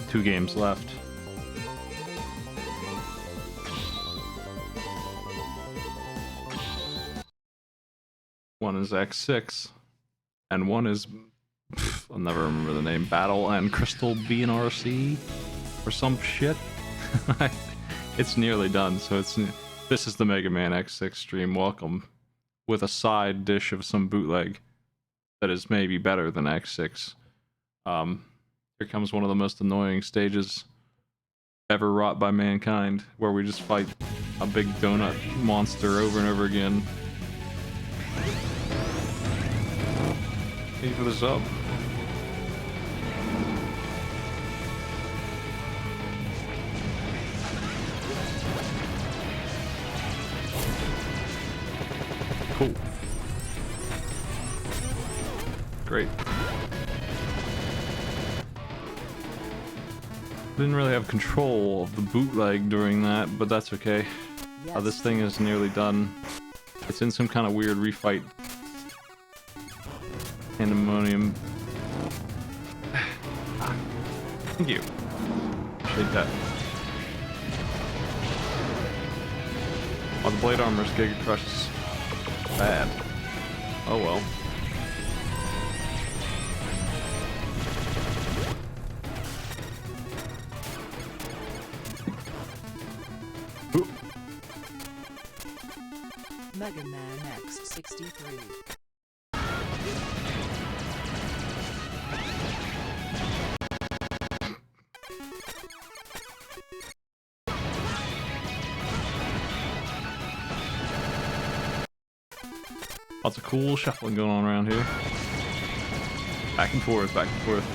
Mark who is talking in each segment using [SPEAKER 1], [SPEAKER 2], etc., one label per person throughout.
[SPEAKER 1] 2 games left. One is X6, and one is I'll never remember the name. Battle and Crystal BNRC or some shit. It's nearly done, so this is the Mega Man X6 stream. Welcome, with a side dish of some bootleg that is maybe better than X6. Here comes one of the most annoying stages ever wrought by mankind, where we just fight a big donut monster over and over again. Thank you for the sub. Cool. Great. Didn't really have control of the bootleg during that, but that's okay. Yes. This thing is nearly done. It's in some kind of weird refight. Pandemonium. Thank you. Appreciate that. Oh, the blade armor's Giga Crush is bad. Oh well. Ooh.
[SPEAKER 2] Mega Man X63.
[SPEAKER 1] Lots of cool shuffling going on around here. Back and forth, back and forth.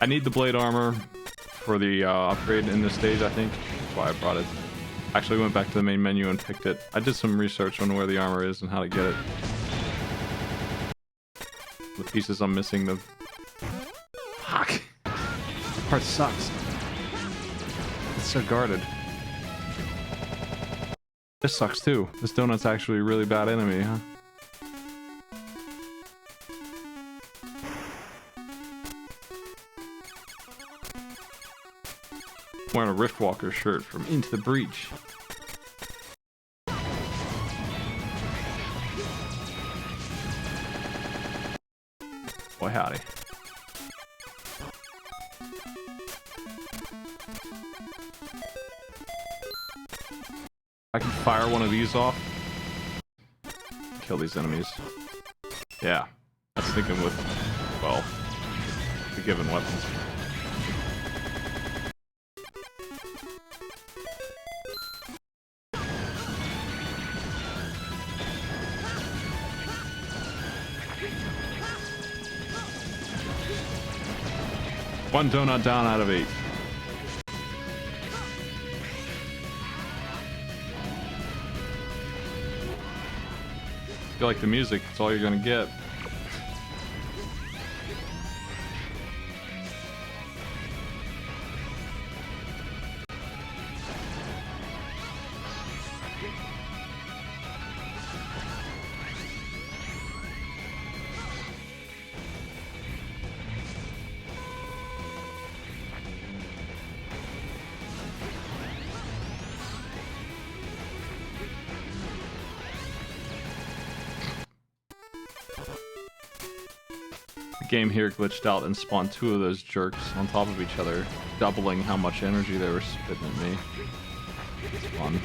[SPEAKER 1] I need the blade armor for the upgrade in this stage, I think. That's why I brought it. Actually went back to the main menu and picked it. I did some research on where the armor is and how to get it. The pieces I'm missing, the... Fuck! This part sucks. It's so guarded. This sucks too. This donut's actually a really bad enemy, huh? Wearing a Riftwalker shirt from Into the Breach. Boy howdy. I can fire one of these off. Kill these enemies. Yeah. That's thinking with, well, the given weapons. One donut down out of 8. If you like the music, it's all you're gonna get. Game here glitched out and spawned 2 of those jerks on top of each other, doubling how much energy they were spitting at me. It's fun.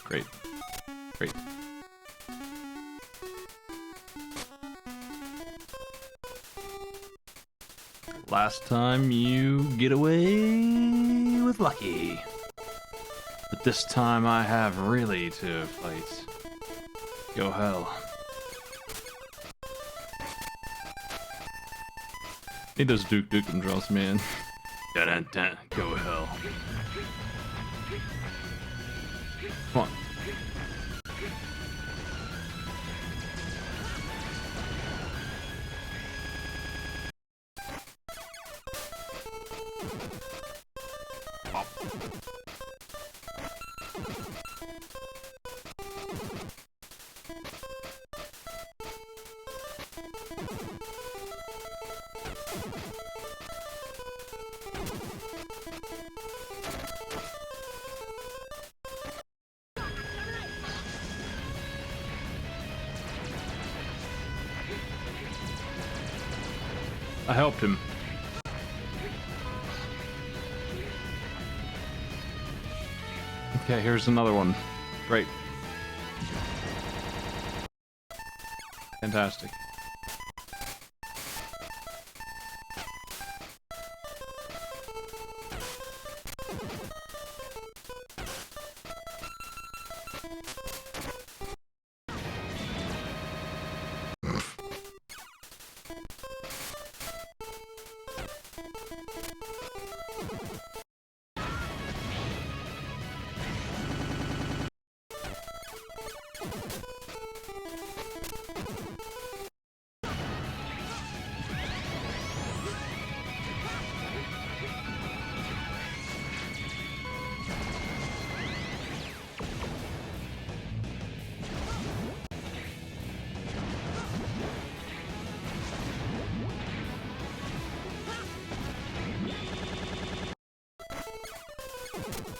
[SPEAKER 1] Great. Great. Last time you get away with Lucky. But this time I have really to fight. Go hell. Need those Duke Duke'em drums, man. Dun dun dun. Go hell. Come on. I helped him. Okay, here's another one. Great. Fantastic.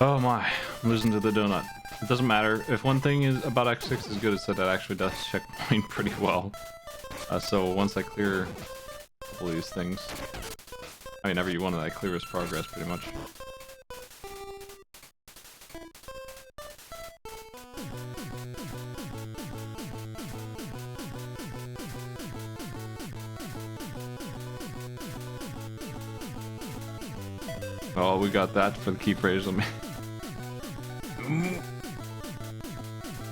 [SPEAKER 1] Oh my, I'm losing to the donut. It doesn't matter. If one thing is about X6 is good, it's that it actually does checkpoint pretty well. So once I clear a couple of these things, I mean every one of that clears progress pretty much. Oh, we got that for the key phrase on me.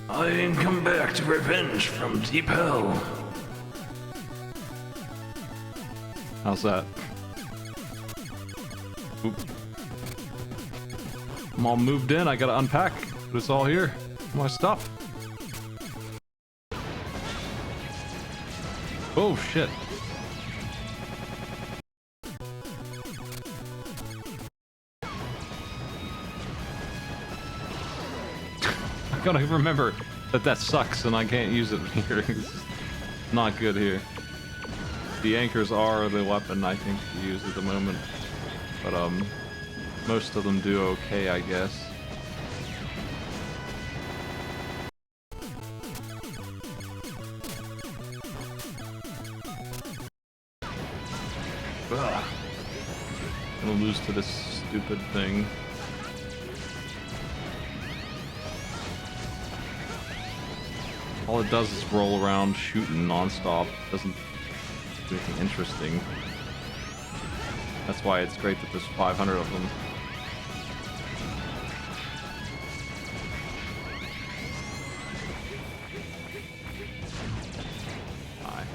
[SPEAKER 1] I ain't come back to revenge from deep hell. How's that? Oop. I'm all moved in, I gotta unpack, but it's all here. My stuff. Oh shit. I gotta remember that that sucks and I can't use it here. It's not good here. The anchors are the weapon I think to use at the moment, but most of them do okay, I guess. Ugh. I'm gonna lose to this stupid thing. All it does is roll around shooting non-stop. Doesn't do anything interesting. That's why it's great that there's 500 of them. Hi.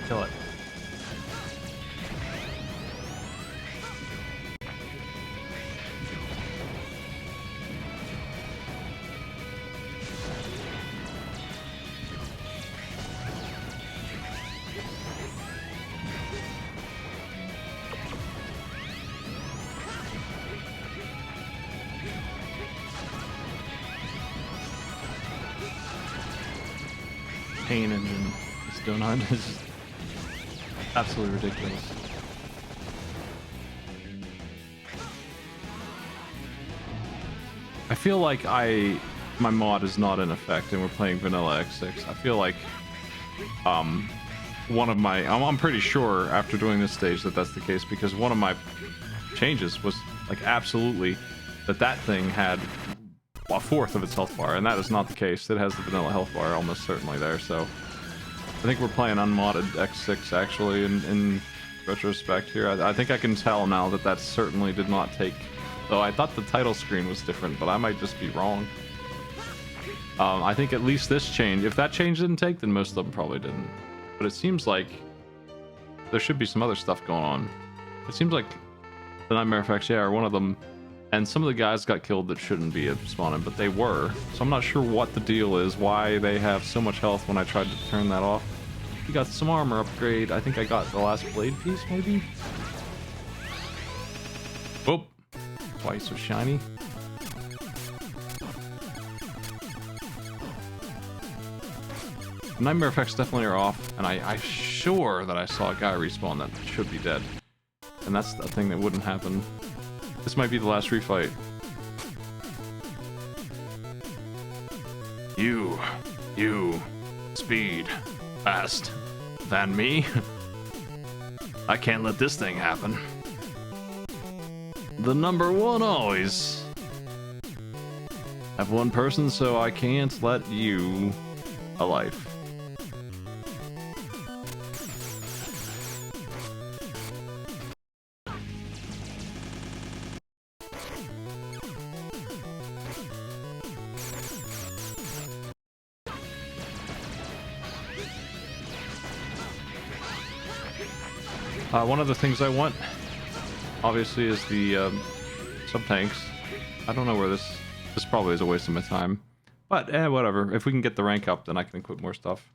[SPEAKER 1] Kill it. Pain engine. This donut is just absolutely ridiculous. I feel like my mod is not in effect and we're playing vanilla X6. I feel like one of my I'm pretty sure after doing this stage that that's the case, because one of my changes was like absolutely that thing had a fourth of its health bar, and that is not the case. It has the vanilla health bar almost certainly there, so I think we're playing unmodded X6 actually in retrospect here. I think I can tell now that that certainly did not take, though I thought the title screen was different, but I might just be wrong. I think at least this change, if that change didn't take, then most of them probably didn't. But it seems like there should be some other stuff going on. It seems like the Nightmare Effects, yeah, are one of them. And some of the guys got killed that shouldn't be spawning, but they were. So I'm not sure what the deal is, why they have so much health when I tried to turn that off. We got some armor upgrade. I think I got the last blade piece, maybe? Twice so shiny. Nightmare effects definitely are off, and I'm sure that I saw a guy respawn that should be dead. And that's the thing that wouldn't happen. This might be the last refight. You, speed, fast, than me? I can't let this thing happen. The number one always. Have one person, so I can't let you a life. One of the things I want, obviously, is the sub-tanks. I don't know where this probably is a waste of my time. But, whatever. If we can get the rank up, then I can equip more stuff.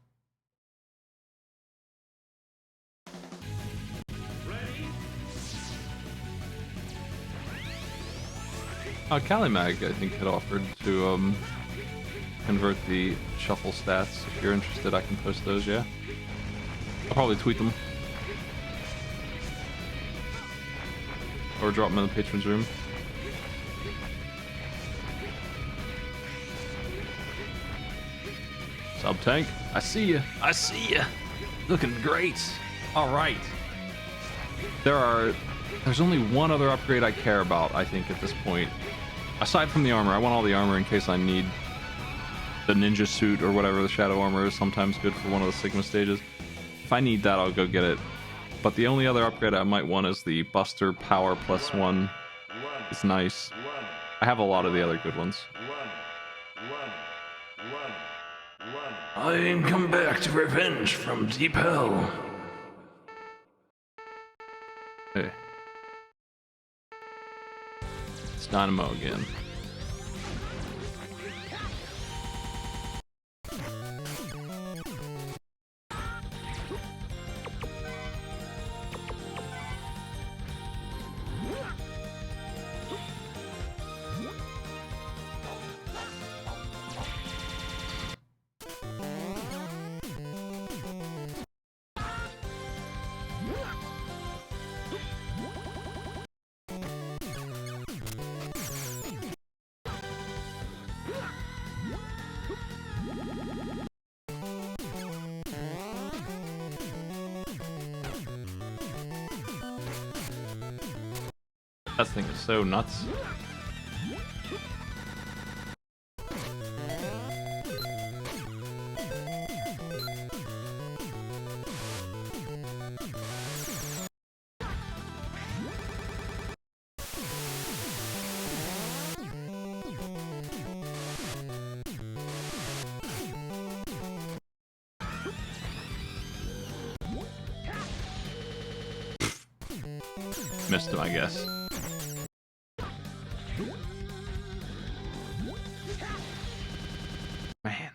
[SPEAKER 1] Calimag, I think, had offered to convert the shuffle stats. If you're interested, I can post those, yeah? I'll probably tweet them. Or drop them in the patrons room. Sub tank, I see you. I see you. Looking great. All right. There's only one other upgrade I care about, I think, at this point. Aside from the armor, I want all the armor in case I need the ninja suit or whatever the shadow armor is. Sometimes good for one of the Sigma stages. If I need that, I'll go get it. But the only other upgrade I might want is the Buster Power +1. It's nice. I have a lot of the other good ones. I ain't come back to revenge from deep hell. Hey. It's Dynamo again. That thing is so nuts. Missed him, I guess. Man.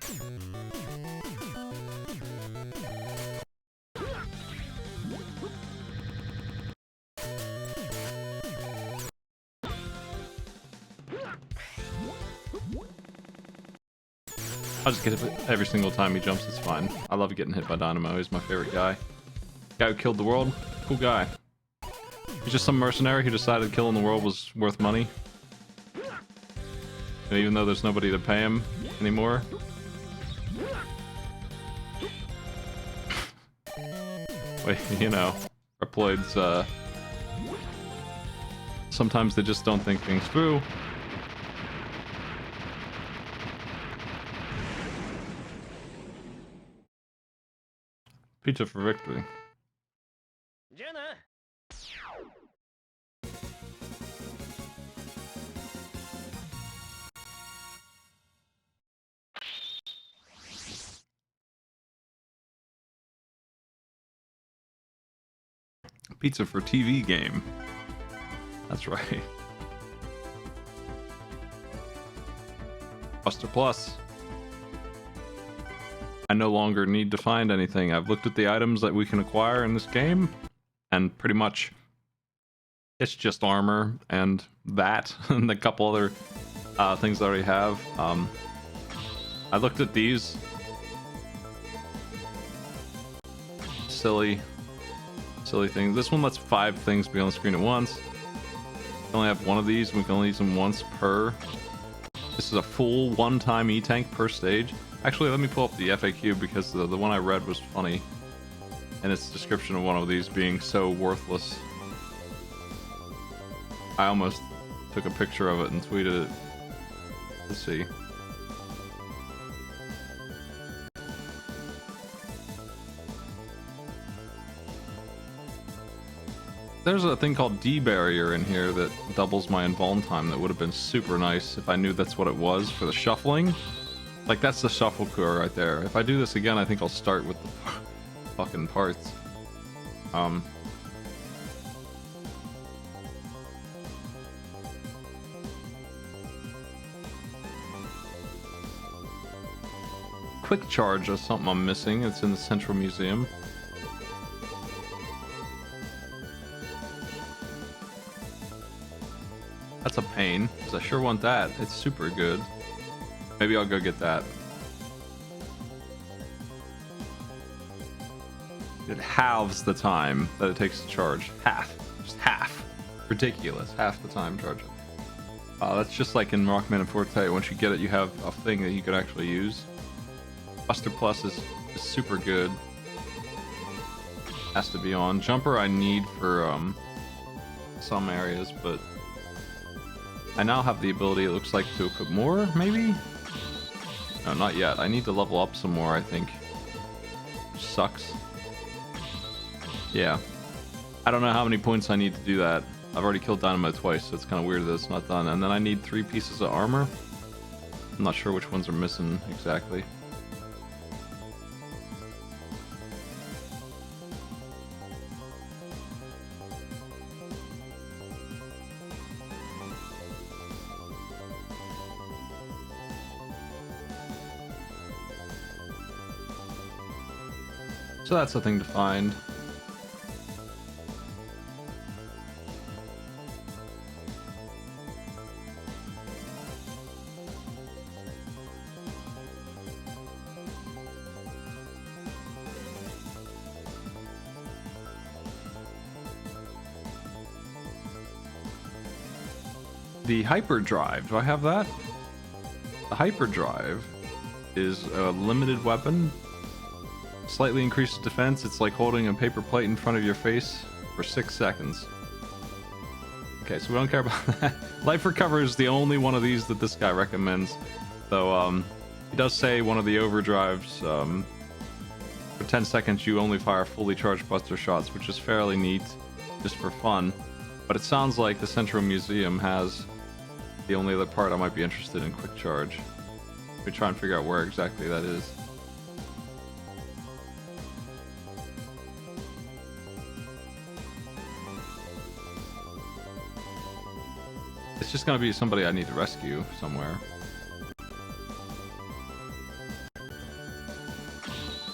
[SPEAKER 1] I'll just get it every single time he jumps, it's fine. I love getting hit by Dynamo, he's my favorite guy. Guy who killed the world, cool guy. He's just some mercenary who decided killing the world was worth money. And even though there's nobody to pay him anymore. Wait, you know, Reploids, sometimes they just don't think things through. Pizza for victory. Pizza for TV game. That's right. Buster Plus. I no longer need to find anything. I've looked at the items that we can acquire in this game, and pretty much It's just armor and that, and a couple other things I already have. I looked at these. Silly things. This one lets 5 things be on the screen at once. We only have one of these, and we can only use them once per. This is a full one-time E-tank per stage. Actually, let me pull up the FAQ because the one I read was funny. And its description of one of these being so worthless. I almost took a picture of it and tweeted it. Let's see. There's a thing called D-barrier in here that doubles my invuln time. That would have been super nice if I knew that's what it was for the shuffling. Like, that's the shuffle core right there. If I do this again, I think I'll start with the fucking parts. Quick charge is something I'm missing. It's in the Central Museum. That's a pain, because I sure want that. It's super good. Maybe I'll go get that. It halves the time that it takes to charge. Half. Just half. Ridiculous. Half the time charge. That's just like in Rockman and Forte. Once you get it, you have a thing that you could actually use. Buster Plus is super good. Has to be on. Jumper I need for some areas, but I now have the ability, it looks like, to equip more, maybe? No, not yet. I need to level up some more, I think. Which sucks. Yeah. I don't know how many points I need to do that. I've already killed Dynamo twice, so it's kind of weird that it's not done. And then I need 3 pieces of armor. I'm not sure which ones are missing exactly. So that's the thing to find. The hyperdrive, do I have that? The hyperdrive is a limited weapon. Slightly increases defense. It's like holding a paper plate in front of your face for 6 seconds. Okay, so we don't care about that. Life Recover is the only one of these that this guy recommends. Though, he does say one of the overdrives, for 10 seconds you only fire fully charged buster shots, which is fairly neat, just for fun. But it sounds like the Central Museum has the only other part I might be interested in, quick charge. We try and figure out where exactly that is. It's just gonna be somebody I need to rescue somewhere.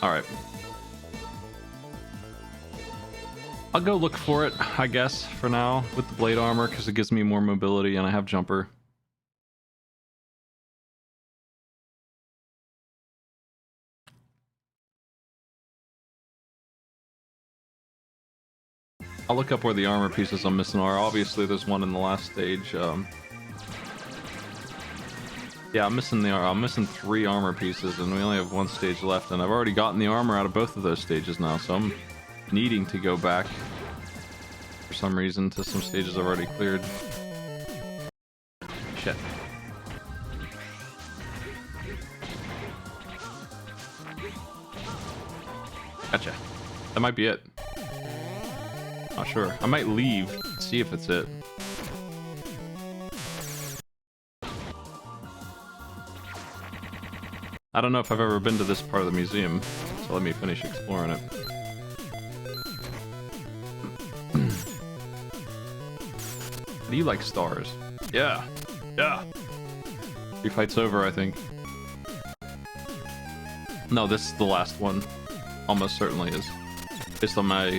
[SPEAKER 1] Alright. I'll go look for it, I guess, for now, with the blade armor, because it gives me more mobility and I have jumper. I'll look up where the armor pieces I'm missing are. Obviously, there's one in the last stage. Yeah, I'm missing 3 armor pieces, and we only have 1 stage left. And I've already gotten the armor out of both of those stages now, so I'm needing to go back for some reason to some stages I've already cleared. Shit. Gotcha. That might be it. Not sure. I might leave, see if it's it. I don't know if I've ever been to this part of the museum, so let me finish exploring it. Do you like stars? Yeah. Yeah. 3 fights over, I think. No, this is the last one. Almost certainly is. Based on my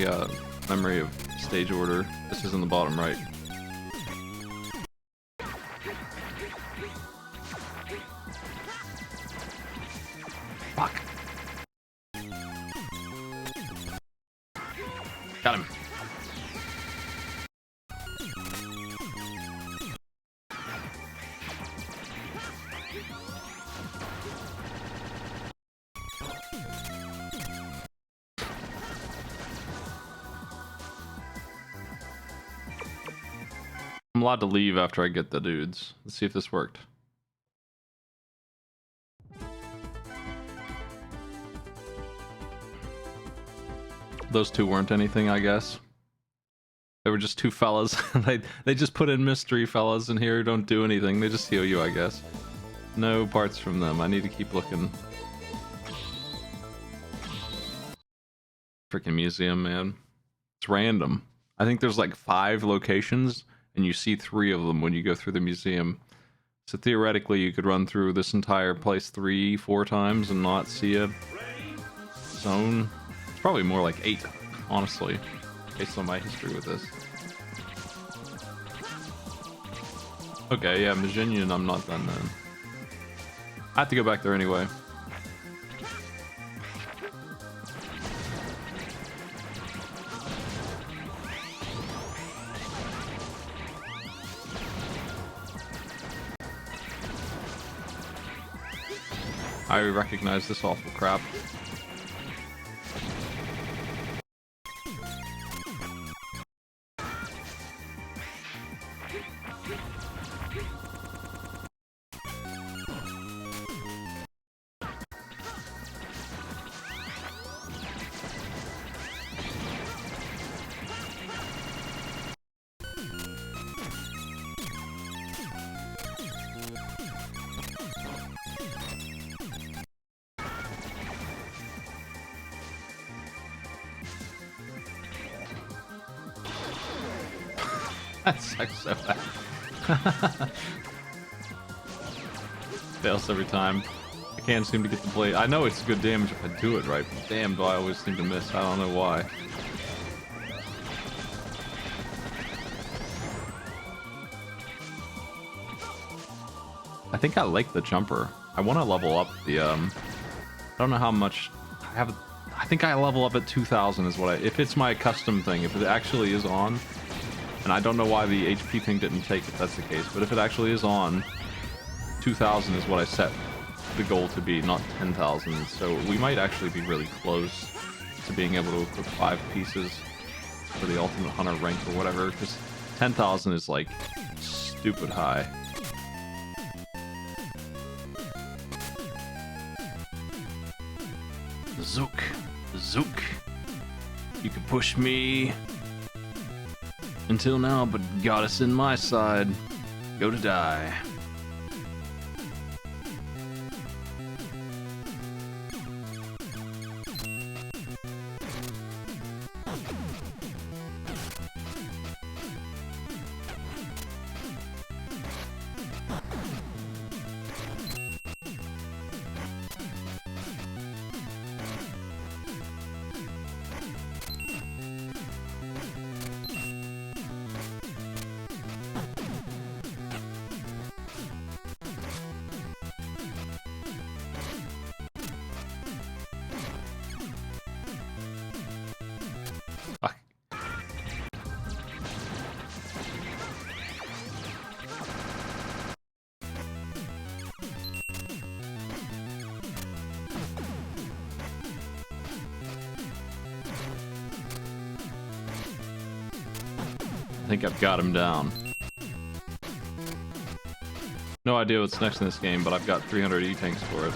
[SPEAKER 1] memory of stage order. This is in the bottom right. Got him. I'm allowed to leave after I get the dudes. Let's see if this worked. Those two weren't anything, I guess. They were just two fellas. they just put in mystery fellas in here who don't do anything. They just heal you, I guess. No parts from them. I need to keep looking. Freaking museum, man. It's random. I think there's like 5 locations, and you see 3 of them when you go through the museum. So theoretically, you could run through this entire place 3-4 times and not see a zone. It's probably more like 8, honestly, based on my history with this. Okay, yeah, Maginian, I'm not done then. I have to go back there anyway. I recognize this awful crap. That sucks so bad. Fails every time. I can't seem to get the blade. I know it's good damage if I do it right, but damn, do I always seem to miss. I don't know why. I think I like the jumper. I want to level up the, I don't know how much I have. I think I level up at 2000 is what if it's my custom thing, if it actually is on. And I don't know why the HP thing didn't take if that's the case, but if it actually is on, 2,000 is what I set the goal to be, not 10,000. So we might actually be really close to being able to equip 5 pieces for the Ultimate Hunter rank or whatever, because 10,000 is like stupid high. Zook, Zook, you can push me. Until now, but got us in my side. Go to die. I think I've got him down. No idea what's next in this game, but I've got 300 E-tanks for it.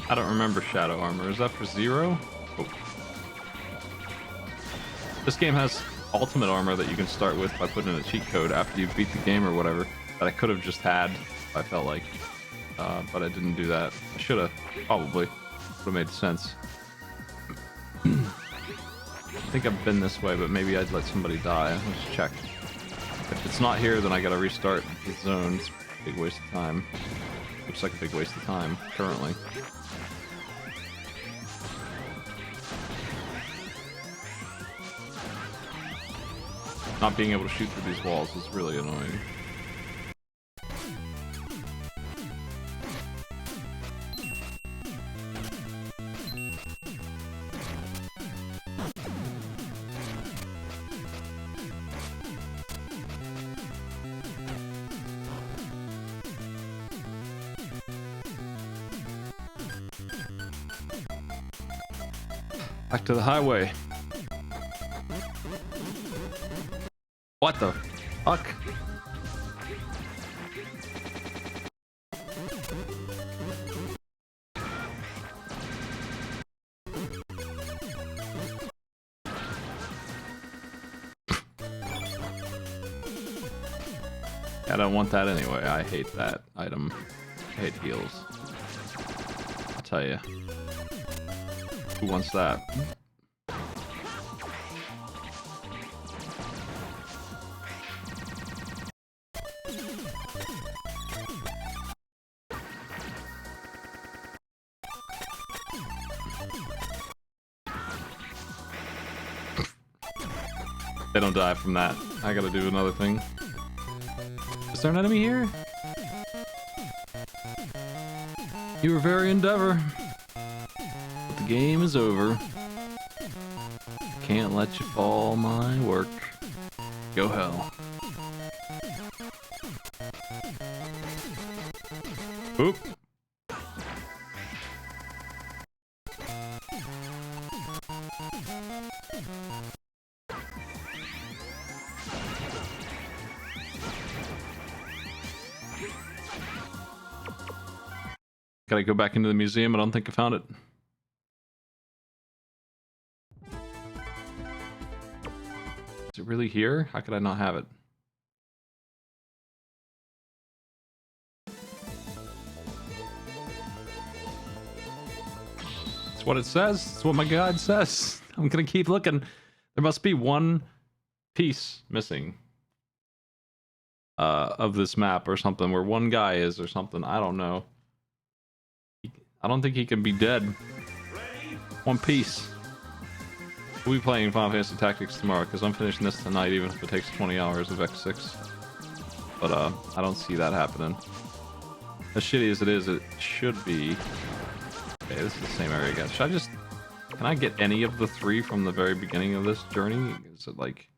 [SPEAKER 1] I don't remember Shadow Armor. Is that for 0? Oh. This game has ultimate armor that you can start with by putting in a cheat code after you beat the game or whatever, that I could have just had if I felt like, but I didn't do that. I should have, probably. Would have made sense. I think I've been this way, but maybe I'd let somebody die. Let's check. If it's not here, then I gotta restart the zone. It's a big waste of time. Looks like a big waste of time, currently. not being able to shoot through these walls is really annoying. Back to the highway. What the fuck? I don't want that anyway. I hate that item. I hate heals. I'll tell you. Who wants that? They don't die from that. I gotta do another thing. Is there an enemy here? You were very endeavor. But the game is over. Can't let you fall my work. Go hell. Oop. Gotta go back into the museum. I don't think I found it. Is it really here? How could I not have it? That's what it says. That's what my guide says. I'm gonna keep looking. There must be one piece missing of this map or something, where one guy is or something. I don't know. I don't think he can be dead. One piece. We'll be playing Final Fantasy Tactics tomorrow because I'm finishing this tonight, even if it takes 20 hours of X6. But I don't see that happening. As shitty as it is, it should be. Okay, this is the same area again. Should I just? Can I get any of the three from the very beginning of this journey? Is it like?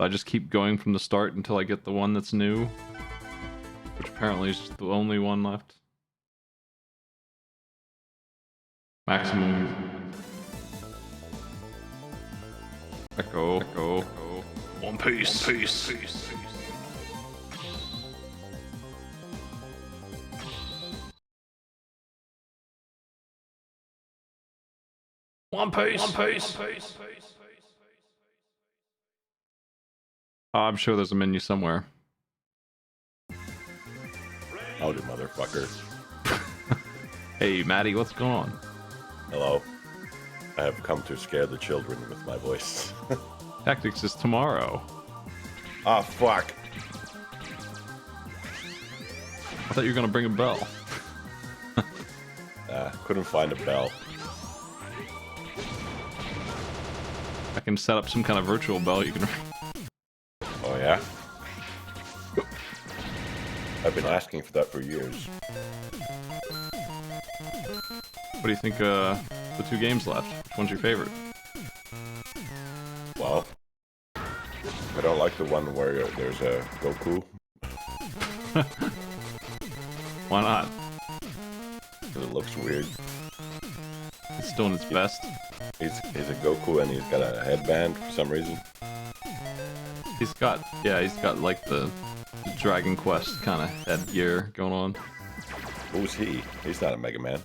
[SPEAKER 1] I just keep going from the start until I get the one that's new, which apparently is the only one left. Maximum. Echo. One piece. One piece. I'm sure there's a menu somewhere.
[SPEAKER 3] Howdy, motherfucker.
[SPEAKER 1] Hey, Maddie, what's going on?
[SPEAKER 3] Hello. I have come to scare the children with my voice.
[SPEAKER 1] Tactics is tomorrow.
[SPEAKER 3] Ah, fuck.
[SPEAKER 1] I thought you were gonna bring a bell.
[SPEAKER 3] Couldn't find a bell.
[SPEAKER 1] I can set up some kind of virtual bell you can ring.
[SPEAKER 3] Oh, yeah? I've been asking for that for years.
[SPEAKER 1] What do you think the two games left? Which one's your favorite?
[SPEAKER 3] Well, I don't like the one where there's a Goku.
[SPEAKER 1] Why not?
[SPEAKER 3] Because it looks weird.
[SPEAKER 1] It's doing its best.
[SPEAKER 3] He's a Goku and he's got a headband for some reason.
[SPEAKER 1] He's got like the Dragon Quest kind of headgear going on.
[SPEAKER 3] Who's he? He's not a Mega Man.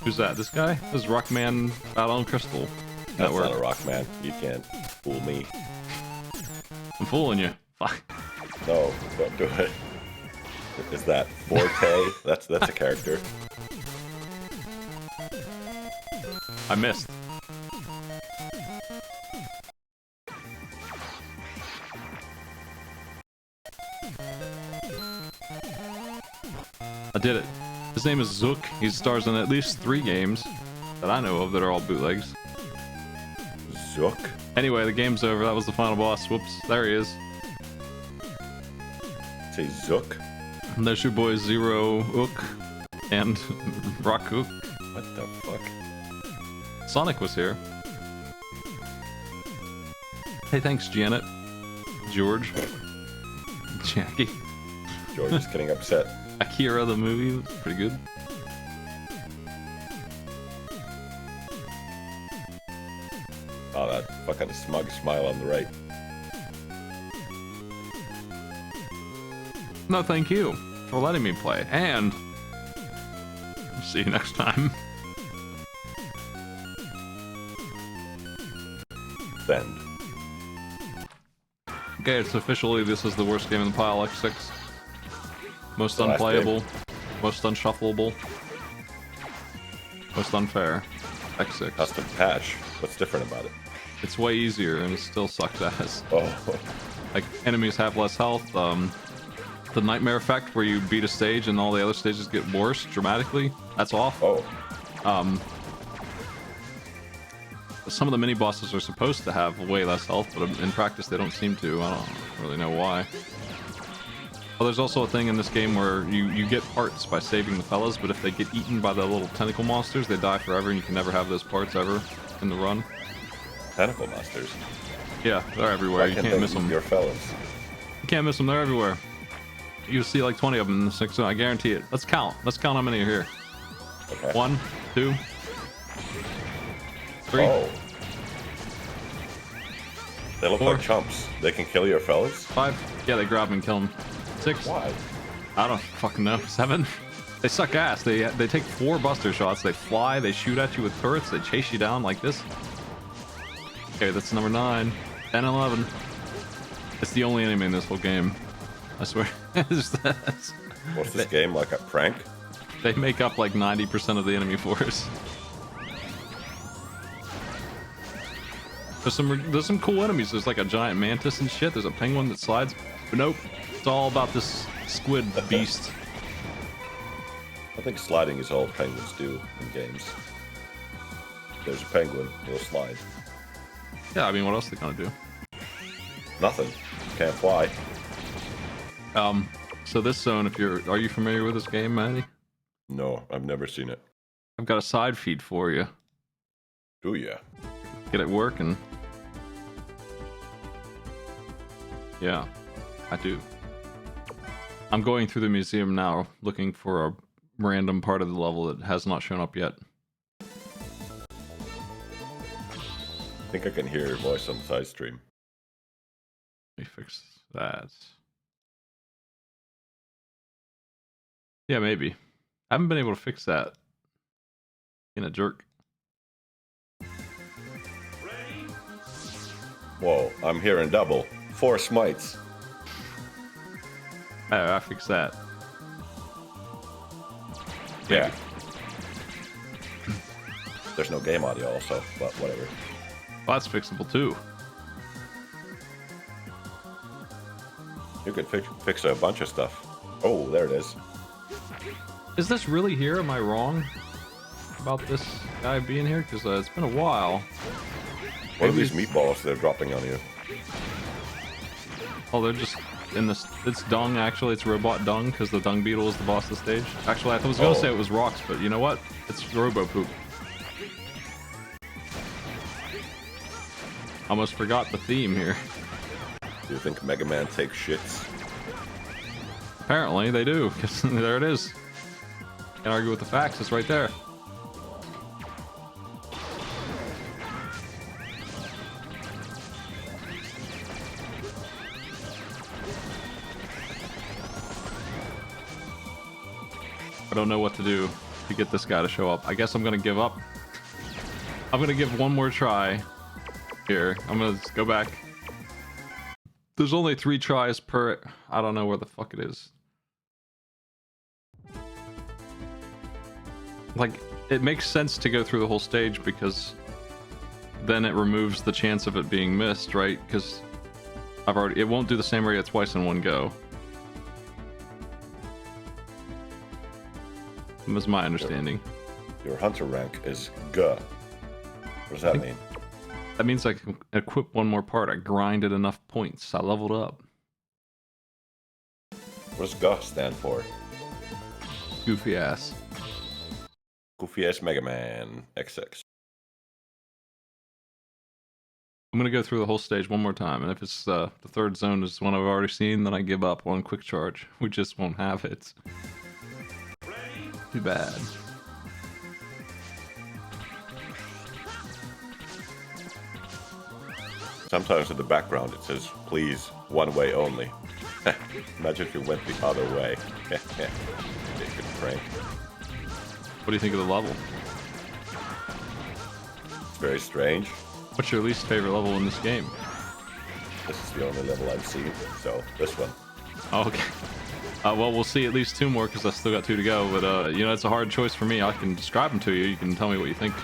[SPEAKER 1] Who's that? This guy? This is Rockman Battle on Crystal
[SPEAKER 3] That's
[SPEAKER 1] Network.
[SPEAKER 3] not a rock man. You can't fool me.
[SPEAKER 1] I'm fooling you. Fuck.
[SPEAKER 3] No, don't do it. Is that Forte? That's a character.
[SPEAKER 1] I missed. I did it. His name is Zook. He stars in at least 3 games that I know of that are all bootlegs.
[SPEAKER 3] Zook?
[SPEAKER 1] Anyway, the game's over. That was the final boss. Whoops. There he is.
[SPEAKER 3] Say Zook?
[SPEAKER 1] And there's your boys Zero Ook and Rock Ook.
[SPEAKER 3] What the fuck?
[SPEAKER 1] Sonic was here. Hey, thanks, Janet. George. Jackie.
[SPEAKER 3] George is getting upset.
[SPEAKER 1] Akira, the movie, was pretty good.
[SPEAKER 3] Oh, that fucking smug smile on the right.
[SPEAKER 1] No, thank you for letting me play. And see you next time.
[SPEAKER 3] Bend.
[SPEAKER 1] Okay, it's officially this is the worst game in the pile. X6. Most
[SPEAKER 3] The last
[SPEAKER 1] unplayable. Most unshuffleable. Most unfair. X6.
[SPEAKER 3] Custom patch. What's different about it?
[SPEAKER 1] It's way easier and it still sucks ass.
[SPEAKER 3] Oh,
[SPEAKER 1] Like, enemies have less health. The nightmare effect where you beat a stage and all the other stages get worse dramatically. That's off.
[SPEAKER 3] oh.
[SPEAKER 1] Some of the mini bosses are supposed to have way less health, but in practice they don't seem to. I don't really know why. Well, there's also a thing in this game where you get parts by saving the fellas, but if they get eaten by the little tentacle monsters, they die forever, and you can never have those parts ever in the run.
[SPEAKER 3] Tentacle monsters.
[SPEAKER 1] Yeah, they're everywhere.
[SPEAKER 3] Why
[SPEAKER 1] You
[SPEAKER 3] can't
[SPEAKER 1] can't
[SPEAKER 3] they
[SPEAKER 1] miss
[SPEAKER 3] eat
[SPEAKER 1] them.
[SPEAKER 3] your fellas?
[SPEAKER 1] You can't miss them. They're everywhere. You'll see like 20 of them in the 6. I guarantee it. Let's count. Let's count how many are here.
[SPEAKER 3] Okay.
[SPEAKER 1] 1, 2, 3.
[SPEAKER 3] Oh. They look
[SPEAKER 1] 4.
[SPEAKER 3] like chumps. They can kill your fellas?
[SPEAKER 1] 5. Yeah, they grab them and kill them. 6.
[SPEAKER 3] Why?
[SPEAKER 1] I don't fucking know. 7. They suck ass. They take 4 buster shots. They fly. They shoot at you with turrets. They chase you down like this. Okay, that's number 9. 10, 11. It's the only enemy in this whole game. I swear.
[SPEAKER 3] What's this game, like a prank?
[SPEAKER 1] They make up like 90% of the enemy force. There's some cool enemies. There's like a giant mantis and shit. There's a penguin that slides. But nope. It's all about this squid beast.
[SPEAKER 3] I think sliding is all penguins do in games. There's a penguin, he'll slide.
[SPEAKER 1] Yeah, I mean, what else are they gonna do?
[SPEAKER 3] Nothing. Can't fly.
[SPEAKER 1] So this zone, are you familiar with this game, Manny?
[SPEAKER 3] No, I've never seen it.
[SPEAKER 1] I've got a side feed for you.
[SPEAKER 3] Do ya?
[SPEAKER 1] Get it working. Yeah, I do. I'm going through the museum now, looking for a random part of the level that has not shown up yet.
[SPEAKER 3] I think I can hear your voice on the side stream.
[SPEAKER 1] Let me fix that. Yeah, maybe. I haven't been able to fix that. Being a jerk.
[SPEAKER 3] Whoa, I'm hearing double. 4 smites.
[SPEAKER 1] I fixed that.
[SPEAKER 3] Yeah. There's no game audio also, but whatever.
[SPEAKER 1] Well, that's fixable too.
[SPEAKER 3] You could fix a bunch of stuff. Oh, there it is.
[SPEAKER 1] Is this really here? Am I wrong about this guy being here? Because it's been a while.
[SPEAKER 3] What are
[SPEAKER 1] Maybe
[SPEAKER 3] these meatballs they're dropping on you?
[SPEAKER 1] Oh, they're just in this. It's dung, actually. It's robot dung, because the dung beetle is the boss of the stage. Actually, I was going to say it was rocks, but you know what? It's robo poop. Almost forgot the theme here.
[SPEAKER 3] Do you think Mega Man takes shits?
[SPEAKER 1] Apparently, they do, because there it is. Can't argue with the facts, it's right there. I don't know what to do to get this guy to show up. I guess I'm gonna give up. I'm gonna give one more try here. I'm gonna go back. There's only 3 tries per... I don't know where the fuck it is. Like, it makes sense to go through the whole stage because then it removes the chance of it being missed, right? Because it won't do the same area twice in one go. That was my understanding.
[SPEAKER 3] Your hunter rank is G. What does that mean?
[SPEAKER 1] That means I can equip one more part. I grinded enough points. I leveled up.
[SPEAKER 3] What does GUH stand for?
[SPEAKER 1] Goofy ass.
[SPEAKER 3] Goofy ass Mega Man XX.
[SPEAKER 1] I'm gonna go through the whole stage one more time, and if it's the third zone is one I've already seen, then I give up on quick charge. We just won't have it. Too bad.
[SPEAKER 3] Sometimes in the background it says, please, one way only. Imagine if you went the other way. They could prank.
[SPEAKER 1] What do you think of the level?
[SPEAKER 3] It's very strange.
[SPEAKER 1] What's your least favorite level in this game?
[SPEAKER 3] This is the only level I've seen, so this one.
[SPEAKER 1] Oh, okay. Well, we'll see at least 2 more because I still got 2 to go. But you know, it's a hard choice for me. I can describe them to you. You can tell me what you think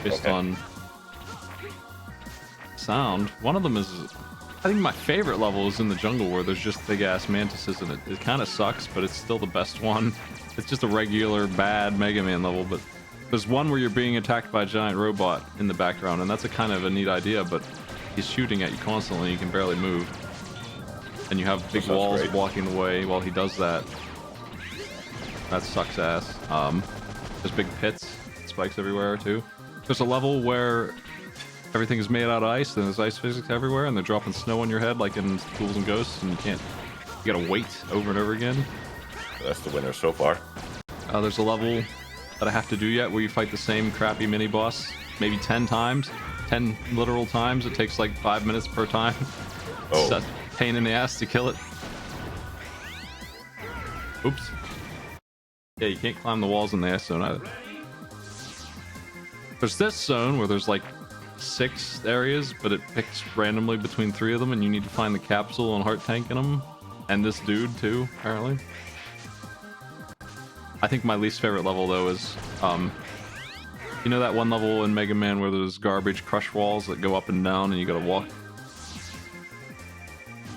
[SPEAKER 1] based on sound. One of them is, I think my favorite level is in the jungle where there's just big ass mantises and it kind of sucks, but it's still the best one. It's just a regular bad Mega Man level, but there's one where you're being attacked by a giant robot in the background, and that's a kind of a neat idea, but he's shooting at you constantly and you can barely move. And you have big walls
[SPEAKER 3] great.
[SPEAKER 1] blocking the way while he does that. That sucks ass. There's big pits, spikes everywhere too. There's a level where everything is made out of ice and there's ice physics everywhere and they're dropping snow on your head like in Ghouls and Ghosts, and you gotta wait over and over again.
[SPEAKER 3] That's the winner so far.
[SPEAKER 1] There's a level that I have to do yet where you fight the same crappy mini boss maybe 10 times. 10 literal times. It takes like 5 minutes per time.
[SPEAKER 3] Oh.
[SPEAKER 1] It's a pain in the ass to kill it. Oops. Yeah, you can't climb the walls in the ice zone either. There's this zone where there's like 6 areas, but it picks randomly between 3 of them, and you need to find the capsule and heart tank in them. And this dude too, apparently. I think my least favorite level though is, you know that one level in Mega Man where there's garbage crush walls that go up and down and you gotta walk?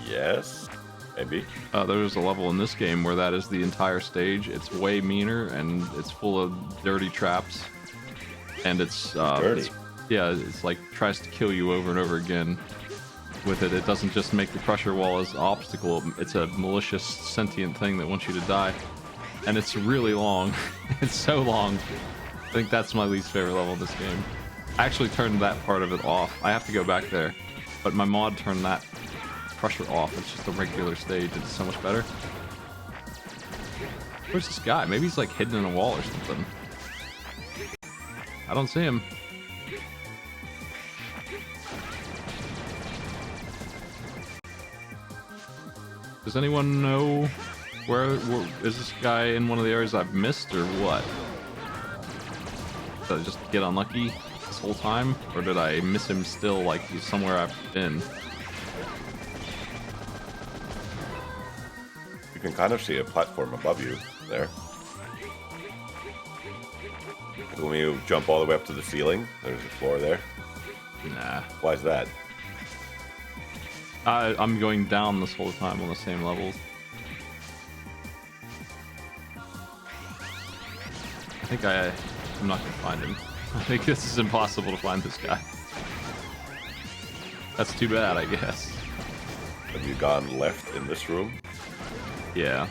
[SPEAKER 3] Yes, maybe.
[SPEAKER 1] There's a level in this game where that is the entire stage. It's way meaner and it's full of dirty traps. And it's,
[SPEAKER 3] Dirty?
[SPEAKER 1] it's like tries to kill you over and over again with it. It doesn't just make the crusher wall as an obstacle. It's a malicious sentient thing that wants you to die. And it's really long. It's so long. I think that's my least favorite level of this game. I actually turned that part of it off. I have to go back there. But my mod turned that crusher off. It's just a regular stage. It's so much better. Where's this guy? Maybe he's like hidden in a wall or something. I don't see him. Does anyone know where is this guy in one of the areas I've missed or what? Did I just get unlucky this whole time, or did I miss him still like he's somewhere I've been?
[SPEAKER 3] You can kind of see a platform above you there. When you jump all the way up to the ceiling, there's a floor there.
[SPEAKER 1] Nah.
[SPEAKER 3] Why is that?
[SPEAKER 1] I'm going down this whole time on the same levels. I think I'm not gonna find him. I think this is impossible to find this guy. That's too bad, I guess.
[SPEAKER 3] Have you gone left in this room?
[SPEAKER 1] Yeah.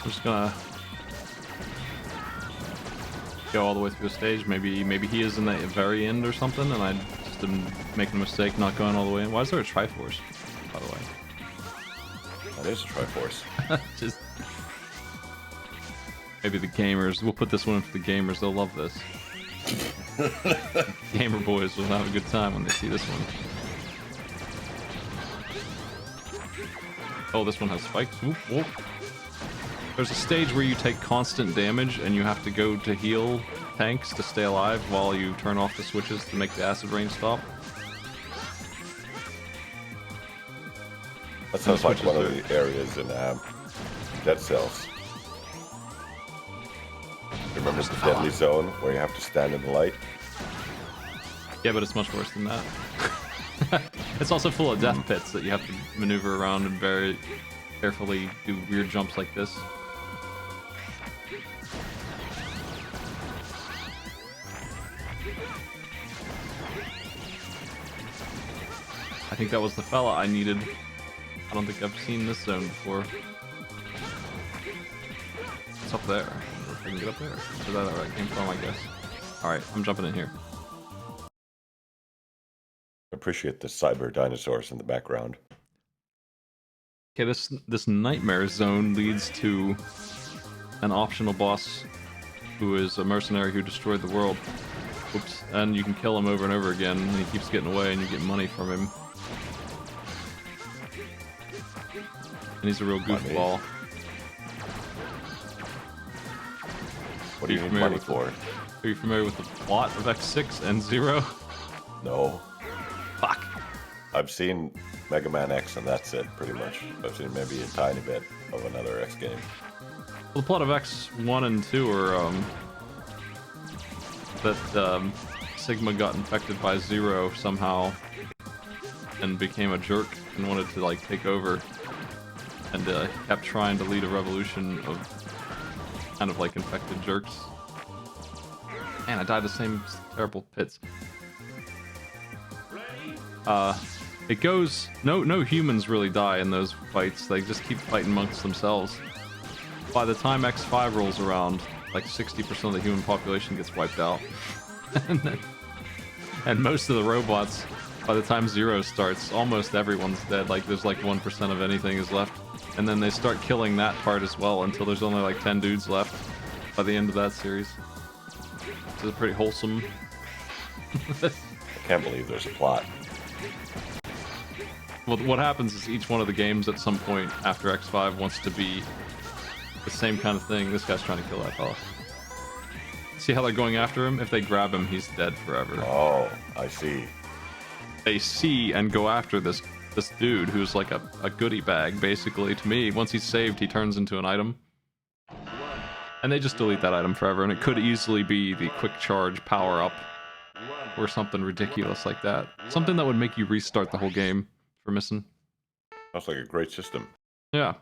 [SPEAKER 1] I'm just gonna go all the way through the stage. Maybe he is in the very end or something, and I just am making a mistake not going all the way in. Why is there a Triforce, by the way?
[SPEAKER 3] That is a Triforce.
[SPEAKER 1] Just maybe the gamers. We'll put this one in for the gamers. They'll love this. Gamer boys will have a good time when they see this one. Oh, this one has spikes. Whoop, whoop. There's a stage where you take constant damage and you have to go to heal tanks to stay alive while you turn off the switches to make the acid rain stop.
[SPEAKER 3] That sounds like one of the areas in Dead Cells. Remember the deadly zone where you have to stand in the light?
[SPEAKER 1] Yeah, but it's much worse than that. It's also full of death pits that you have to maneuver around and very carefully do weird jumps like this. I think that was the fella I needed. I don't think I've seen this zone before. It's up there. I wonder if I can get up there. Is that where I came from, I guess? Alright, I'm jumping in here.
[SPEAKER 3] Appreciate the cyber dinosaurs in the background.
[SPEAKER 1] Okay, this nightmare zone leads to an optional boss who is a mercenary who destroyed the world. Oops. And you can kill him over and over again, and he keeps getting away, and you get money from him. And he's a real goofball.
[SPEAKER 3] What do you need money for?
[SPEAKER 1] Are you familiar with the plot of X6 and Zero?
[SPEAKER 3] No.
[SPEAKER 1] Fuck.
[SPEAKER 3] I've seen Mega Man X and that's it, pretty much. I've seen maybe a tiny bit of another X game.
[SPEAKER 1] Well, the plot of X1 and 2 are that Sigma got infected by Zero somehow and became a jerk and wanted to like take over, and kept trying to lead a revolution of kind of like infected jerks. Man, I died the same terrible pits. It goes... No humans really die in those fights. They just keep fighting amongst themselves. By the time X5 rolls around, like 60% of the human population gets wiped out. And most of the robots, by the time Zero starts, almost everyone's dead. Like, there's like 1% of anything is left. And then they start killing that part as well until there's only like 10 dudes left by the end of that series. So it's pretty wholesome.
[SPEAKER 3] I can't believe there's a plot.
[SPEAKER 1] Well, what happens is each one of the games at some point after X5 wants to be the same kind of thing. This guy's trying to kill that fella. See how they're going after him? If they grab him, he's dead forever.
[SPEAKER 3] Oh, I see.
[SPEAKER 1] They see and go after this dude who's like a goodie bag, basically. To me, once he's saved, he turns into an item. And they just delete that item forever, and it could easily be the quick charge power-up or something ridiculous like that. Something that would make you restart the whole game for missing.
[SPEAKER 3] Sounds like a great system.
[SPEAKER 1] Yeah.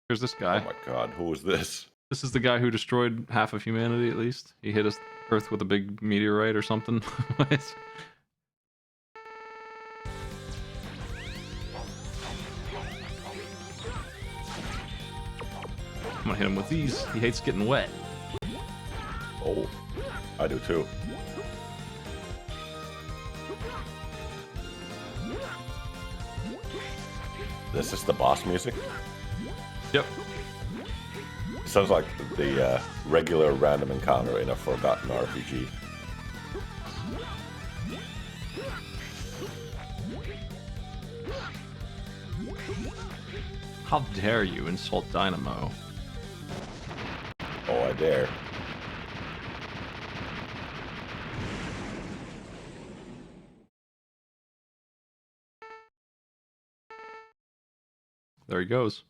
[SPEAKER 1] Here's this guy.
[SPEAKER 3] Oh my god, who is this?
[SPEAKER 1] This is the guy who destroyed half of humanity, at least. He hit us Earth with a big meteorite or something. I'm gonna hit him with these. He hates getting wet.
[SPEAKER 3] Oh, I do too. This is the boss music?
[SPEAKER 1] Yep.
[SPEAKER 3] Sounds like the regular random encounter in a forgotten RPG.
[SPEAKER 1] How dare you insult Dynamo?
[SPEAKER 3] Oh, I dare.
[SPEAKER 1] There he goes.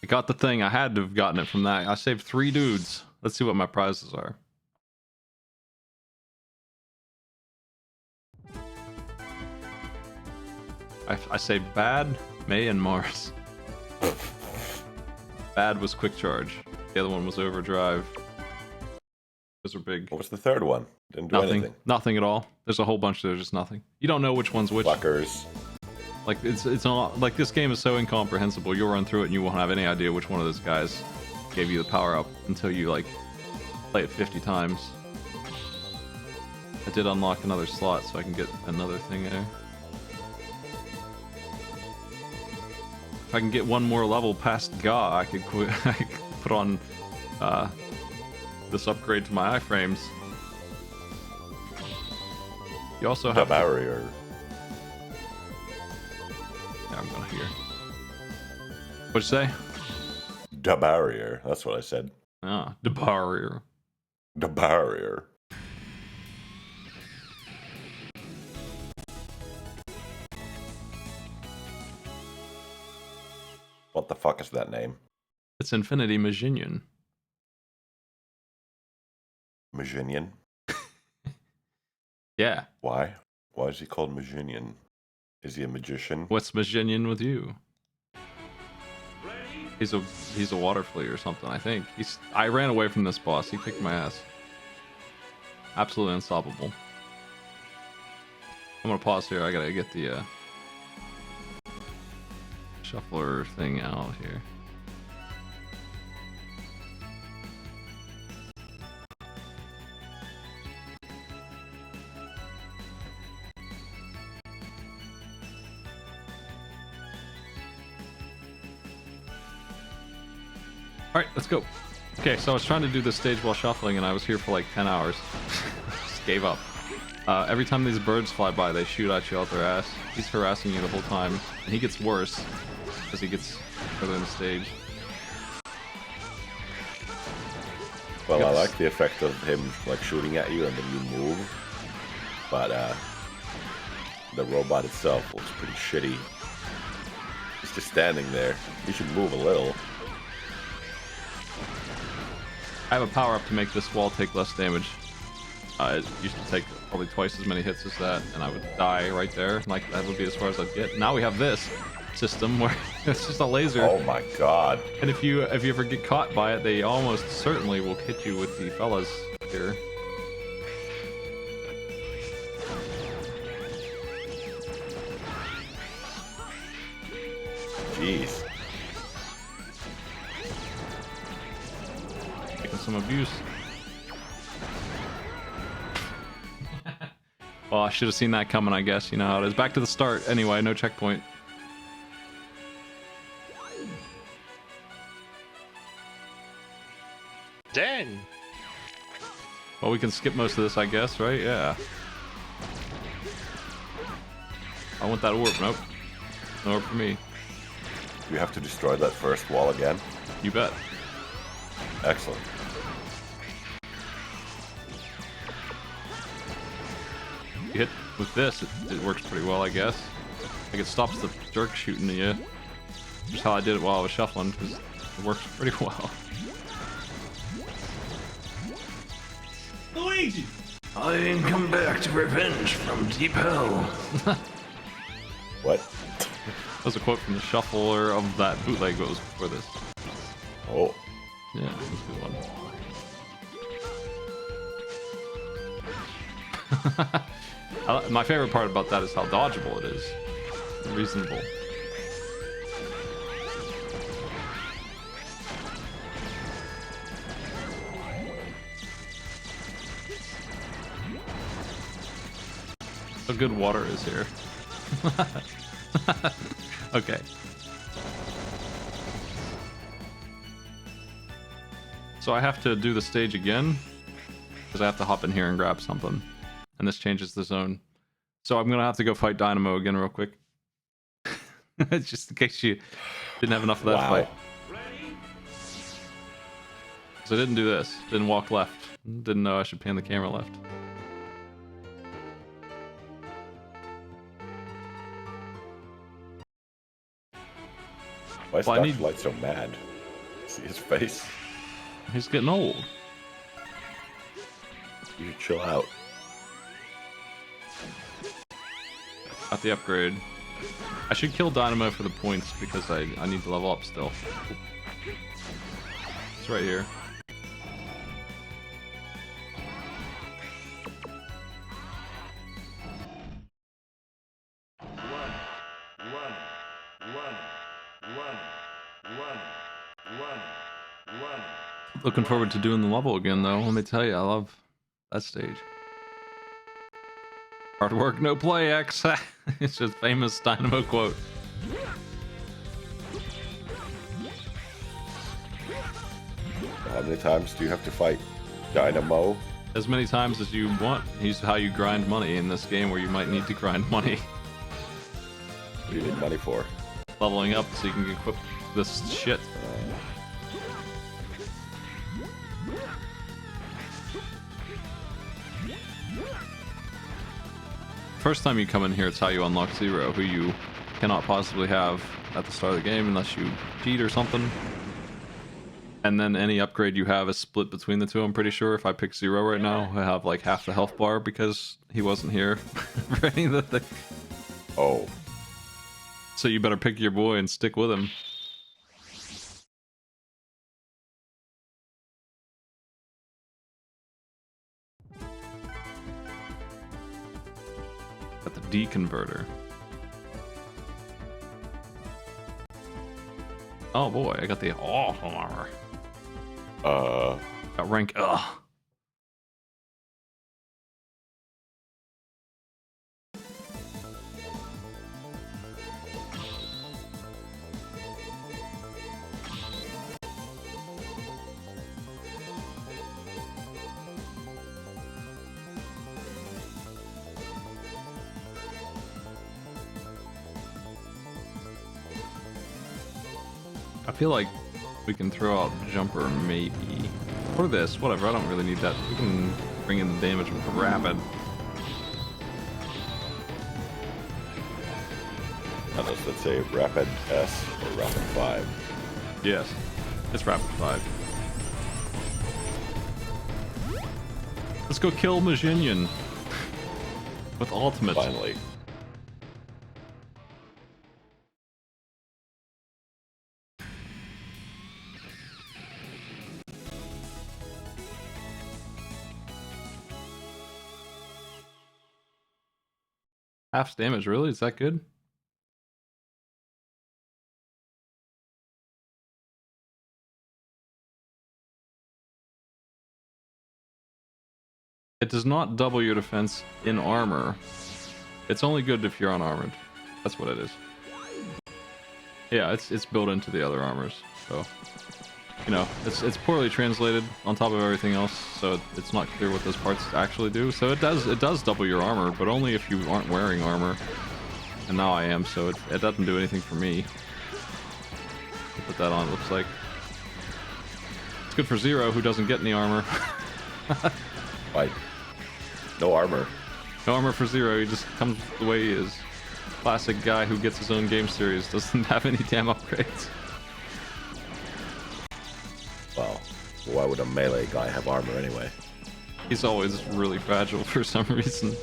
[SPEAKER 1] I got the thing. I had to have gotten it from that. I saved 3 dudes. Let's see what my prizes are. I saved Bad, May, and Mars. Bad was Quick Charge. The other one was Overdrive. Those are big.
[SPEAKER 3] What was the third one? Didn't do
[SPEAKER 1] Nothing.
[SPEAKER 3] anything.
[SPEAKER 1] Nothing at all. There's a whole bunch. There's just nothing. You don't know which one's which.
[SPEAKER 3] Fuckers.
[SPEAKER 1] Like it's not like this game is so incomprehensible. You'll run through it and you won't have any idea which one of those guys gave you the power up until you like play it 50 times. I did unlock another slot so I can get another thing there. If I can get one more level past Ga, I could I could put on this upgrade to my iframes. You also have
[SPEAKER 3] The barrier.
[SPEAKER 1] Yeah, I'm gonna hear. What'd you say?
[SPEAKER 3] The barrier. That's what I said.
[SPEAKER 1] Ah, the barrier.
[SPEAKER 3] The barrier. What the fuck is that name?
[SPEAKER 1] It's Infinity Maginian.
[SPEAKER 3] Maginian?
[SPEAKER 1] Yeah.
[SPEAKER 3] Why? Why is he called Maginian? Is he a magician?
[SPEAKER 1] What's Maginian with you? He's a water flea or something, I think. I ran away from this boss. He kicked my ass. Absolutely unstoppable. I'm gonna pause here. I gotta get the shuffler thing out here. Alright, let's go. Okay, so I was trying to do this stage while shuffling and I was here for like 10 hours. Just gave up. Every time these birds fly by, they shoot at you out their ass. He's harassing you the whole time. And he gets worse as he gets further in the stage.
[SPEAKER 3] Well, I like the effect of him like shooting at you and then you move. But the robot itself looks pretty shitty. He's just standing there. He should move a little.
[SPEAKER 1] I have a power up to make this wall take less damage. It used to take probably twice as many hits as that, and I would die right there. Like, that would be as far as I'd get. Now we have this system where it's just a laser.
[SPEAKER 3] Oh my god.
[SPEAKER 1] And if you ever get caught by it, they almost certainly will hit you with the fellas here.
[SPEAKER 3] Jeez.
[SPEAKER 1] Taking some abuse. Well, I should have seen that coming, I guess. You know how it is. Back to the start. Anyway, no checkpoint.
[SPEAKER 4] Dang.
[SPEAKER 1] Well, we can skip most of this, I guess, right? Yeah. I want that orb. Nope. No orb for me.
[SPEAKER 3] You have to destroy that first wall again?
[SPEAKER 1] You bet.
[SPEAKER 3] Excellent.
[SPEAKER 1] You hit with this, it works pretty well, I guess. Like, it stops the jerk shooting at you. Just how I did it while I was shuffling, because it works pretty well.
[SPEAKER 4] Luigi!
[SPEAKER 1] I ain't come back to revenge from deep hell.
[SPEAKER 3] What?
[SPEAKER 1] That was a quote from the shuffler of that bootleg that was before this.
[SPEAKER 3] Oh.
[SPEAKER 1] Yeah, that was a good one. My favorite part about that is how dodgeable it is. Reasonable. How good water is here. Okay. So I have to do the stage again because I have to hop in here and grab something, and this changes the zone. So I'm gonna have to go fight Dynamo again real quick, just in case you didn't have enough of that fight. So I didn't do this. Didn't walk left. Didn't know I should pan the camera left.
[SPEAKER 3] Why is
[SPEAKER 1] Well, I need-
[SPEAKER 3] Starlight so mad? See his face?
[SPEAKER 1] He's getting old.
[SPEAKER 3] You should chill out.
[SPEAKER 1] Got the upgrade. I should kill Dynamo for the points because I need to level up still. It's right here. Looking forward to doing the level again, though. Let me tell you, I love that stage. Hard work, no play, X. It's just famous Dynamo quote.
[SPEAKER 3] How many times do you have to fight Dynamo?
[SPEAKER 1] As many times as you want. He's how you grind money in this game where you might need to grind money.
[SPEAKER 3] What do you need money for?
[SPEAKER 1] Leveling up so you can equip this shit. First time you come in here, it's how you unlock Zero, who you cannot possibly have at the start of the game unless you cheat or something. And then any upgrade you have is split between the two. I'm pretty sure if I pick Zero right now, I have like half the health bar because he wasn't here for any of the thing.
[SPEAKER 3] Oh.
[SPEAKER 1] So you better pick your boy and stick with him. Got the D converter. Oh boy, I got the armor. Got rank. Ugh. I feel like we can throw out Jumper, maybe. Or this, whatever, I don't really need that. We can bring in the damage with Rapid.
[SPEAKER 3] Unless, let's say, Rapid S or Rapid 5.
[SPEAKER 1] Yes, it's Rapid 5. Let's go kill Majinian with ultimate.
[SPEAKER 3] Finally.
[SPEAKER 1] Half damage, really? Is that good? It does not double your defense in armor. It's only good if you're unarmored. That's what it is. Yeah, it's built into the other armors, so you know, it's poorly translated on top of everything else, so it's not clear what those parts actually do. So it does double your armor, but only if you aren't wearing armor. And now I am, so it doesn't do anything for me. Put that on, it looks like. It's good for Zero, who doesn't get any armor.
[SPEAKER 3] Why? No armor.
[SPEAKER 1] No armor for Zero, he just comes the way he is. Classic guy who gets his own game series, doesn't have any damn upgrades.
[SPEAKER 3] Well, why would a melee guy have armor anyway?
[SPEAKER 1] He's always really fragile for some reason.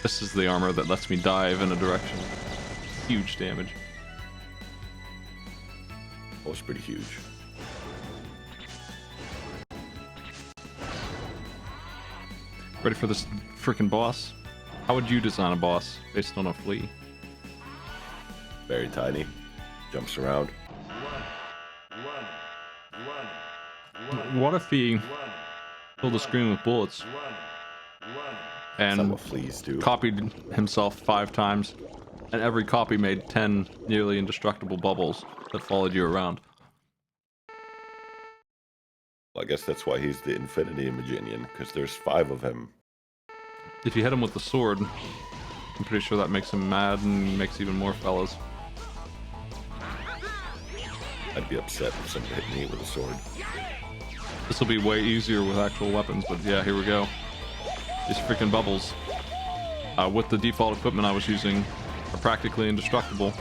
[SPEAKER 1] This is the armor that lets me dive in a direction. Huge damage.
[SPEAKER 3] Oh, it's pretty huge.
[SPEAKER 1] Ready for this freaking boss? How would you design a boss based on a flea?
[SPEAKER 3] Very tiny. Jumps around.
[SPEAKER 1] What if he filled the screen with bullets
[SPEAKER 3] Some
[SPEAKER 1] and
[SPEAKER 3] of fleas do.
[SPEAKER 1] copied himself 5 times, and every copy made 10 nearly indestructible bubbles that followed you around?
[SPEAKER 3] Well, I guess that's why he's the Infinity Maginian, because there's 5 of him.
[SPEAKER 1] If you hit him with the sword, I'm pretty sure that makes him mad and makes even more fellas.
[SPEAKER 3] I'd be upset if somebody hit me with a sword.
[SPEAKER 1] This will be way easier with actual weapons, but yeah, here we go. These freaking bubbles, with the default equipment I was using, are practically indestructible.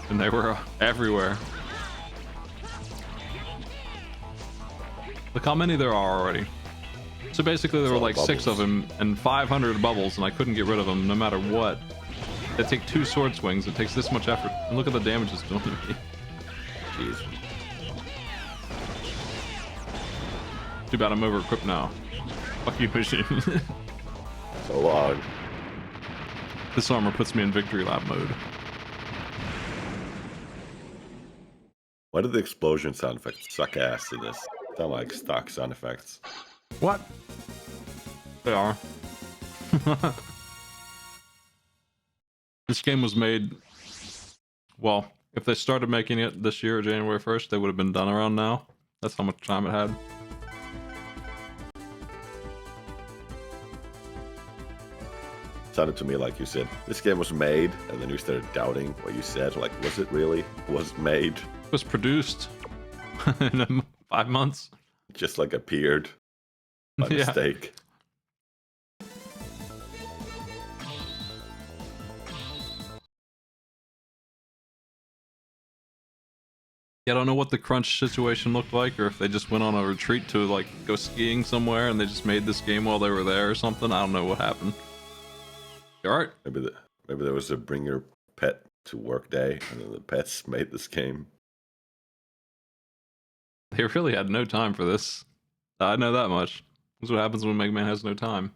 [SPEAKER 1] And they were everywhere. Look how many there are already. So basically there were like 6 of them and 500 bubbles, and I couldn't get rid of them no matter what. They take 2 sword swings, it takes this much effort. And look at the damage it's doing to me.
[SPEAKER 3] Jeez.
[SPEAKER 1] Too bad I'm over-equipped now. Fuck you, machine.
[SPEAKER 3] So long.
[SPEAKER 1] This armor puts me in victory lap mode.
[SPEAKER 3] Why do the explosion sound effects suck ass in this? Sound like stock sound effects.
[SPEAKER 1] What? They are. This game was made... Well, if they started making it this year, January 1st, they would have been done around now. That's how much time it had.
[SPEAKER 3] Sounded to me like you said this game was made, and then you started doubting what you said. Like, was it really? Was it made?
[SPEAKER 1] It was produced in 5 months.
[SPEAKER 3] It just like appeared by
[SPEAKER 1] Yeah.
[SPEAKER 3] mistake.
[SPEAKER 1] Yeah, I don't know what the crunch situation looked like, or if they just went on a retreat to like go skiing somewhere and they just made this game while they were there or something. I don't know what happened. You all right?
[SPEAKER 3] Maybe there was a bring your pet to work day, and then the pets made this game.
[SPEAKER 1] They really had no time for this. I know that much. That's what happens when Mega Man has no time.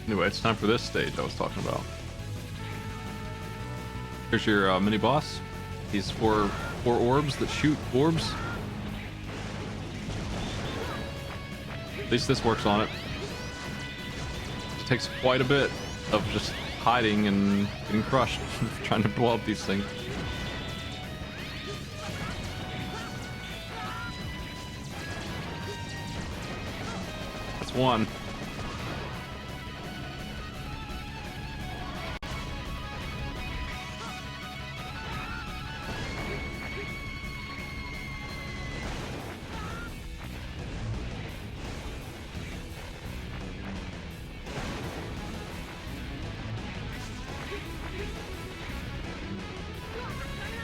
[SPEAKER 1] Anyway, it's time for this stage I was talking about. Here's your mini boss. These four orbs that shoot orbs. At least this works on it. It takes quite a bit of just hiding and getting crushed trying to blow up these things. That's one.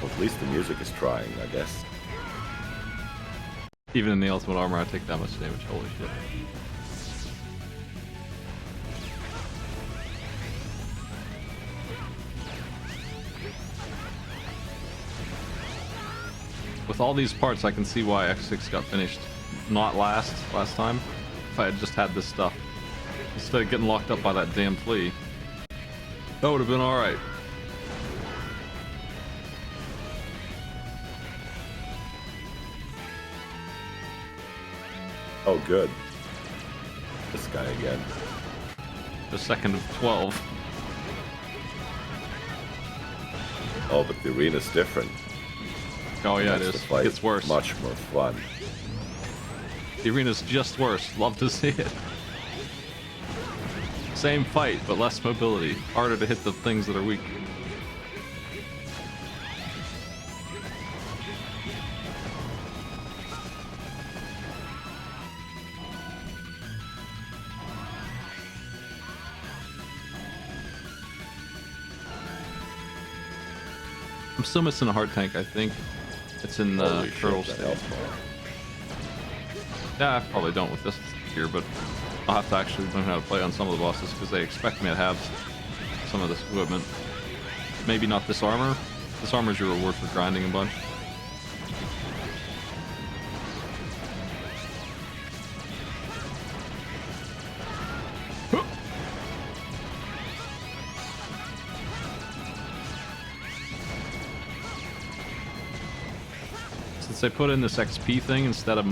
[SPEAKER 3] Well, at least the music is trying, I guess.
[SPEAKER 1] Even in the ultimate armor, I take that much damage. Holy shit. With all these parts, I can see why X6 got finished not last time. If I had just had this stuff. Instead of getting locked up by that damn flea. That would have been alright.
[SPEAKER 3] Oh, good. This guy again.
[SPEAKER 1] The second of 12.
[SPEAKER 3] Oh, but the arena's different.
[SPEAKER 1] Oh yeah, it
[SPEAKER 3] Makes
[SPEAKER 1] is.
[SPEAKER 3] the fight
[SPEAKER 1] It gets worse.
[SPEAKER 3] Much more fun.
[SPEAKER 1] The arena's just worse. Love to see it. Same fight, but less mobility. Harder to hit the things that are weak. I'm still missing a heart tank, I think. It's in the
[SPEAKER 3] Holy
[SPEAKER 1] turtle
[SPEAKER 3] shit,
[SPEAKER 1] stage.
[SPEAKER 3] that health bar.
[SPEAKER 1] Yeah, I probably don't with this here, but I'll have to actually learn how to play on some of the bosses because they expect me to have some of this equipment. Maybe not this armor. This armor is your reward for grinding a bunch. Since they put in this XP thing instead of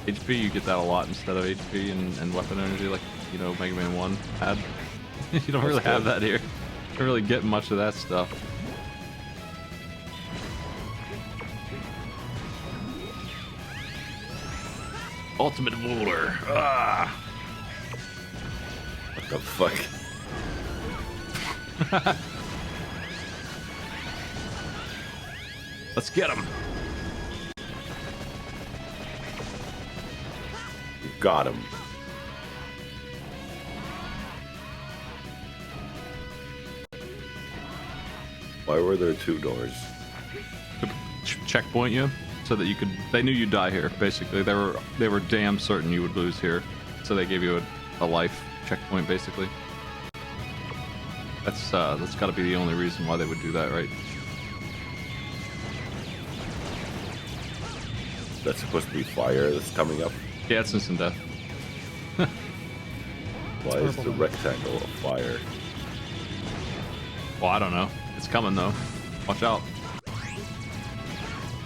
[SPEAKER 1] HP, you get that a lot instead of HP and weapon energy like, you know, Mega Man 1 had. You don't really have that here. You don't really get much of that stuff. Ultimate Ruler. Ah!
[SPEAKER 3] What the fuck?
[SPEAKER 1] Let's get him.
[SPEAKER 3] You got him. Why were there two doors?
[SPEAKER 1] To checkpoint you so that you could. They knew you'd die here. Basically, they were damn certain you would lose here, so they gave you a life checkpoint. Basically, that's got to be the only reason why they would do that, right?
[SPEAKER 3] That's supposed to be fire that's coming up.
[SPEAKER 1] Yeah, it's instant death.
[SPEAKER 3] Why is the rectangle of fire?
[SPEAKER 1] Well, I don't know. It's coming though. Watch out.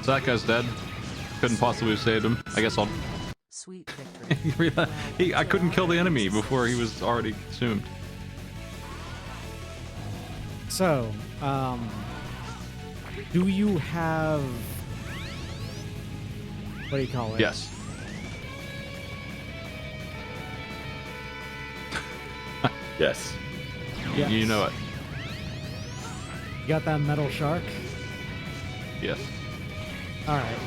[SPEAKER 1] So that guy's dead. Couldn't possibly have saved him. I guess I'll.
[SPEAKER 2] Sweet victory.
[SPEAKER 1] I couldn't kill the enemy before he was already consumed.
[SPEAKER 4] So, do you have, what do you call it?
[SPEAKER 1] Yes.
[SPEAKER 3] Yes.
[SPEAKER 4] Yes.
[SPEAKER 1] You know it.
[SPEAKER 4] You got that metal shark?
[SPEAKER 1] Yes.
[SPEAKER 4] All right.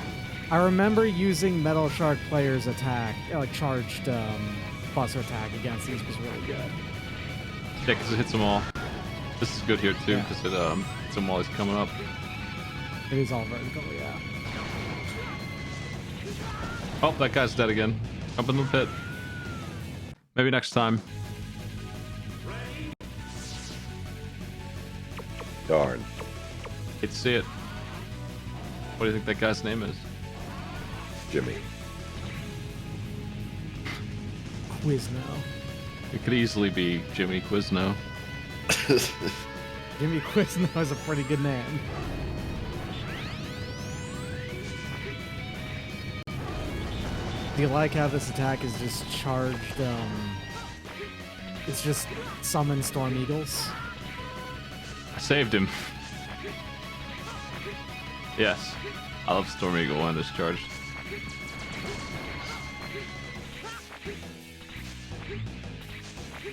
[SPEAKER 4] I remember using metal shark players' attack, like charged buster attack against these was really good.
[SPEAKER 1] Yeah, because it hits them all. This is good here too,
[SPEAKER 4] Yeah.
[SPEAKER 1] because it hits them while he's coming up.
[SPEAKER 4] It is all vertical, yeah.
[SPEAKER 1] Oh, that guy's dead again. Jump in the pit. Maybe next time.
[SPEAKER 3] Darn.
[SPEAKER 1] Hate to see it. What do you think that guy's name is?
[SPEAKER 3] Jimmy.
[SPEAKER 4] Quizno.
[SPEAKER 1] It could easily be Jimmy Quizno.
[SPEAKER 4] Jimmy Quizno is a pretty good name. Do you like how this attack is just charged, it's just summon Storm Eagles?
[SPEAKER 1] I saved him. Yes. I love Storm Eagle when discharged.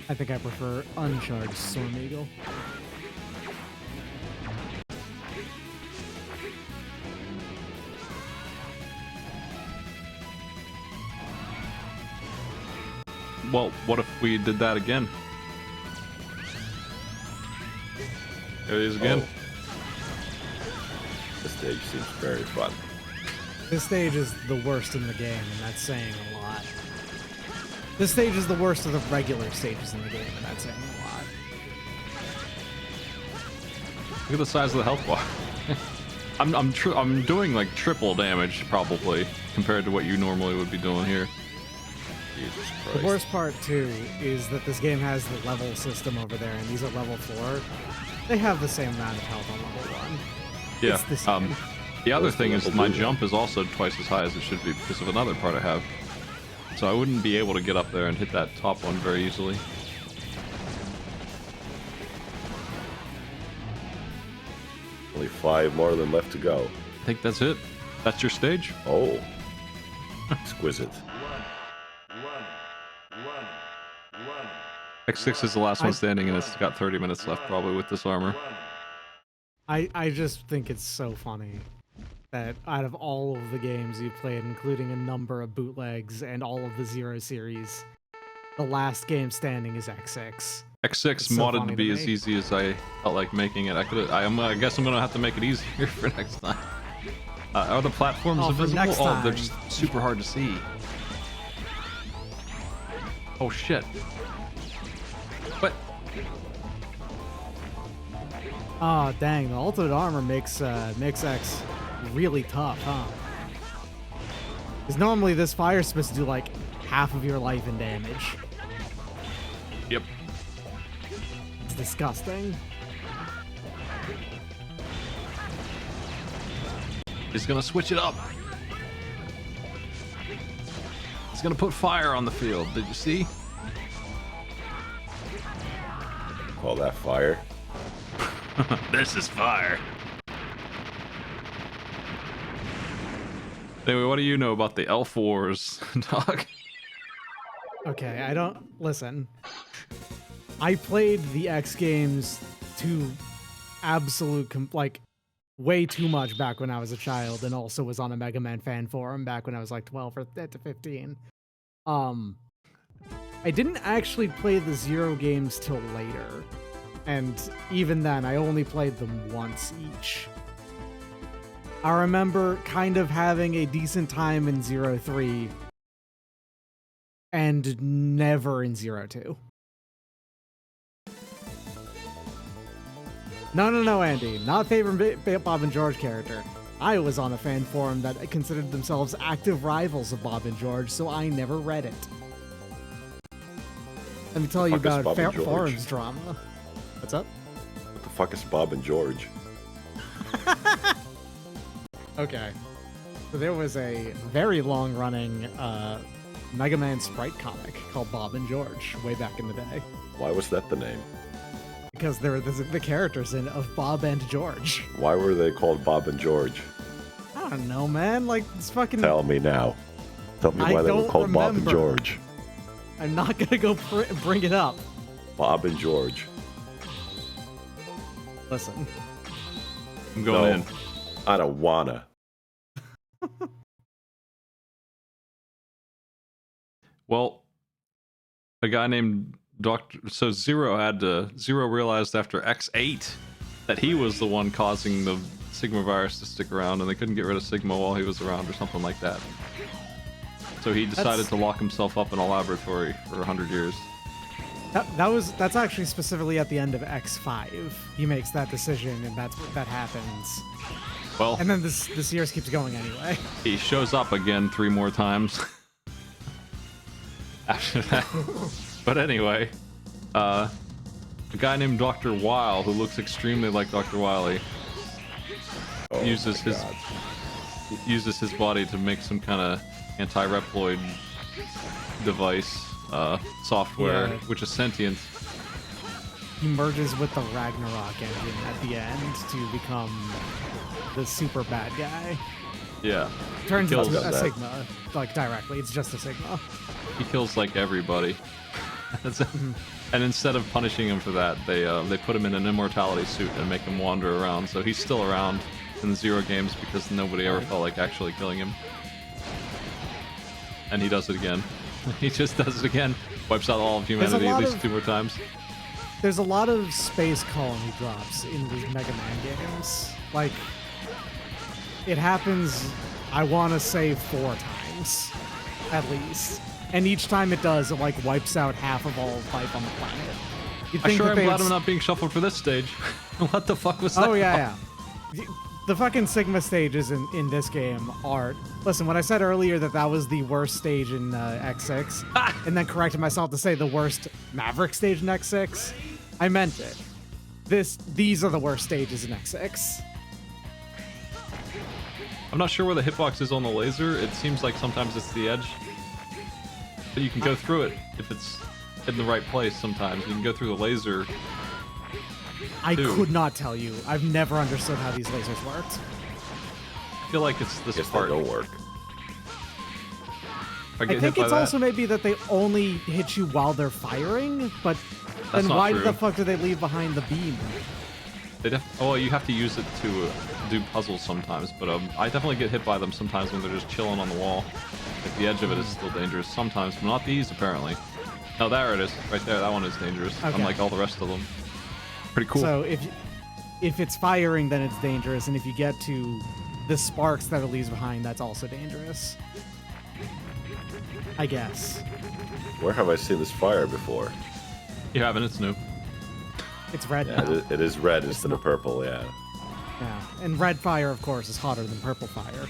[SPEAKER 4] I think I prefer uncharged Storm Eagle.
[SPEAKER 1] Well, what if we did that again? There he is again.
[SPEAKER 3] Oh. This stage seems very fun.
[SPEAKER 4] This stage is the worst in the game, and that's saying a lot. This stage is the worst of the regular stages in the game, and that's saying a lot.
[SPEAKER 1] Look at the size of the health bar. I'm doing like triple damage probably compared to what you normally would be doing here.
[SPEAKER 3] Jesus
[SPEAKER 4] The
[SPEAKER 3] Christ.
[SPEAKER 4] worst part, too, is that this game has the level system over there, and these are level 4. They have the same amount of health on level 1.
[SPEAKER 1] Yeah.
[SPEAKER 4] It's the same.
[SPEAKER 1] The other
[SPEAKER 3] What's
[SPEAKER 1] thing
[SPEAKER 3] the
[SPEAKER 1] is
[SPEAKER 3] level
[SPEAKER 1] my
[SPEAKER 3] do?
[SPEAKER 1] jump is also twice as high as it should be because of another part I have. So I wouldn't be able to get up there and hit that top one very easily.
[SPEAKER 3] Only 5 more than left to go.
[SPEAKER 1] I think that's it. That's your stage.
[SPEAKER 3] Oh. Exquisite.
[SPEAKER 1] X6 is the last one standing and it's got 30 minutes left probably with this armor.
[SPEAKER 4] I just think it's so funny that out of all of the games you've played, including a number of bootlegs and all of the Zero series, the last game standing is X6.
[SPEAKER 1] X6
[SPEAKER 4] It's so
[SPEAKER 1] modded
[SPEAKER 4] funny
[SPEAKER 1] to be
[SPEAKER 4] to
[SPEAKER 1] as
[SPEAKER 4] me.
[SPEAKER 1] easy as I felt like making it. I guess I'm gonna have to make it easier for next time. Are the platforms
[SPEAKER 4] Oh, for
[SPEAKER 1] invisible?
[SPEAKER 4] next
[SPEAKER 1] Oh, they're
[SPEAKER 4] time.
[SPEAKER 1] just super hard to see. Oh shit. What?
[SPEAKER 4] Oh, dang, the ultimate armor makes X really tough, huh? Because normally this fire's supposed to do like half of your life in damage.
[SPEAKER 1] Yep.
[SPEAKER 4] It's disgusting.
[SPEAKER 1] He's gonna switch it up. He's gonna put fire on the field. Did you see?
[SPEAKER 3] Call that fire.
[SPEAKER 1] This is fire. Anyway, what do you know about the Elf Wars, dog?
[SPEAKER 4] Okay, I don't listen. I played the X games to absolute like way too much back when I was a child, and also was on a Mega Man fan forum back when I was like 12 or to 15. I didn't actually play the Zero games till later, and even then, I only played them once each. I remember kind of having a decent time in Zero 3, and never in Zero 2. No, Andy. Not favorite Bob and George character. I was on a fan forum that considered themselves active rivals of Bob and George, so I never read it. Let me tell you
[SPEAKER 3] Fuck is
[SPEAKER 4] about
[SPEAKER 3] Bob and George?
[SPEAKER 4] forums drama. What's up?
[SPEAKER 3] What the fuck is Bob and George?
[SPEAKER 4] Okay. So there was a very long-running Mega Man sprite comic called Bob and George way back in the day.
[SPEAKER 3] Why was that the name?
[SPEAKER 4] Because there were the characters in it of Bob and George.
[SPEAKER 3] Why were they called Bob and George?
[SPEAKER 4] I don't know, man. Like, it's fucking...
[SPEAKER 3] Tell me now. Tell me
[SPEAKER 4] I
[SPEAKER 3] why they were
[SPEAKER 4] don't
[SPEAKER 3] called Bob and
[SPEAKER 4] remember.
[SPEAKER 3] George.
[SPEAKER 4] I'm not gonna go bring it up.
[SPEAKER 3] Bob and George.
[SPEAKER 4] Listen.
[SPEAKER 1] I'm going in.
[SPEAKER 3] I don't wanna.
[SPEAKER 1] Well, a guy named Zero realized after X8 that he was the one causing the Sigma virus to stick around, and they couldn't get rid of Sigma while he was around or something like that. So he decided to lock himself up in a laboratory for 100 years.
[SPEAKER 4] That's actually specifically at the end of X5. He makes that decision, and that happens.
[SPEAKER 1] Well,
[SPEAKER 4] And then this series keeps going anyway.
[SPEAKER 1] he shows up again 3 more times after that. But anyway, a guy named Dr. Weil, who looks extremely like Dr. Wily, uses his body to make some kind of anti-Reploid device software, which is sentient.
[SPEAKER 4] He merges with the Ragnarok engine at the end to become the super bad guy.
[SPEAKER 1] Yeah.
[SPEAKER 4] Turns
[SPEAKER 1] Kills
[SPEAKER 4] into a
[SPEAKER 3] that.
[SPEAKER 4] Sigma, like directly. It's just a Sigma.
[SPEAKER 1] He kills like everybody. And instead of punishing him for that, they put him in an immortality suit and make him wander around. So he's still around in the Zero games because nobody ever felt like actually killing him. And he does it again. He just does it again. Wipes out all of humanity at least 2 more times.
[SPEAKER 4] There's a lot of space colony drops in these Mega Man games. Like, it happens, I want to say 4 times, at least. And each time it does, it like wipes out half of all life on the planet. You'd think that
[SPEAKER 1] I'm
[SPEAKER 4] they
[SPEAKER 1] glad
[SPEAKER 4] would
[SPEAKER 1] I'm not being shuffled for this stage. What the fuck was that?
[SPEAKER 4] Oh, yeah. The fucking Sigma stages in this game are... Listen, when I said earlier that was the worst stage in X6, and then corrected myself to say the worst Maverick stage in X6, I meant it. These are the worst stages in X6.
[SPEAKER 1] I'm not sure where the hitbox is on the laser. It seems like sometimes it's the edge. But you can go through it if it's in the right place sometimes. You can go through the laser.
[SPEAKER 4] I could not tell you. I've never understood how these lasers worked.
[SPEAKER 1] I feel like it's this
[SPEAKER 3] Guess
[SPEAKER 1] part.
[SPEAKER 3] they don't work.
[SPEAKER 1] If I get
[SPEAKER 4] I think
[SPEAKER 1] hit by
[SPEAKER 4] it's
[SPEAKER 1] that,
[SPEAKER 4] also maybe that they only hit you while they're firing, but
[SPEAKER 1] That's
[SPEAKER 4] then
[SPEAKER 1] not
[SPEAKER 4] why
[SPEAKER 1] true.
[SPEAKER 4] the fuck do they leave behind the beam?
[SPEAKER 1] oh, you have to use it to do puzzles sometimes, but I definitely get hit by them sometimes when they're just chilling on the wall. Like the edge of it is still dangerous sometimes, but not these apparently. Oh, there it is, right there. That one is dangerous,
[SPEAKER 4] Okay.
[SPEAKER 1] unlike all the rest of them. Pretty cool.
[SPEAKER 4] So if it's firing, then it's dangerous, and if you get to the sparks that it leaves behind, that's also dangerous. I guess.
[SPEAKER 3] Where have I seen this fire before?
[SPEAKER 1] You haven't, it's new.
[SPEAKER 4] It's red
[SPEAKER 3] Yeah,
[SPEAKER 4] now.
[SPEAKER 3] it is red instead of purple, yeah.
[SPEAKER 4] Yeah. And red fire, of course, is hotter than purple fire.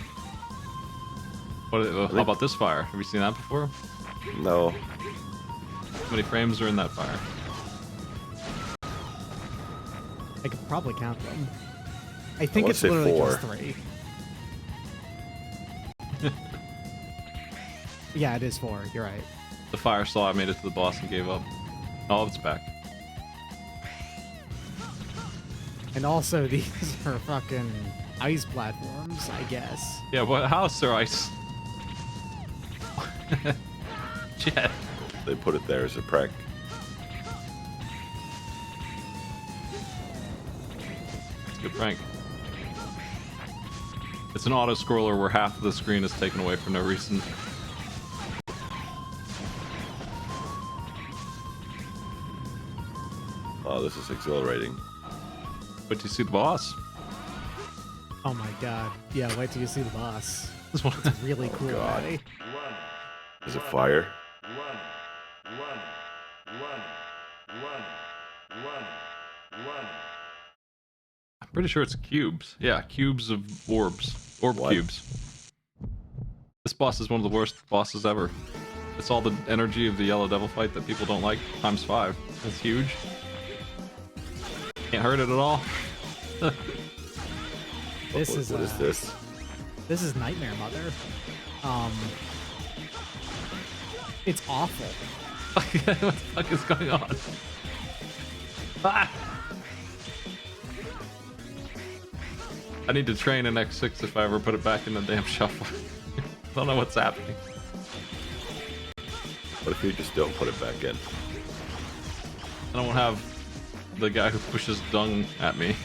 [SPEAKER 1] How about this fire? Have you seen that before?
[SPEAKER 3] No.
[SPEAKER 1] How many frames are in that fire?
[SPEAKER 4] I could probably count them. I think
[SPEAKER 3] wanna
[SPEAKER 4] it's
[SPEAKER 3] say
[SPEAKER 4] literally
[SPEAKER 3] 4.
[SPEAKER 4] just 3. Yeah, it is 4. You're right.
[SPEAKER 1] The fire saw I made it to the boss and gave up. Oh, it's back.
[SPEAKER 4] And also, these are fucking ice platforms, I guess.
[SPEAKER 1] Yeah, what house or ice? Jet.
[SPEAKER 3] They put it there as a prank.
[SPEAKER 1] It's a good prank. It's an auto-scroller where half of the screen is taken away for no reason.
[SPEAKER 3] Oh, this is exhilarating.
[SPEAKER 1] Wait till you see the boss.
[SPEAKER 4] Oh my god. Yeah, wait till you see the boss.
[SPEAKER 1] This one.
[SPEAKER 4] It's really cool,
[SPEAKER 3] God.
[SPEAKER 4] buddy.
[SPEAKER 3] Is it fire?
[SPEAKER 1] I'm pretty sure it's cubes. Yeah, cubes of orbs. Orb
[SPEAKER 3] What?
[SPEAKER 1] cubes. This boss is one of the worst bosses ever. It's all the energy of the Yellow Devil fight that people don't like, times 5. It's huge. Can't hurt it at all.
[SPEAKER 4] This
[SPEAKER 3] What
[SPEAKER 4] is
[SPEAKER 3] is this?
[SPEAKER 4] This is Nightmare Mother. It's awful.
[SPEAKER 1] What the fuck is going on? Ah! I need to train in X6 if I ever put it back in the damn shuffle. I don't know what's happening.
[SPEAKER 3] What if you just don't put it back in?
[SPEAKER 1] I don't have the guy who pushes dung at me.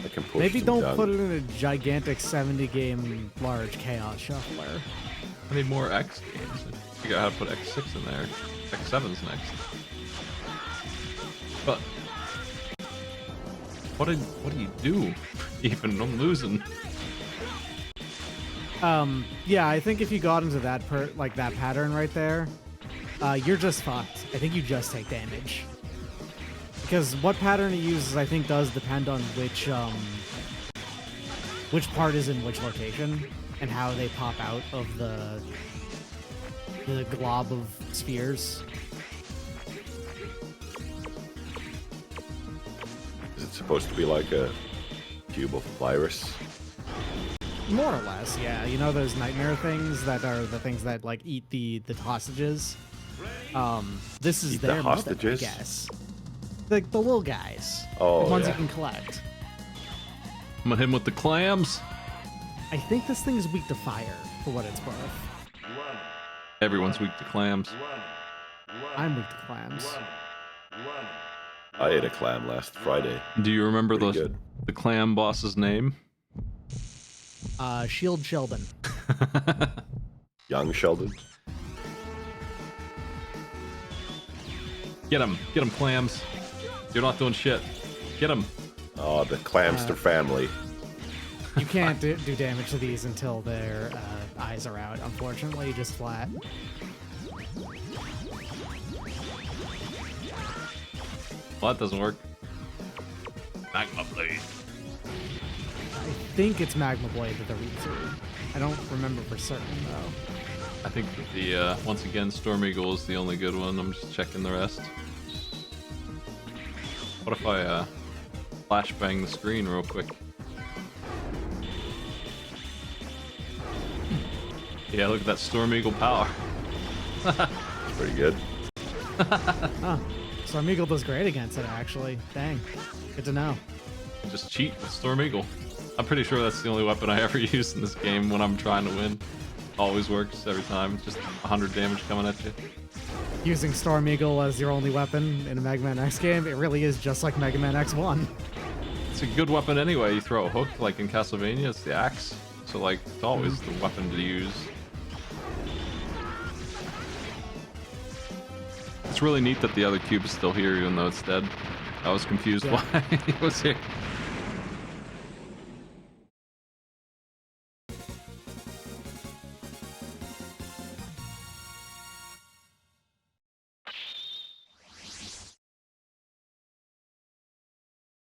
[SPEAKER 3] I can push
[SPEAKER 4] Maybe
[SPEAKER 3] some
[SPEAKER 4] don't
[SPEAKER 3] dung.
[SPEAKER 4] put it in a gigantic 70-game large chaos shuffler.
[SPEAKER 1] I need more X games. I figure out how to put X6 in there. X7's next. But what do you do? Even I'm losing.
[SPEAKER 4] Yeah, I think if you got into that that pattern right there, you're just fucked. I think you just take damage. Because what pattern he uses, I think, does depend on which part is in which location and how they pop out of the glob of spheres.
[SPEAKER 3] Is it supposed to be like a cube of virus?
[SPEAKER 4] More or less, yeah. You know those nightmare things that are the things that like eat the hostages? This is
[SPEAKER 3] Eat the
[SPEAKER 4] their mother, I
[SPEAKER 3] hostages?
[SPEAKER 4] guess. The little guys.
[SPEAKER 3] Oh,
[SPEAKER 4] the ones
[SPEAKER 3] yeah.
[SPEAKER 4] you can collect.
[SPEAKER 1] I'm gonna hit him with the clams.
[SPEAKER 4] I think this thing is weak to fire, for what it's worth.
[SPEAKER 1] Everyone's weak to clams.
[SPEAKER 4] I'm weak to clams.
[SPEAKER 3] I ate a clam last Friday.
[SPEAKER 1] Do you remember
[SPEAKER 3] Pretty good.
[SPEAKER 1] the clam boss's name?
[SPEAKER 4] Shield Sheldon.
[SPEAKER 3] Young Sheldon.
[SPEAKER 1] Get him, clams. You're not doing shit. Get him.
[SPEAKER 3] Oh, the Clamster family.
[SPEAKER 4] You can't do damage to these until their eyes are out, unfortunately, just flat.
[SPEAKER 1] Well, that doesn't work. Magma blade.
[SPEAKER 4] I think it's Magma Blade that they're weak to. I don't remember for certain, though.
[SPEAKER 1] I think that the once again Storm Eagle is the only good one. I'm just checking the rest. What if I flashbang the screen real quick? Yeah, look at that Storm Eagle power.
[SPEAKER 3] Pretty good.
[SPEAKER 4] Huh. Storm Eagle does great against it, actually. Dang. Good to know.
[SPEAKER 1] Just cheat with Storm Eagle. I'm pretty sure that's the only weapon I ever use in this game when I'm trying to win. Always works every time. Just 100 damage coming at you.
[SPEAKER 4] Using Storm Eagle as your only weapon in a Mega Man X game, it really is just like Mega Man X1.
[SPEAKER 1] It's a good weapon anyway. You throw a hook, like in Castlevania, it's the axe. So like, it's always the weapon to use. It's really neat that the other cube is still here, even though it's dead. I was confused
[SPEAKER 4] Yeah.
[SPEAKER 1] why it was here.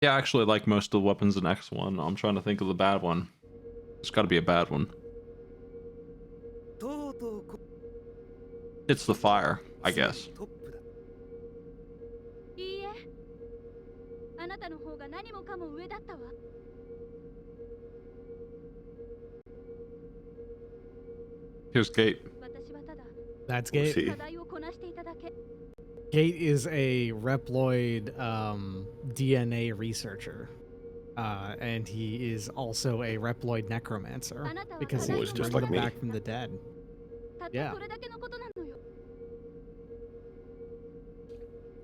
[SPEAKER 1] Yeah, I actually like most of the weapons in X1. I'm trying to think of the bad one. There's got to be a bad one. It's the fire, I guess.
[SPEAKER 5] いいえ、あなたの方が何もかも上だったわ。
[SPEAKER 1] Here's Gate.
[SPEAKER 5] 私はただ
[SPEAKER 4] That's
[SPEAKER 3] We'll
[SPEAKER 4] Gate.
[SPEAKER 3] see.
[SPEAKER 5] 課題をこなしていただけ。
[SPEAKER 4] Gate is a Reploid DNA researcher. And he is also a Reploid necromancer because he
[SPEAKER 3] Oh,
[SPEAKER 4] can
[SPEAKER 3] it's just
[SPEAKER 4] bring
[SPEAKER 3] like
[SPEAKER 4] them
[SPEAKER 3] me.
[SPEAKER 4] back from the dead.
[SPEAKER 5] たっ
[SPEAKER 4] Yeah.
[SPEAKER 5] たそれだけのことなのよ。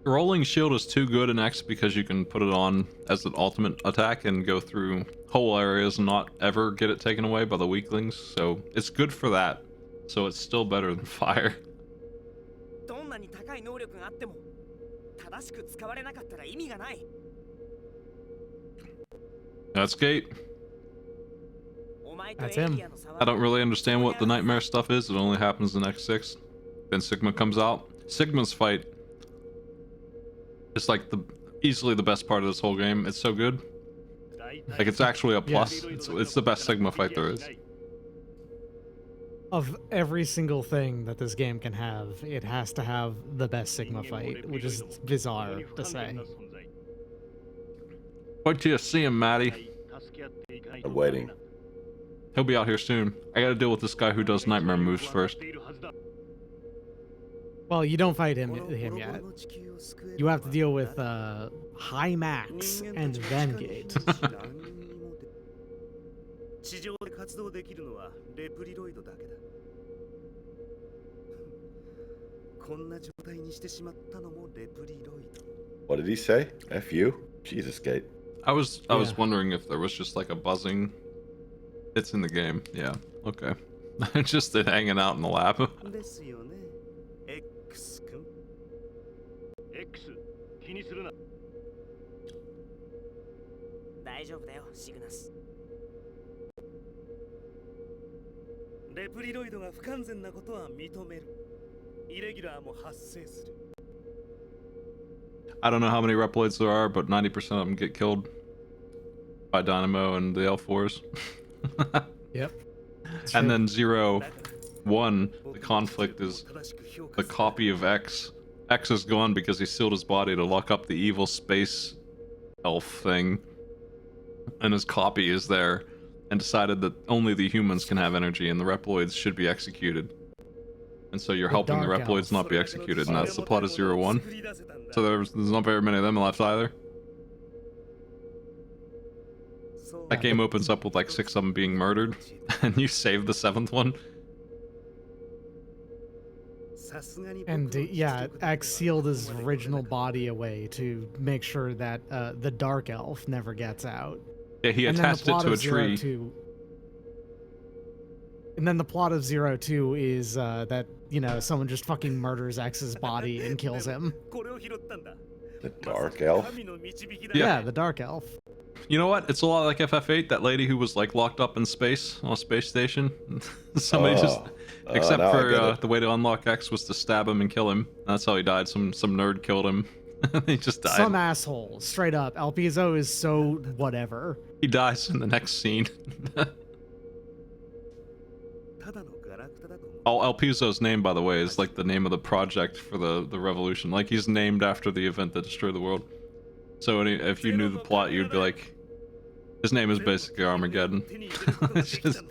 [SPEAKER 1] Rolling shield is too good in X because you can put it on as an ultimate attack and go through whole areas and not ever get it taken away by the weaklings. So it's good for that. So it's still better than fire.
[SPEAKER 6] どんなに高い能力があっても正しく使われなかったら意味がない。
[SPEAKER 1] That's Gate.
[SPEAKER 6] お前と
[SPEAKER 4] That's
[SPEAKER 6] エ
[SPEAKER 4] him.
[SPEAKER 6] リアの差は
[SPEAKER 1] I don't really understand what the nightmare stuff is. It only happens in X6. Then Sigma comes out. Sigma's fight is like easily the best part of this whole game. It's so good. Like it's actually a plus. It's the best Sigma fight there is.
[SPEAKER 4] Of every single thing that this game can have, it has to have the best Sigma fight, which is bizarre to say.
[SPEAKER 1] Wait till you see him, Maddie.
[SPEAKER 3] I'm waiting.
[SPEAKER 1] He'll be out here soon. I gotta deal with this guy who does nightmare moves first.
[SPEAKER 4] Well, you don't fight him yet. You have to deal with High Max and then Gate.
[SPEAKER 6] 地上で活動できるのはレプリロイドだけだ。
[SPEAKER 3] What did he say? F you? Jesus, Gate.
[SPEAKER 1] I was
[SPEAKER 4] Yeah.
[SPEAKER 1] wondering if there was just like a buzzing. It's in the game. Yeah. Okay. Just it hanging out in the lab.
[SPEAKER 6] ですよね X 君
[SPEAKER 7] X 気にするな。
[SPEAKER 6] 大丈夫だよシグナスレプリロイドが不完全なことは認めるイレギュラーも発生する
[SPEAKER 1] I don't know how many Reploids there are, but 90% of them get killed by Dynamo and the L4s.
[SPEAKER 4] Yep.
[SPEAKER 1] And then 0, 1, the conflict is the copy of X. X is gone because he sealed his body to lock up the evil space elf thing. And his copy is there and decided that only the humans can have energy and the Reploids should be executed. And so you're helping the
[SPEAKER 4] Dark
[SPEAKER 1] Reploids not be executed, and that's the plot of 0, 1. So there's not very many of them left either. That game opens up with like 6 of them being murdered, and you save the 7th one.
[SPEAKER 4] And yeah, X sealed his original body away to make sure that the Dark Elf never gets out.
[SPEAKER 1] Yeah, he
[SPEAKER 4] And then the
[SPEAKER 1] attached it
[SPEAKER 4] plot
[SPEAKER 1] to a
[SPEAKER 4] of Zero
[SPEAKER 1] tree.
[SPEAKER 4] Two- And then the plot of 0, 2 is that, you know, someone just fucking murders X's body and kills him.
[SPEAKER 3] The Dark Elf?
[SPEAKER 1] Yeah.
[SPEAKER 4] The Dark Elf.
[SPEAKER 1] You know what? It's a lot like FF8, that lady who was like locked up in space on a space station. Somebody just, except
[SPEAKER 3] now I
[SPEAKER 1] for
[SPEAKER 3] get it.
[SPEAKER 1] the way to unlock X was to stab him and kill him. That's how he died. Some nerd killed him. He just died.
[SPEAKER 4] Some asshole, straight up. El Pizzo is so whatever.
[SPEAKER 1] He dies in the next scene. El Pizzo's name, by the way, is like the name of the project for the revolution. Like he's named after the event that destroyed the world. So if you knew the plot, you'd be like, his name is basically Armageddon. It's just,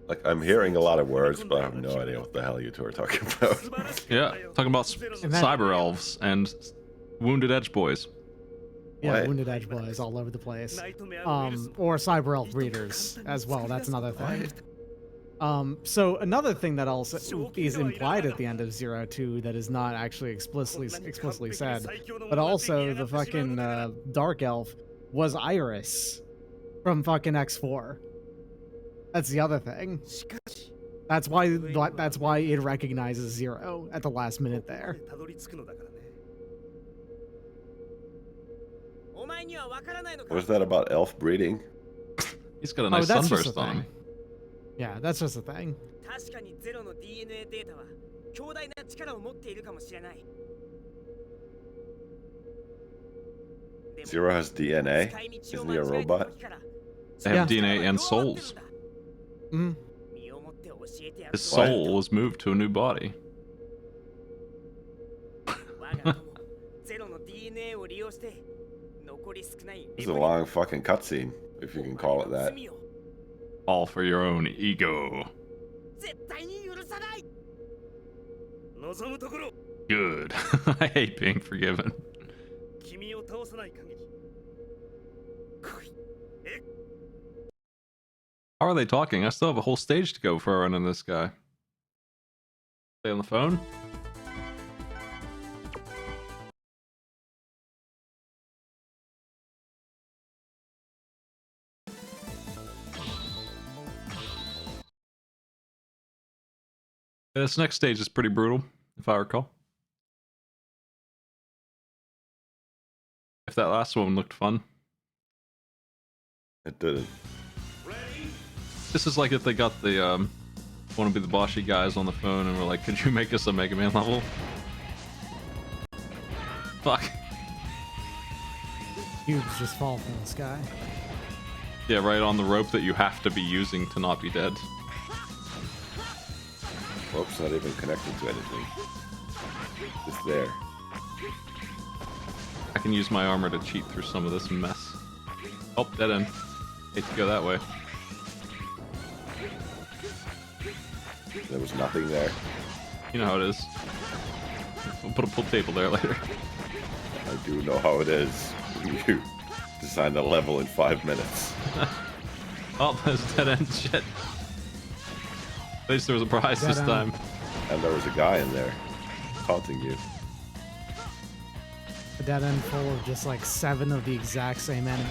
[SPEAKER 3] Like, I'm hearing a lot of words, but I have no idea what the hell you two are talking about.
[SPEAKER 1] yeah, talking about cyber elves and wounded edge boys.
[SPEAKER 4] Yeah,
[SPEAKER 3] What?
[SPEAKER 4] Wounded Edge Boys all over the place. Or Cyber Elf breeders as well. That's another thing. So another thing that also is implied at the end of 0, 2 that is not actually explicitly said, but also the fucking Dark Elf was Iris from fucking X4. That's the other thing. That's why it recognizes 0 at the last minute there.
[SPEAKER 3] What was that about elf breeding?
[SPEAKER 1] He's got a nice
[SPEAKER 4] that's just
[SPEAKER 1] sunburst
[SPEAKER 4] a
[SPEAKER 1] on him.
[SPEAKER 4] thing. Yeah, that's just a thing.
[SPEAKER 6] 確かにゼロの DNA データは強大な力を持っているかもしれない
[SPEAKER 3] Zero has DNA? Isn't he a robot?
[SPEAKER 1] They have
[SPEAKER 4] Yeah.
[SPEAKER 1] DNA and souls.
[SPEAKER 4] Mm.
[SPEAKER 1] His soul was moved to a new body.
[SPEAKER 3] This is a long fucking cutscene, if you can call it that.
[SPEAKER 1] All for your own ego. Good. I hate being forgiven. How are they talking? I still have a whole stage to go before I run into this guy. Stay on the phone? This next stage is pretty brutal, if I recall. If that last one looked fun.
[SPEAKER 3] It didn't.
[SPEAKER 1] This is like if they got the want to be the bossy guys on the phone and were like, could you make us a Mega Man level? Fuck.
[SPEAKER 4] Cubes just fall from the sky.
[SPEAKER 1] Yeah, right on the rope that you have to be using to not be dead.
[SPEAKER 3] Rope's not even connected to anything. Just there.
[SPEAKER 1] I can use my armor to cheat through some of this mess. Oh, dead end. Hate to go that way.
[SPEAKER 3] There was nothing there.
[SPEAKER 1] You know how it is. We'll put a pool table there later.
[SPEAKER 3] I do know how it is. You designed a level in 5 minutes.
[SPEAKER 1] Oh, there's dead end shit. At least there was a prize this
[SPEAKER 4] Dead
[SPEAKER 1] time.
[SPEAKER 3] And there was a guy in there. taunting you?
[SPEAKER 4] A dead end full of just like 7 of the exact same enemy.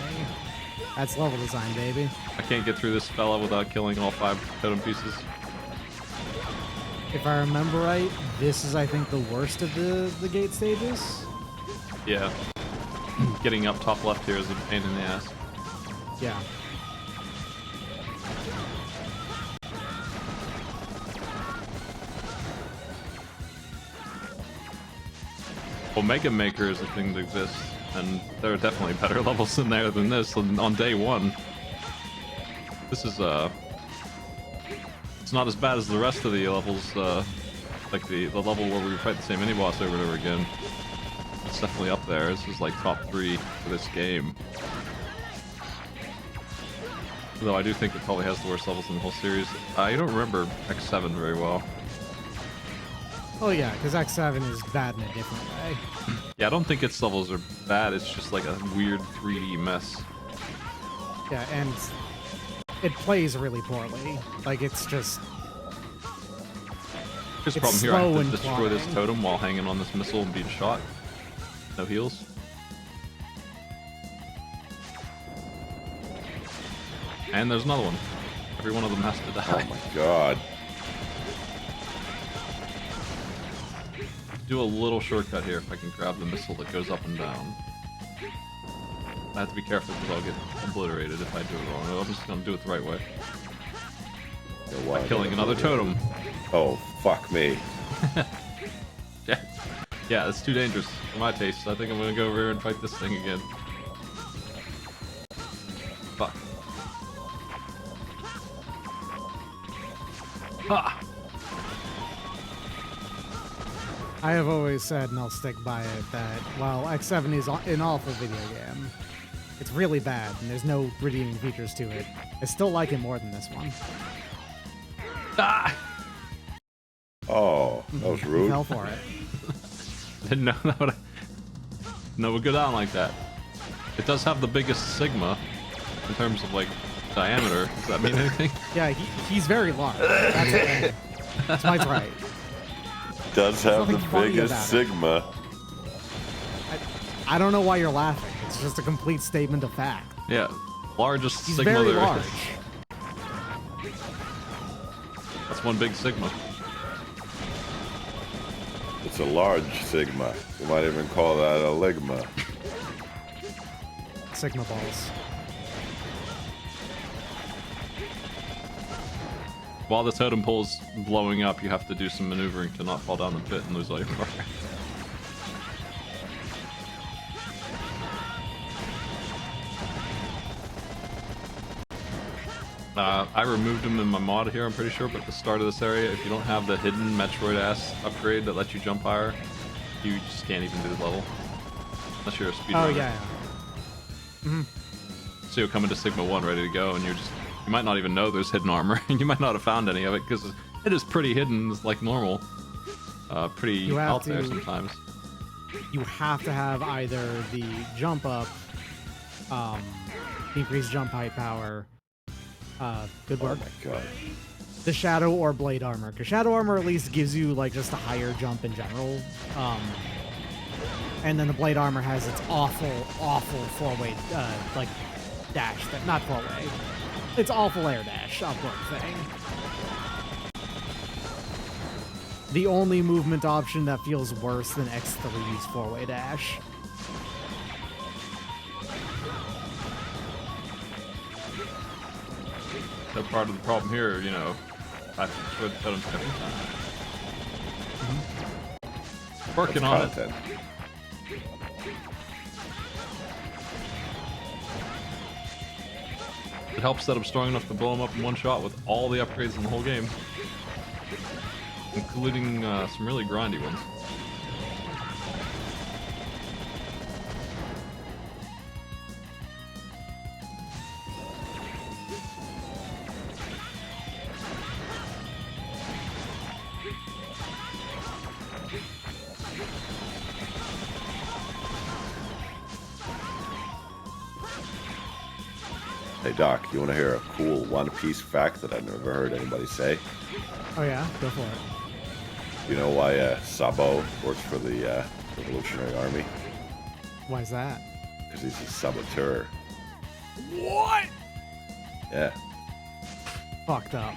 [SPEAKER 4] That's level design, baby.
[SPEAKER 1] I can't get through this fella without killing all 5 totem pieces.
[SPEAKER 4] If I remember right, this is, I think, the worst of the gate stages.
[SPEAKER 1] Yeah. Getting up top left here is a pain in the ass.
[SPEAKER 4] Yeah.
[SPEAKER 1] Omega Maker is a thing that exists, and there are definitely better levels in there than this on day 1. This is, it's not as bad as the rest of the levels, like the level where we fight the same mini-boss over and over again. It's definitely up there. This is like top 3 for this game. Though I do think it probably has the worst levels in the whole series. I don't remember X7 very well.
[SPEAKER 4] Oh yeah, because X7 is bad in a different way.
[SPEAKER 1] Yeah, I don't think its levels are bad. It's just like a weird 3D mess.
[SPEAKER 4] Yeah, and it plays really poorly. Like, it's just...
[SPEAKER 1] Here's the
[SPEAKER 4] It's
[SPEAKER 1] problem here. I
[SPEAKER 4] slow
[SPEAKER 1] have
[SPEAKER 4] and
[SPEAKER 1] to destroy this
[SPEAKER 4] flying.
[SPEAKER 1] totem while hanging on this missile and being shot. No heals. And there's another one. Every one of them has to die.
[SPEAKER 3] Oh my god.
[SPEAKER 1] Do a little shortcut here if I can grab the missile that goes up and down. I have to be careful because I'll get obliterated if I do it wrong. I'm just gonna do it the right way. By killing another totem.
[SPEAKER 3] Oh, fuck me.
[SPEAKER 1] Yeah, it's too dangerous for my taste. I think I'm gonna go over here and fight this thing again. Fuck. Ah!
[SPEAKER 4] I have always said, and I'll stick by it, that while X7 is an awful video game, it's really bad, and there's no redeeming features to it. I still like it more than this one.
[SPEAKER 1] Ah!
[SPEAKER 3] Oh, that was
[SPEAKER 4] You
[SPEAKER 3] rude.
[SPEAKER 4] fell for it.
[SPEAKER 1] Didn't know that would go down like that. It does have the biggest sigma in terms of like diameter. Does that mean anything?
[SPEAKER 4] Yeah, he's very large. That's it. That's Mike's right.
[SPEAKER 3] Does have the
[SPEAKER 4] nothing funny
[SPEAKER 3] biggest
[SPEAKER 4] about it.
[SPEAKER 3] sigma.
[SPEAKER 4] I don't know why you're laughing. It's just a complete statement of fact.
[SPEAKER 1] Yeah, largest
[SPEAKER 4] He's
[SPEAKER 1] sigma
[SPEAKER 4] very
[SPEAKER 1] there
[SPEAKER 4] large.
[SPEAKER 1] is. That's one big sigma.
[SPEAKER 3] It's a large sigma. You might even call that a ligma.
[SPEAKER 4] Sigma balls.
[SPEAKER 1] While the totem pole's blowing up, you have to do some maneuvering to not fall down the pit and lose all your progress. I removed him in my mod here, I'm pretty sure, but at the start of this area, if you don't have the hidden Metroid-ass upgrade that lets you jump higher, you just can't even do the level. Unless you're a speedrunner.
[SPEAKER 4] Oh, yeah.
[SPEAKER 1] So you'll come into Sigma 1 ready to go, and you might not even know there's hidden armor, and you might not have found any of it, because it is pretty hidden, it's like normal. Pretty out there sometimes.
[SPEAKER 4] You have to have either the jump up, increased jump height power, good work,
[SPEAKER 3] Oh my god.
[SPEAKER 4] the shadow or blade armor, because shadow armor at least gives you like just a higher jump in general, and then the blade armor has its awful 4-way like dash, not 4-way, it's awful air dash upward thing. The only movement option that feels worse than X3's 4-way dash.
[SPEAKER 1] So part of the problem here, you know, I have to destroy the totems every time. Working on it.
[SPEAKER 3] Content.
[SPEAKER 1] It helps that I'm strong enough to blow them up in one shot with all the upgrades in the whole game. Including some really grindy ones.
[SPEAKER 3] Hey Doc, you want to hear a cool One Piece fact that I've never heard anybody say?
[SPEAKER 4] Oh yeah, go for it.
[SPEAKER 3] You know why Sabo works for the Revolutionary Army?
[SPEAKER 4] Why is that?
[SPEAKER 3] Because he's a saboteur.
[SPEAKER 4] What?
[SPEAKER 3] Yeah.
[SPEAKER 4] Fucked up.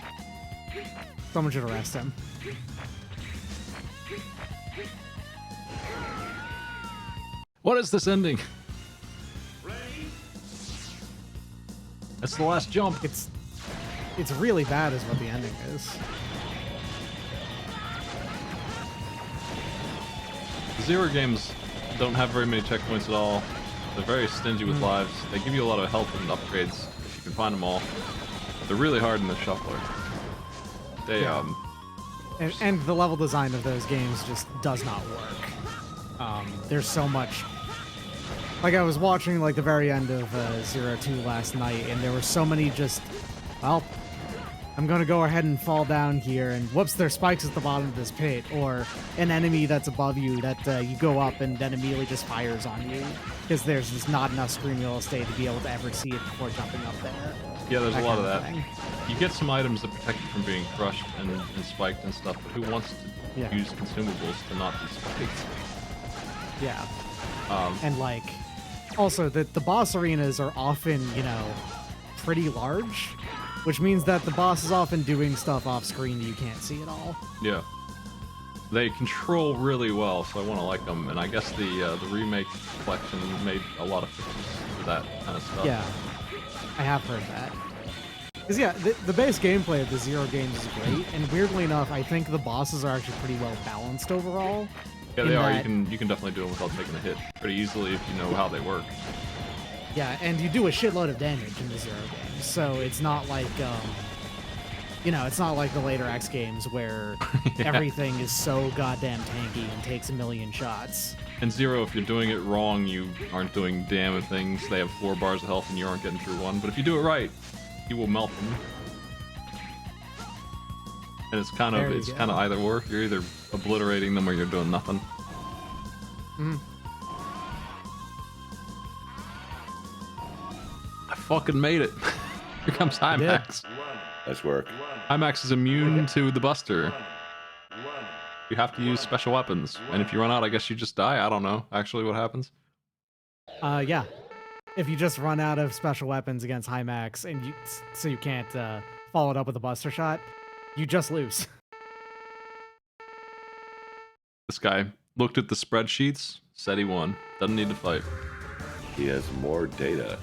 [SPEAKER 4] Someone should arrest him.
[SPEAKER 1] What is this ending? That's the last jump.
[SPEAKER 4] It's really bad is what the ending is.
[SPEAKER 1] The Zero games don't have very many checkpoints at all. They're very stingy with lives. They give you a lot of health and upgrades if you can find them all. But they're really hard in the shuffler. They
[SPEAKER 4] Yeah. And the level design of those games just does not work. There's so much. Like I was watching like the very end of 02 last night, and there were so many just, well, I'm gonna go ahead and fall down here, and whoops, there's spikes at the bottom of this pit, or an enemy that's above you that you go up and then immediately just fires on you because there's just not enough screen real estate to be able to ever see it before jumping up there.
[SPEAKER 1] Yeah, there's a lot of that.
[SPEAKER 4] thing.
[SPEAKER 1] You get some items that protect you from being crushed and spiked and stuff, but who wants to
[SPEAKER 4] Yeah.
[SPEAKER 1] use consumables to not be spiked?
[SPEAKER 4] Yeah.
[SPEAKER 1] Um,
[SPEAKER 4] And like, also the boss arenas are often, you know, pretty large, which means that the boss is often doing stuff off screen that you can't see at all.
[SPEAKER 1] yeah. They control really well, so I want to like them. And I guess the remake collection made a lot of fixes to that kind of stuff.
[SPEAKER 4] Yeah, I have heard that. Because yeah, the base gameplay of the Zero games is great, and weirdly enough, I think the bosses are actually pretty well balanced overall.
[SPEAKER 1] Yeah, they
[SPEAKER 4] in
[SPEAKER 1] are.
[SPEAKER 4] that-
[SPEAKER 1] You can definitely do them without taking a hit pretty easily if you know how they work.
[SPEAKER 4] Yeah, and you do a shitload of damage in the Zero games, so it's not like, you know, it's not like the later X games where
[SPEAKER 1] Yeah.
[SPEAKER 4] everything is so goddamn tanky and takes a million shots.
[SPEAKER 1] And Zero, if you're doing it wrong, you aren't doing damn things. They have 4 bars of health and you aren't getting through one. But if you do it right, you will melt them. And it's kind
[SPEAKER 4] There
[SPEAKER 1] of
[SPEAKER 4] you go.
[SPEAKER 1] either or. You're either obliterating them or you're doing nothing. I fucking made it. Here comes IMAX.
[SPEAKER 3] Nice work.
[SPEAKER 1] IMAX is immune to the Buster. You have to use special weapons. And if you run out, I guess you just die. I don't know actually what happens.
[SPEAKER 4] Yeah. If you just run out of special weapons against Hymax and so you can't follow it up with a Buster Shot, you just lose.
[SPEAKER 1] This guy looked at the spreadsheets, said he won. Doesn't need to fight.
[SPEAKER 3] He has more data.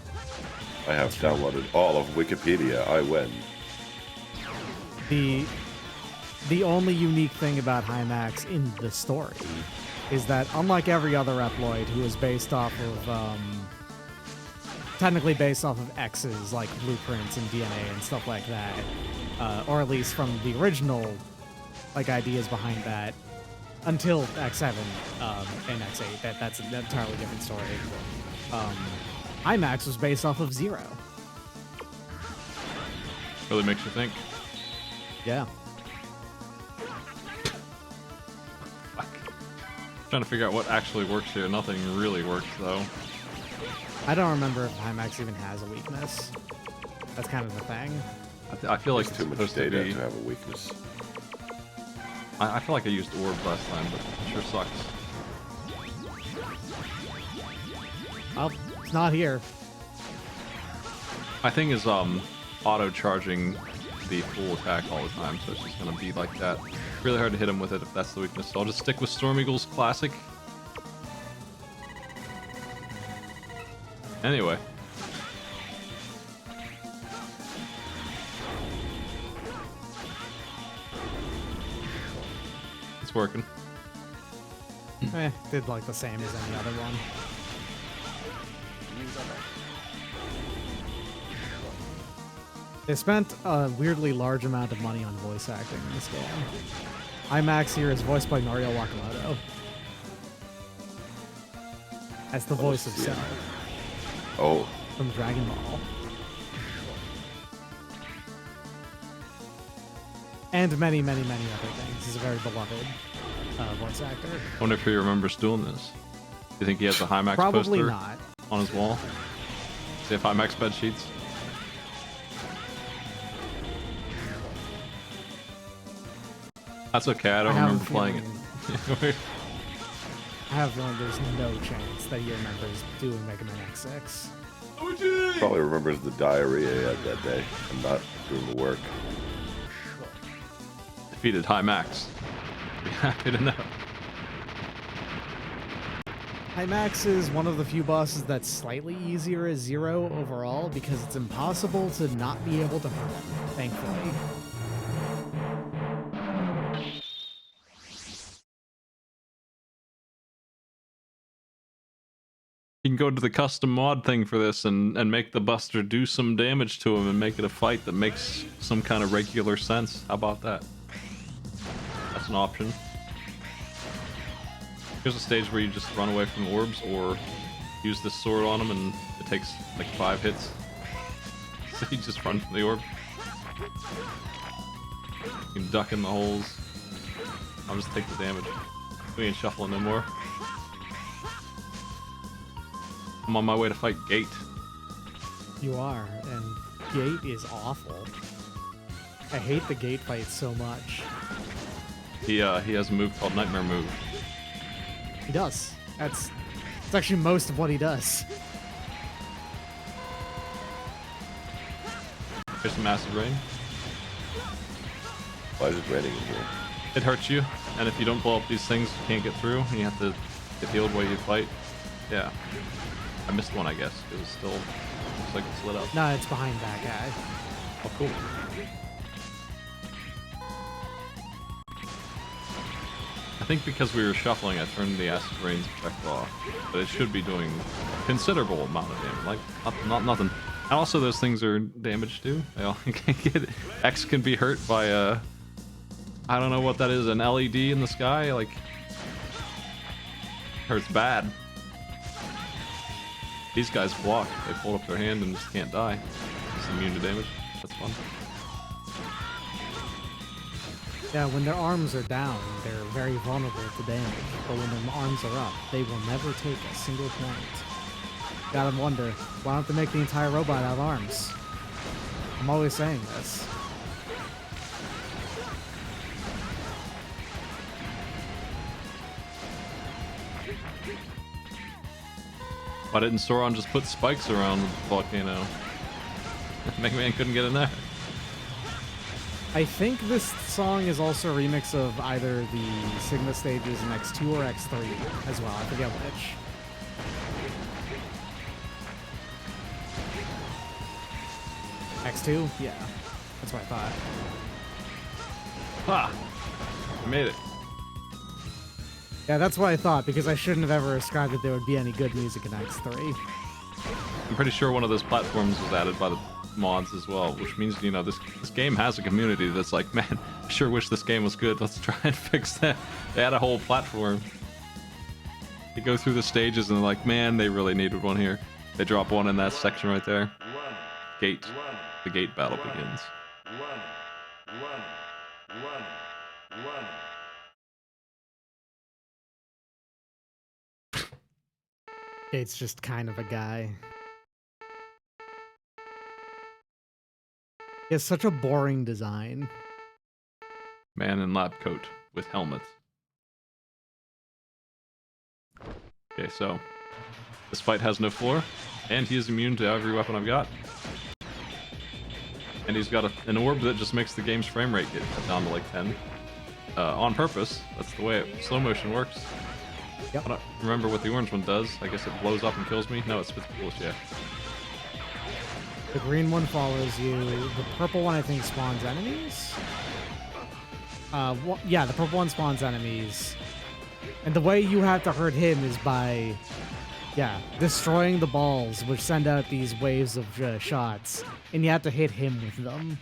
[SPEAKER 3] I have downloaded all of Wikipedia. I win.
[SPEAKER 4] The only unique thing about Hymax in the story is that unlike every other Reploid who is based off of technically based off of X's like blueprints and DNA and stuff like that, or at least from the original like ideas behind that until X7 and X8. That's an entirely different story. IMAX was based off of Zero.
[SPEAKER 1] Really makes you think.
[SPEAKER 4] Yeah.
[SPEAKER 1] Fuck. Trying to figure out what actually works here. Nothing really works though.
[SPEAKER 4] I don't remember if IMAX even has a weakness. That's kind of the thing.
[SPEAKER 1] I feel like
[SPEAKER 3] There's
[SPEAKER 1] it's
[SPEAKER 3] too much
[SPEAKER 1] supposed to
[SPEAKER 3] data
[SPEAKER 1] be.
[SPEAKER 3] to have a weakness.
[SPEAKER 1] I feel like I used Orb last time, but it sure sucks.
[SPEAKER 4] Well, it's not here.
[SPEAKER 1] My thing is auto charging the full attack all the time, so it's just gonna be like that. Really hard to hit him with it if that's the weakness. So I'll just stick with Storm Eagle's classic. Anyway. It's working.
[SPEAKER 4] Did like the same as any other one. They spent a weirdly large amount of money on voice acting in this game. IMAX here is voiced by Norio Wakamoto. As the voice of
[SPEAKER 3] yeah.
[SPEAKER 4] Cell
[SPEAKER 3] Oh,
[SPEAKER 4] from Dragon Ball. And many, many, many other things. He's a very beloved voice actor.
[SPEAKER 1] I wonder if he remembers doing this. Do you think he has a Hymax
[SPEAKER 4] Probably
[SPEAKER 1] poster
[SPEAKER 4] not.
[SPEAKER 1] on his wall? See if Hymax bed sheets. That's okay. I don't
[SPEAKER 4] have a
[SPEAKER 1] remember playing it.
[SPEAKER 4] I have a feeling there's no chance that he remembers doing Mega Man X6.
[SPEAKER 3] Probably remembers the diarrhea he had that day and not doing the work.
[SPEAKER 1] Defeated High Max. Be happy to know.
[SPEAKER 4] High Max is one of the few bosses that's slightly easier as Zero overall because it's impossible to not be able to hurt him, thankfully.
[SPEAKER 1] You can go to the custom mod thing for this and make the Buster do some damage to him and make it a fight that makes some kind of regular sense. How about that? That's an option. Here's a stage where you just run away from orbs or use this sword on him and it takes like 5 hits. So you just run from the orb. You can duck in the holes. I'll just take the damage. We ain't shuffling no more. I'm on my way to fight Gate.
[SPEAKER 4] You are, and Gate is awful. I hate the Gate fight so much.
[SPEAKER 1] He has a move called Nightmare Move.
[SPEAKER 4] He does. It's actually most of what he does.
[SPEAKER 1] Here's some acid rain.
[SPEAKER 3] Why is it raining in here?
[SPEAKER 1] It hurts you, and if you don't blow up these things, you can't get through. And you have to get healed while you fight. Yeah. I missed one, I guess. It was still looks like it's lit up.
[SPEAKER 4] No, it's behind that guy.
[SPEAKER 1] Oh, cool. I think because we were shuffling, I turned the acid rain's effect off, but it should be doing a considerable amount of damage. Like not nothing. And also, those things are damaged too. They all can get X can be hurt by a I don't know what that is, an LED in the sky. Like hurts bad. These guys block. They hold up their hand and just can't die. It's immune to damage. That's fun.
[SPEAKER 4] Yeah, when their arms are down, they're very vulnerable to damage. But when their arms are up, they will never take a single point. Gotta wonder, why don't they make the entire robot have arms? I'm always saying this.
[SPEAKER 1] Why didn't Sauron just put spikes around the volcano? Mega Man couldn't get in there.
[SPEAKER 4] I think this song is also a remix of either the Sigma stages in X2 or X3 as well. I forget which. X2? Yeah. That's what I thought.
[SPEAKER 1] Ha! I made it.
[SPEAKER 4] Yeah, that's what I thought, because I shouldn't have ever ascribed that there would be any good music in X3.
[SPEAKER 1] I'm pretty sure one of those platforms was added by the mods as well, which means, you know, this game has a community that's like, man, I sure wish this game was good. Let's try and fix that. They had a whole platform. They go through the stages and they're like, man, they really needed one here. They drop one in that section right there. Gate. The gate battle begins.
[SPEAKER 4] It's just kind of a guy. He has such a boring design.
[SPEAKER 1] Man in lab coat with helmet. Okay, so this fight has no floor, and he is immune to every weapon I've got. And he's got an orb that just makes the game's frame rate get down to like 10. On purpose. That's the way slow motion works.
[SPEAKER 4] Yep.
[SPEAKER 1] I don't remember what the orange one does. I guess it blows up and kills me. No, it spits bullets, yeah.
[SPEAKER 4] The green one follows you. The purple one, I think, spawns enemies. Yeah, the purple one spawns enemies. And the way you have to hurt him is by, yeah, destroying the balls, which send out these waves of shots. And you have to hit him with them.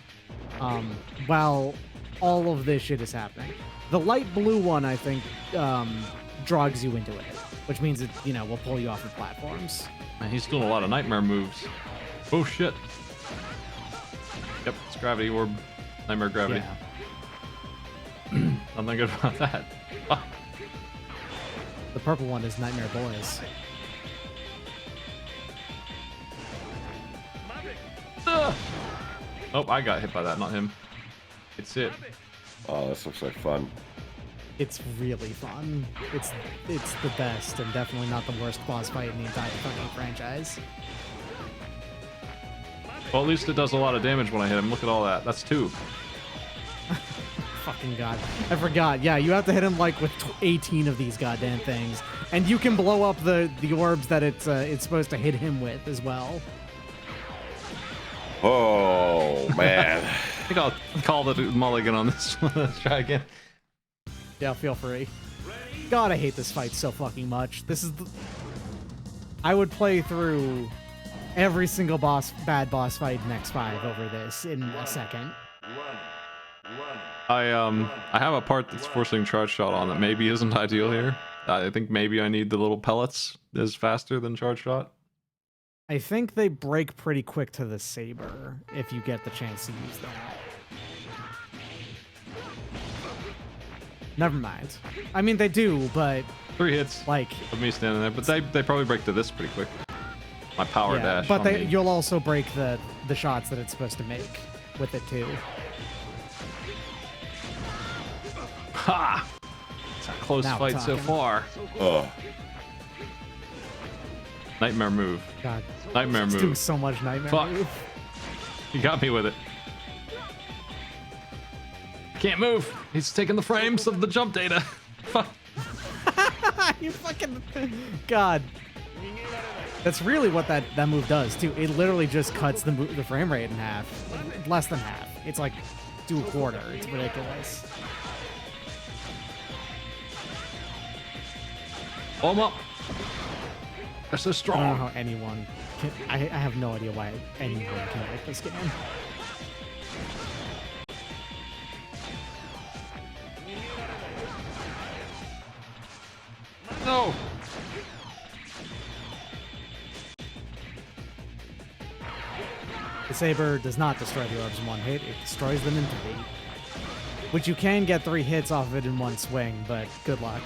[SPEAKER 4] While all of this shit is happening. The light blue one, I think, drags you into it, which means it, you know, will pull you off the platforms.
[SPEAKER 1] Man, he's doing a lot of nightmare moves. Oh shit. Yep, it's gravity orb. Nightmare gravity.
[SPEAKER 4] Yeah.
[SPEAKER 1] Nothing good about that. Ah.
[SPEAKER 4] The purple one is Nightmare Boys.
[SPEAKER 1] Ah. Oh, I got hit by that, not him. It's it.
[SPEAKER 3] Oh, this looks like fun.
[SPEAKER 4] It's really fun. It's the best and definitely not the worst boss fight in the entire fucking franchise.
[SPEAKER 1] Well, at least it does a lot of damage when I hit him. Look at all that. That's 2.
[SPEAKER 4] Fucking god. I forgot. Yeah, you have to hit him like with 18 of these goddamn things. And you can blow up the orbs that it's supposed to hit him with as well.
[SPEAKER 3] Oh, man.
[SPEAKER 1] I think I'll call the mulligan on this one. Let's try again.
[SPEAKER 4] Yeah, feel free. God, I hate this fight so fucking much. This is I would play through every single bad boss fight in X5 over this in a second.
[SPEAKER 1] I have a part that's forcing charge shot on that maybe isn't ideal here. I think maybe I need the little pellets is faster than charge shot.
[SPEAKER 4] I think they break pretty quick to the saber if you get the chance to use that. Never mind. I mean, they do, but
[SPEAKER 1] 3 hits
[SPEAKER 4] like
[SPEAKER 1] of me standing there, but they probably break to this pretty quick. My power dash.
[SPEAKER 4] but
[SPEAKER 1] on the-
[SPEAKER 4] you'll also break the shots that it's supposed to make with it too.
[SPEAKER 1] Ha! It's a close
[SPEAKER 4] Now
[SPEAKER 1] fight so
[SPEAKER 4] talking.
[SPEAKER 1] far.
[SPEAKER 3] Oh,
[SPEAKER 1] Nightmare move.
[SPEAKER 4] God,
[SPEAKER 1] Nightmare
[SPEAKER 4] it's
[SPEAKER 1] move.
[SPEAKER 4] doing so much nightmare
[SPEAKER 1] Fuck.
[SPEAKER 4] move.
[SPEAKER 1] He got me with it. Can't move. He's taking the frames of the jump data. Fuck.
[SPEAKER 4] You fucking God. That's really what that move does too. It literally just cuts the frame rate in half, less than half. It's like do a quarter. It's ridiculous.
[SPEAKER 1] Oh, I'm up. They're so
[SPEAKER 4] I don't know
[SPEAKER 1] strong.
[SPEAKER 4] how anyone can. I have no idea why anyone can like this game.
[SPEAKER 1] No.
[SPEAKER 4] The saber does not destroy the orbs in one hit. It destroys them in 3. Which you can get 3 hits off of it in one swing, but good luck.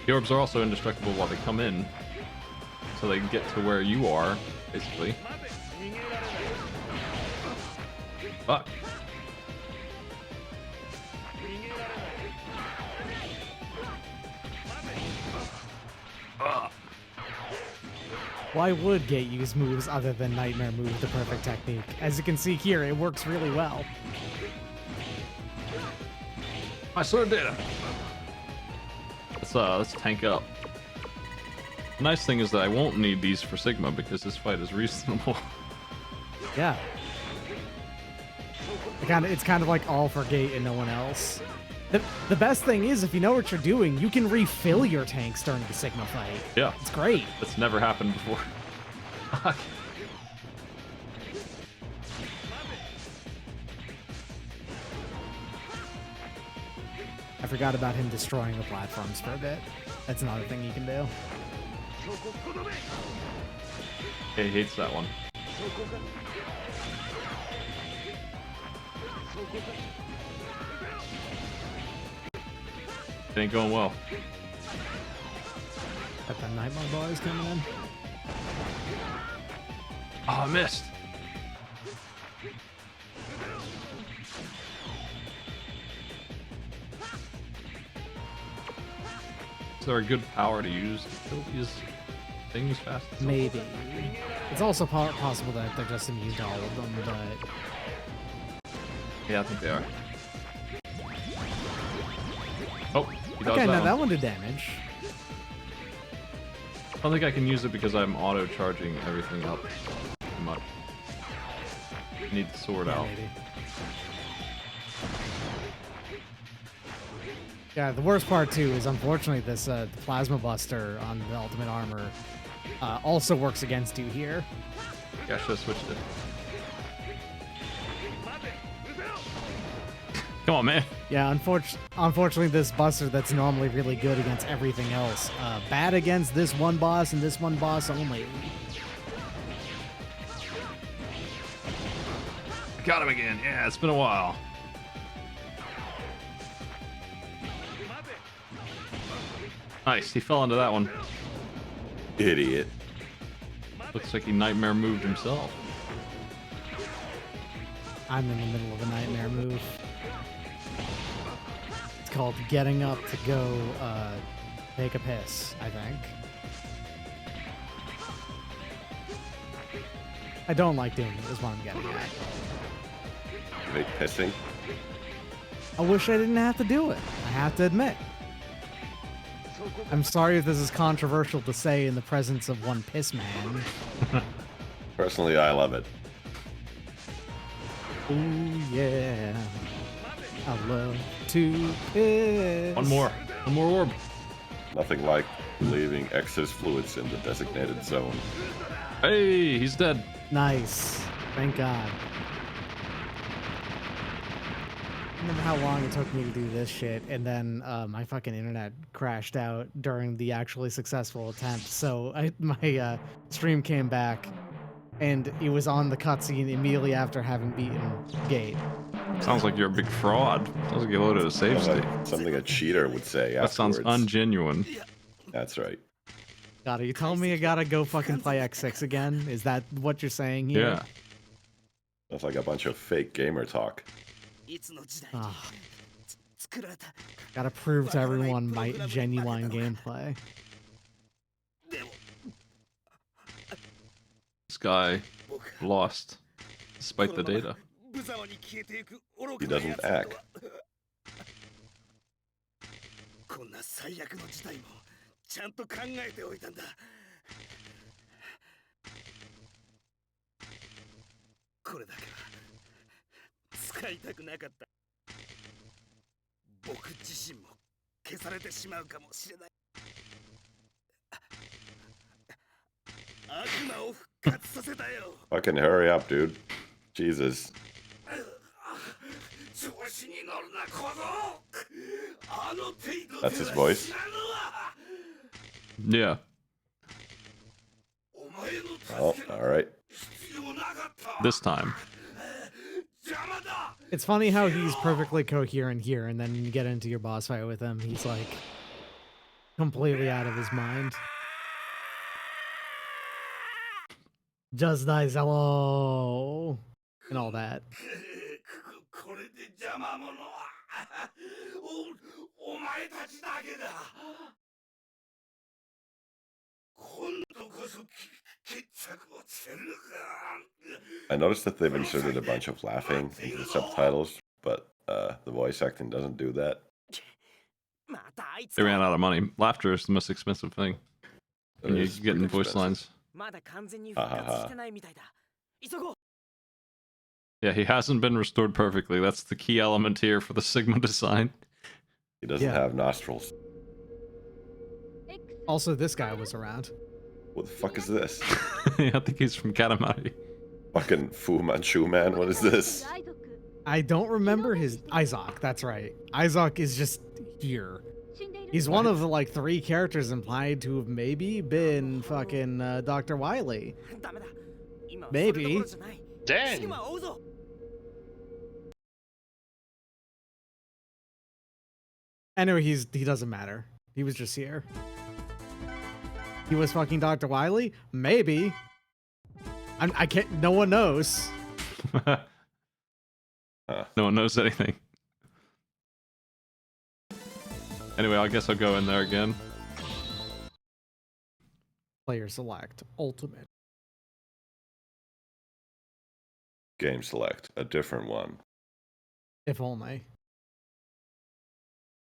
[SPEAKER 1] The orbs are also indestructible while they come in, so they can get to where you are, basically. Fuck.
[SPEAKER 4] Why would Gate use moves other than Nightmare Move the perfect technique? As you can see here, it works really well.
[SPEAKER 1] My sword data. Let's tank up. The nice thing is that I won't need these for Sigma because this fight is reasonable.
[SPEAKER 4] Yeah. It's kind of like all for Gate and no one else. The best thing is, if you know what you're doing, you can refill your tanks during the Sigma fight.
[SPEAKER 1] Yeah.
[SPEAKER 4] It's great.
[SPEAKER 1] That's never happened before. Fuck.
[SPEAKER 4] I forgot about him destroying the platforms for a bit. That's another thing you can do.
[SPEAKER 1] He hates that one. It ain't going well.
[SPEAKER 4] Got the Nightmare boys coming in.
[SPEAKER 1] Oh, I missed. Is there a good power to use to kill these things fast?
[SPEAKER 4] Maybe. It's also possible that they're just immune to all of them, but...
[SPEAKER 1] Yeah, I think they are. Oh, he does
[SPEAKER 4] Okay,
[SPEAKER 1] that
[SPEAKER 4] now
[SPEAKER 1] one.
[SPEAKER 4] that one did damage.
[SPEAKER 1] I don't think I can use it because I'm auto-charging everything up too much. I need the sword
[SPEAKER 4] Yeah,
[SPEAKER 1] out.
[SPEAKER 4] maybe. Yeah, the worst part too is unfortunately this the Plasma Buster on the Ultimate Armor also works against you here.
[SPEAKER 1] Yeah, I should have switched it. Come on, man.
[SPEAKER 4] Yeah, unfortunately this Buster that's normally really good against everything else, bad against this one boss and this one boss only.
[SPEAKER 1] Got him again. Yeah, it's been a while. Nice, he fell into that one.
[SPEAKER 3] idiot.
[SPEAKER 1] Looks like he nightmare moved himself.
[SPEAKER 4] I'm in the middle of a nightmare move. It's called getting up to go take a piss, I think. I don't like doing it, is what I'm getting at.
[SPEAKER 3] Hate pissing.
[SPEAKER 4] I wish I didn't have to do it. I have to admit. I'm sorry if this is controversial to say in the presence of one piss man.
[SPEAKER 3] Personally, I love it.
[SPEAKER 4] Ooh, yeah. I love to piss.
[SPEAKER 1] One more orb.
[SPEAKER 3] Nothing like leaving excess fluids in the designated zone.
[SPEAKER 1] Hey, he's dead.
[SPEAKER 4] Nice. Thank God. I remember how long it took me to do this shit, and then my fucking internet crashed out during the actually successful attempt. So my stream came back, and it was on the cutscene immediately after having beaten Gate.
[SPEAKER 1] Sounds like you're a big fraud. Sounds like you loaded a save
[SPEAKER 3] Sounds
[SPEAKER 1] state.
[SPEAKER 3] like something a cheater would say
[SPEAKER 1] That sounds
[SPEAKER 3] afterwards.
[SPEAKER 1] ungenuine.
[SPEAKER 3] That's right.
[SPEAKER 4] God, are you telling me I gotta go fucking play X6 again? Is that what you're saying here?
[SPEAKER 1] Yeah.
[SPEAKER 3] That's like a bunch of fake gamer talk.
[SPEAKER 4] Ah. Gotta prove to everyone my genuine gameplay.
[SPEAKER 1] This guy lost despite the data.
[SPEAKER 3] He doesn't act.
[SPEAKER 6] こんな最悪の事態もちゃんと考えておいたんだ。これだけは使いたくなかった。僕自身も消されてしまうかもしれない。悪魔を復活させたよ。
[SPEAKER 3] Fucking hurry up, dude. Jesus.
[SPEAKER 6] 調子に乗るな小僧。あの程度
[SPEAKER 3] That's his voice.
[SPEAKER 1] Yeah.
[SPEAKER 3] Oh, alright.
[SPEAKER 1] This time.
[SPEAKER 4] It's funny how he's perfectly coherent here, and then you get into your boss fight with him, he's like completely out of his mind. Just nice, hello, and all that.
[SPEAKER 6] これで邪魔者はお前たちだけだ。今度こそ決着をつけるか。
[SPEAKER 3] I noticed that they've inserted a bunch of laughing into the subtitles, but the voice acting doesn't do that.
[SPEAKER 1] They ran out of money. Laughter is the most expensive thing. And
[SPEAKER 3] It
[SPEAKER 1] you
[SPEAKER 3] is
[SPEAKER 1] get in
[SPEAKER 3] pretty
[SPEAKER 1] voice
[SPEAKER 3] expensive.
[SPEAKER 1] lines.
[SPEAKER 2] まだ完全に
[SPEAKER 3] ははは。
[SPEAKER 2] 復活してないみたいだ。急ごう。
[SPEAKER 1] Yeah, he hasn't been restored perfectly. That's the key element here for the Sigma design.
[SPEAKER 3] He doesn't
[SPEAKER 4] Yeah.
[SPEAKER 3] have nostrils.
[SPEAKER 4] Also, this guy was around.
[SPEAKER 3] What the fuck is this?
[SPEAKER 1] I think he's from Katamari.
[SPEAKER 3] Fucking Fu Manchu man, what is this?
[SPEAKER 4] I don't remember his Izok. That's right. Izok is just here. He's one of the like 3 characters implied to have maybe been fucking Dr. Wily.
[SPEAKER 2] ダメだ。今はそれ
[SPEAKER 4] Maybe.
[SPEAKER 2] どころじゃない。
[SPEAKER 7] Dang.
[SPEAKER 2] シグマを追うぞ。
[SPEAKER 4] Anyway, he doesn't matter. He was just here. He was fucking Dr. Wily? Maybe. I can't. No one knows.
[SPEAKER 1] No one knows anything. Anyway, I guess I'll go in there again.
[SPEAKER 4] Player select. Ultimate.
[SPEAKER 3] Game select, a different one.
[SPEAKER 4] If only.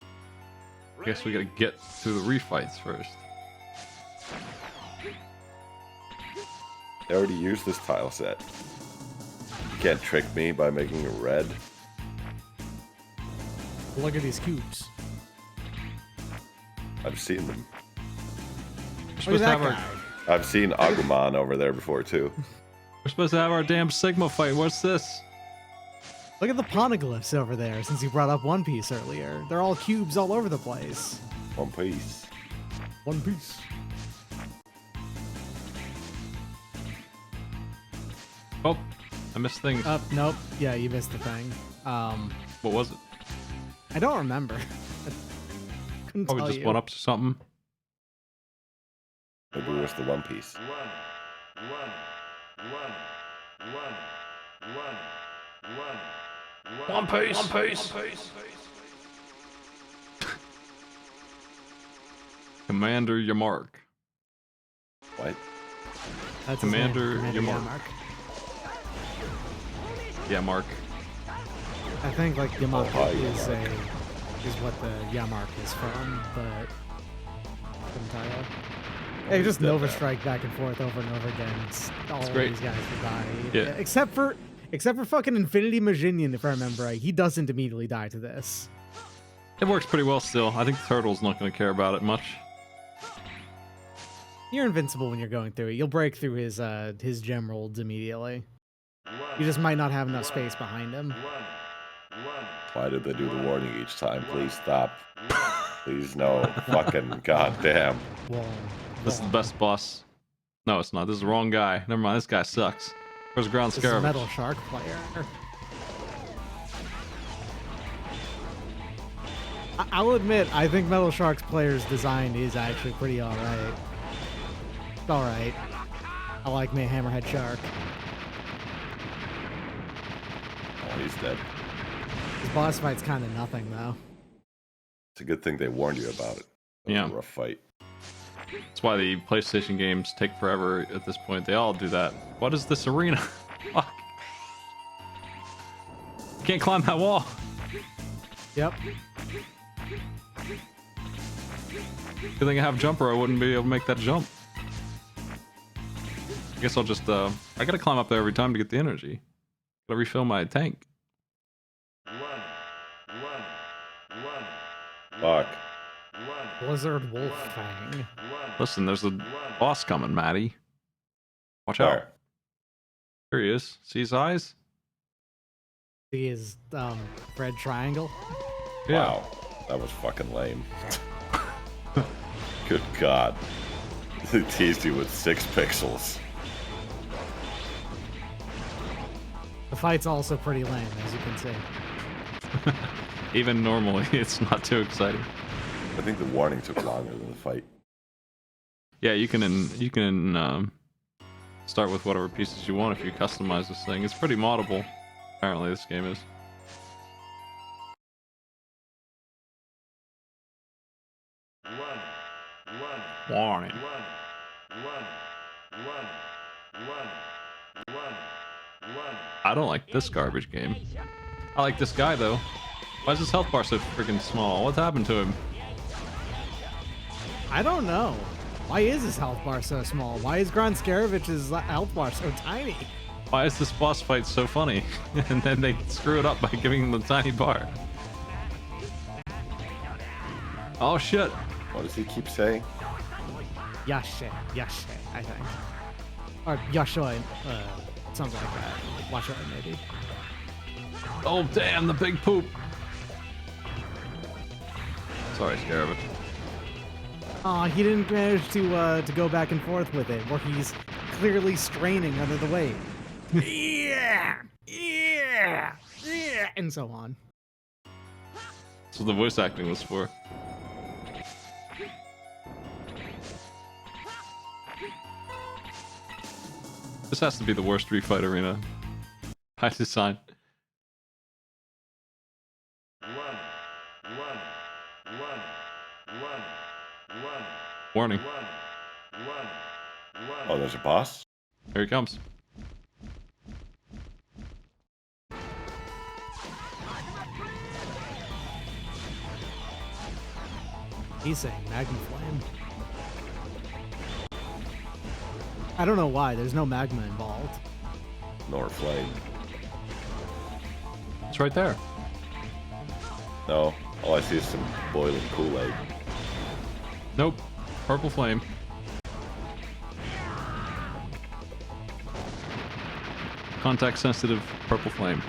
[SPEAKER 1] I guess we gotta get through the refights first.
[SPEAKER 3] They already used this tile set. You can't trick me by making it red.
[SPEAKER 4] Look at these cubes.
[SPEAKER 3] I've seen them.
[SPEAKER 1] We're
[SPEAKER 4] Look
[SPEAKER 1] supposed,
[SPEAKER 4] at
[SPEAKER 1] to
[SPEAKER 4] that
[SPEAKER 1] have
[SPEAKER 4] guy.
[SPEAKER 3] I've seen Agumon over there before too.
[SPEAKER 1] we're supposed to have our damn Sigma fight. What's this?
[SPEAKER 4] Look at the poneglyphs over there, since you brought up One Piece earlier. They're all cubes all over the place.
[SPEAKER 3] One Piece.
[SPEAKER 4] One Piece.
[SPEAKER 1] Oh, I missed things.
[SPEAKER 4] Nope. Yeah, you missed the thing.
[SPEAKER 1] What was it?
[SPEAKER 4] I don't remember. Couldn't
[SPEAKER 1] Probably
[SPEAKER 4] tell
[SPEAKER 1] just
[SPEAKER 4] you.
[SPEAKER 1] one up to something.
[SPEAKER 3] Maybe it was the One Piece.
[SPEAKER 7] One.
[SPEAKER 1] One Piece. One Piece. Commander Yamark.
[SPEAKER 3] What?
[SPEAKER 4] That's his name,
[SPEAKER 1] Commander Yamark. Yamark.
[SPEAKER 4] I think like Yamark
[SPEAKER 3] Oh,
[SPEAKER 4] is what the Yamark is from, but couldn't tell you. They just
[SPEAKER 3] dead
[SPEAKER 4] Nova
[SPEAKER 3] now.
[SPEAKER 4] Strike back and forth over and over again. All of
[SPEAKER 1] great.
[SPEAKER 4] these guys will die.
[SPEAKER 1] Yeah.
[SPEAKER 4] Except for fucking Infinity Majinian, if I remember right. He doesn't immediately die to this.
[SPEAKER 1] It works pretty well still. I think the Turtle's not going to care about it much.
[SPEAKER 4] You're invincible when you're going through it. You'll break through his gem rolls immediately. You just might not have enough space behind him.
[SPEAKER 3] Why did they do the warning each time? Please stop. Please no. Fucking goddamn.
[SPEAKER 4] Whoa.
[SPEAKER 1] This is the best boss. No, it's not. This is the wrong guy. Never mind. This guy sucks. Where's Ground
[SPEAKER 4] This is a
[SPEAKER 1] Scarab?
[SPEAKER 4] Metal Shark player. I'll admit, I think Metal Shark's player's design is actually pretty alright. Alright. I like me a Hammerhead Shark.
[SPEAKER 3] Oh, he's dead.
[SPEAKER 4] His boss fight's kind of nothing, though.
[SPEAKER 3] It's a good thing they warned you about it. It was
[SPEAKER 1] Yeah.
[SPEAKER 3] a rough fight.
[SPEAKER 1] That's why the PlayStation games take forever at this point. They all do that. What is this arena? Fuck. Can't climb that wall.
[SPEAKER 4] Yep.
[SPEAKER 1] Good thing I have jumper. I wouldn't be able to make that jump. I guess I'll just I gotta climb up there every time to get the energy. Gotta refill my tank.
[SPEAKER 3] Fuck.
[SPEAKER 4] Blizzard Wolf Fang.
[SPEAKER 1] Listen, there's a boss coming, Maddie. Watch out.
[SPEAKER 3] Where?
[SPEAKER 1] Here he is. See his eyes?
[SPEAKER 4] See his red triangle?
[SPEAKER 1] Yeah.
[SPEAKER 3] Wow. That was fucking lame. Good God. They teased you with 6 pixels.
[SPEAKER 4] The fight's also pretty lame, as you can see.
[SPEAKER 1] Even normally, it's not too exciting.
[SPEAKER 3] I think the warning took longer than the fight.
[SPEAKER 1] Yeah, you can start with whatever pieces you want if you customize this thing. It's pretty moddable. Apparently, this game is. Warning. I don't like this garbage game. I like this guy though. Why is his health bar so freaking small? What happened to him?
[SPEAKER 4] I don't know. Why is his health bar so small? Why is Gran Skaravich's health bar so tiny?
[SPEAKER 1] Why is this boss fight so funny? And then they screw it up by giving him the tiny bar. Oh shit.
[SPEAKER 3] What does he keep saying?
[SPEAKER 4] Yashe, I think. Or Yashoi, something like that. Washoi, maybe.
[SPEAKER 1] Oh damn, the big poop. Sorry, Scarabit.
[SPEAKER 4] Aw, he didn't manage to go back and forth with it, where he's clearly straining under the weight. Yeah, and so on.
[SPEAKER 1] That's what the voice acting was for. This has to be the worst Street Fight arena by design. Warning.
[SPEAKER 3] Oh, there's a boss?
[SPEAKER 1] Here he comes.
[SPEAKER 4] He's saying Magma Flame. I don't know why, there's no magma involved.
[SPEAKER 3] Nor flame.
[SPEAKER 1] It's right there.
[SPEAKER 3] No, all I see is some boiling Kool-Aid.
[SPEAKER 1] Nope. Purple flame. Contact sensitive purple flame.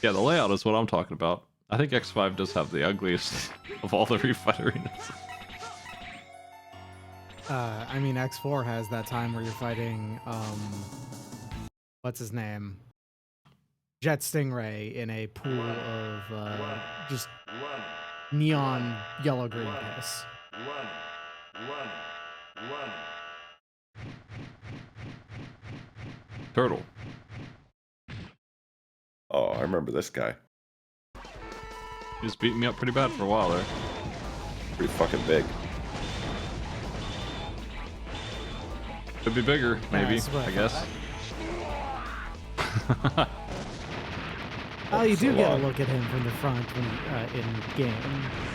[SPEAKER 1] Yeah, the layout is what I'm talking about. I think X5 does have the ugliest of all the refight arenas.
[SPEAKER 4] I mean, X4 has that time where you're fighting, what's his name? Jet Stingray in a pool of, just neon yellow-green piss.
[SPEAKER 1] Turtle.
[SPEAKER 3] Oh, I remember this guy.
[SPEAKER 1] He was beating me up pretty bad for a while there.
[SPEAKER 3] Pretty fucking big.
[SPEAKER 1] Could be bigger, maybe,
[SPEAKER 4] that's what
[SPEAKER 1] I
[SPEAKER 4] I
[SPEAKER 1] guess.
[SPEAKER 4] Oh, you do
[SPEAKER 3] So
[SPEAKER 4] get a
[SPEAKER 3] long.
[SPEAKER 4] look at him from the front when in game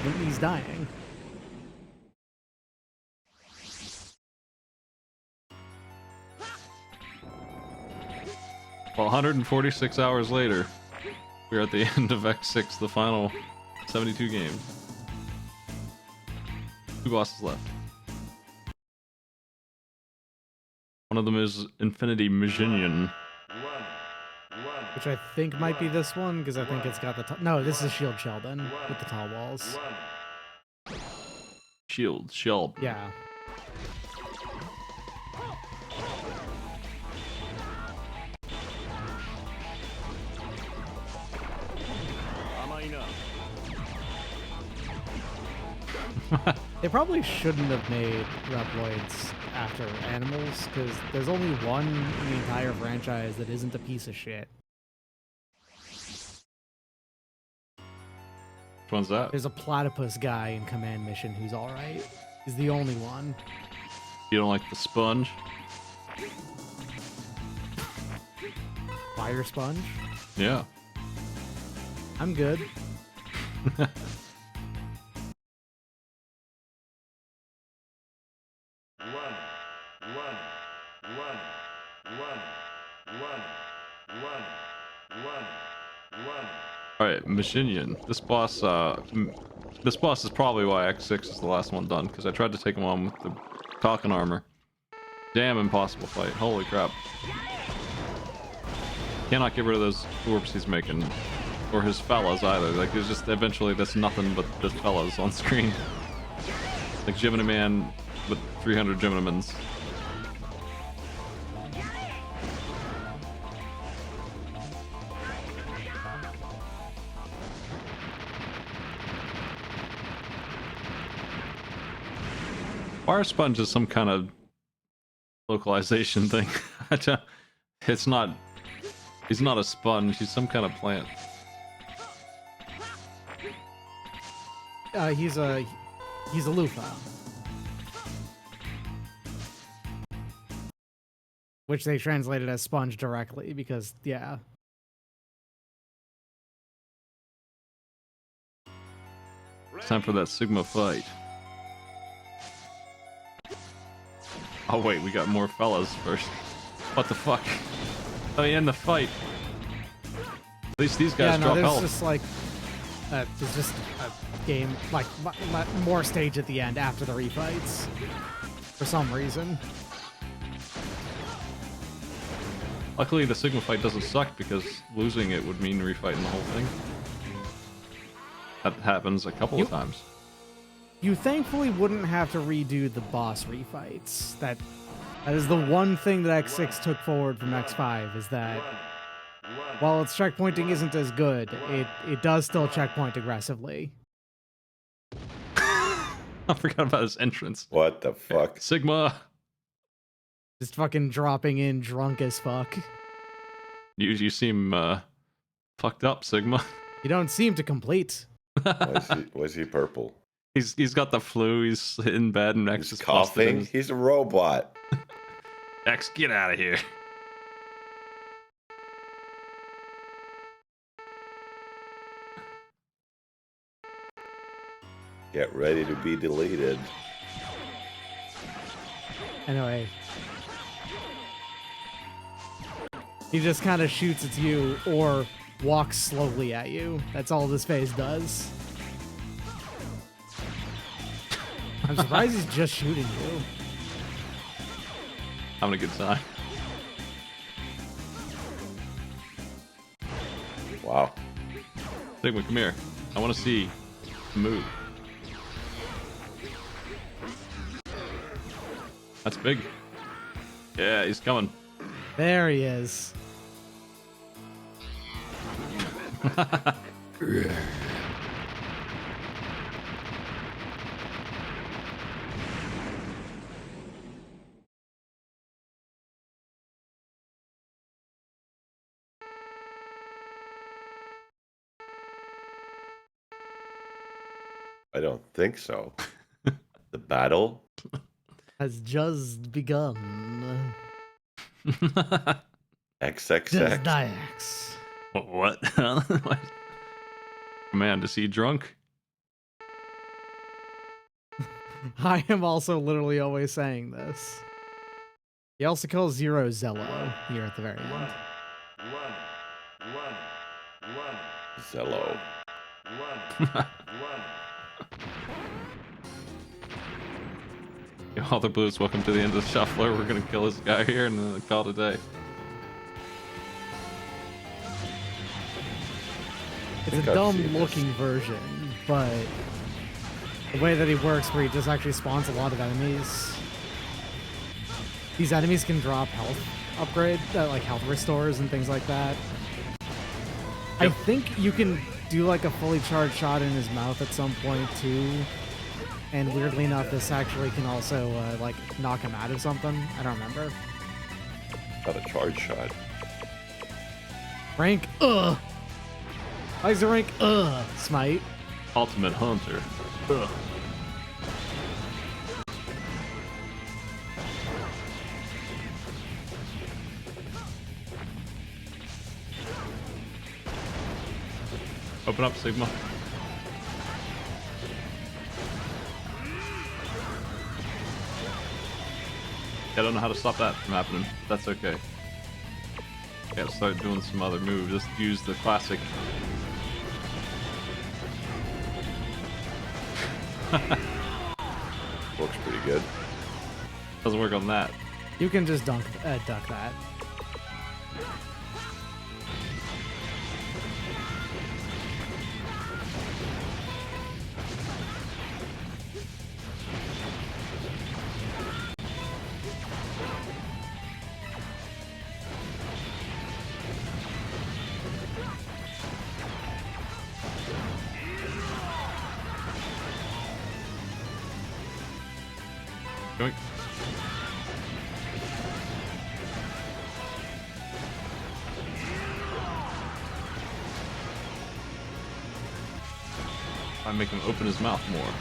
[SPEAKER 4] when he's dying.
[SPEAKER 1] Well, 146 hours later, we're at the end of X6, the final 72 games. 2 bosses left. One of them is Infinity Maginian.
[SPEAKER 4] Which I think might be this one, because I think it's got the... No, this is Shield Sheldon with the tall walls.
[SPEAKER 1] Shield, Shell.
[SPEAKER 4] Yeah. They probably shouldn't have made Reploids after animals, because there's only one in the entire franchise that isn't a piece of shit.
[SPEAKER 1] Which one's that?
[SPEAKER 4] There's a platypus guy in Command Mission who's alright. He's the only one.
[SPEAKER 1] You don't like the sponge?
[SPEAKER 4] Fire Sponge?
[SPEAKER 1] Yeah.
[SPEAKER 4] I'm good.
[SPEAKER 1] Alright, Maginian. This boss is probably why X6 is the last one done, because I tried to take him on with the Falcon armor. Damn impossible fight. Holy crap. Cannot get rid of those orbs he's making. Or his fellas either. Like, there's just eventually that's nothing but just fellas on screen. Like Gemini Man with 300 Geminimans. Fire Sponge is some kind of localization thing. It's not... He's not a sponge, he's some kind of plant.
[SPEAKER 4] He's a loofah. Which they translated as sponge directly, because, yeah.
[SPEAKER 1] It's time for that Sigma fight. Oh wait, we got more fellas first. What the fuck? Let me end the fight. At least these guys drop
[SPEAKER 4] there's
[SPEAKER 1] health.
[SPEAKER 4] just like... there's just a game, like, more stage at the end after the refights. For some reason.
[SPEAKER 1] Luckily the Sigma fight doesn't suck, because losing it would mean refighting the whole thing. That happens a couple of times.
[SPEAKER 4] You thankfully wouldn't have to redo the boss refights. That is the one thing that X6 took forward from X5, is that while its checkpointing isn't as good, it does still checkpoint aggressively.
[SPEAKER 1] I forgot about his entrance.
[SPEAKER 3] What the fuck?
[SPEAKER 1] Sigma!
[SPEAKER 4] Just fucking dropping in drunk as fuck.
[SPEAKER 1] You seem fucked up, Sigma.
[SPEAKER 4] You don't seem to complete.
[SPEAKER 3] Why is he purple?
[SPEAKER 1] He's got the flu, he's in bed and X
[SPEAKER 3] He's
[SPEAKER 1] is busted in
[SPEAKER 3] coughing?
[SPEAKER 1] his-
[SPEAKER 3] He's a robot.
[SPEAKER 1] X, get out of here.
[SPEAKER 3] Get ready to be deleted.
[SPEAKER 4] Anyway. He just kind of shoots at you or walks slowly at you. That's all this phase does. I'm surprised he's just shooting you.
[SPEAKER 1] Having a good time.
[SPEAKER 3] Wow.
[SPEAKER 1] Sigma, come here. I want to see the move. That's big. Yeah, he's coming.
[SPEAKER 4] There he is.
[SPEAKER 3] I don't think so. The battle?
[SPEAKER 4] Has just begun.
[SPEAKER 3] XXX.
[SPEAKER 4] Dyax.
[SPEAKER 1] What? What? Command, is he drunk?
[SPEAKER 4] I am also literally always saying this. He also calls Zero Zello here at the very end.
[SPEAKER 3] Zello.
[SPEAKER 1] Yo, Alter Blues, welcome to the end of the shuffler. We're gonna kill this guy here and then call it a day.
[SPEAKER 4] It's
[SPEAKER 3] think
[SPEAKER 4] a
[SPEAKER 3] I've
[SPEAKER 4] dumb
[SPEAKER 3] seen this.
[SPEAKER 4] looking version, but the way that he works where he just actually spawns a lot of enemies. These enemies can drop health upgrade, like health restores and things like that. I think you can do like a fully charged shot in his mouth at some point too. And weirdly enough, this actually can also like knock him out of something. I don't remember.
[SPEAKER 3] Not a charge shot.
[SPEAKER 4] Rank, Why is the rank, Smite?
[SPEAKER 1] Ultimate Hunter. Ugh. Open up, Sigma. I don't know how to stop that from happening. That's okay. Gotta start doing some other moves. Just use the classic.
[SPEAKER 3] Works pretty good.
[SPEAKER 1] Doesn't work on that.
[SPEAKER 4] You can just duck that.
[SPEAKER 1] Yoink. I make him open his mouth more.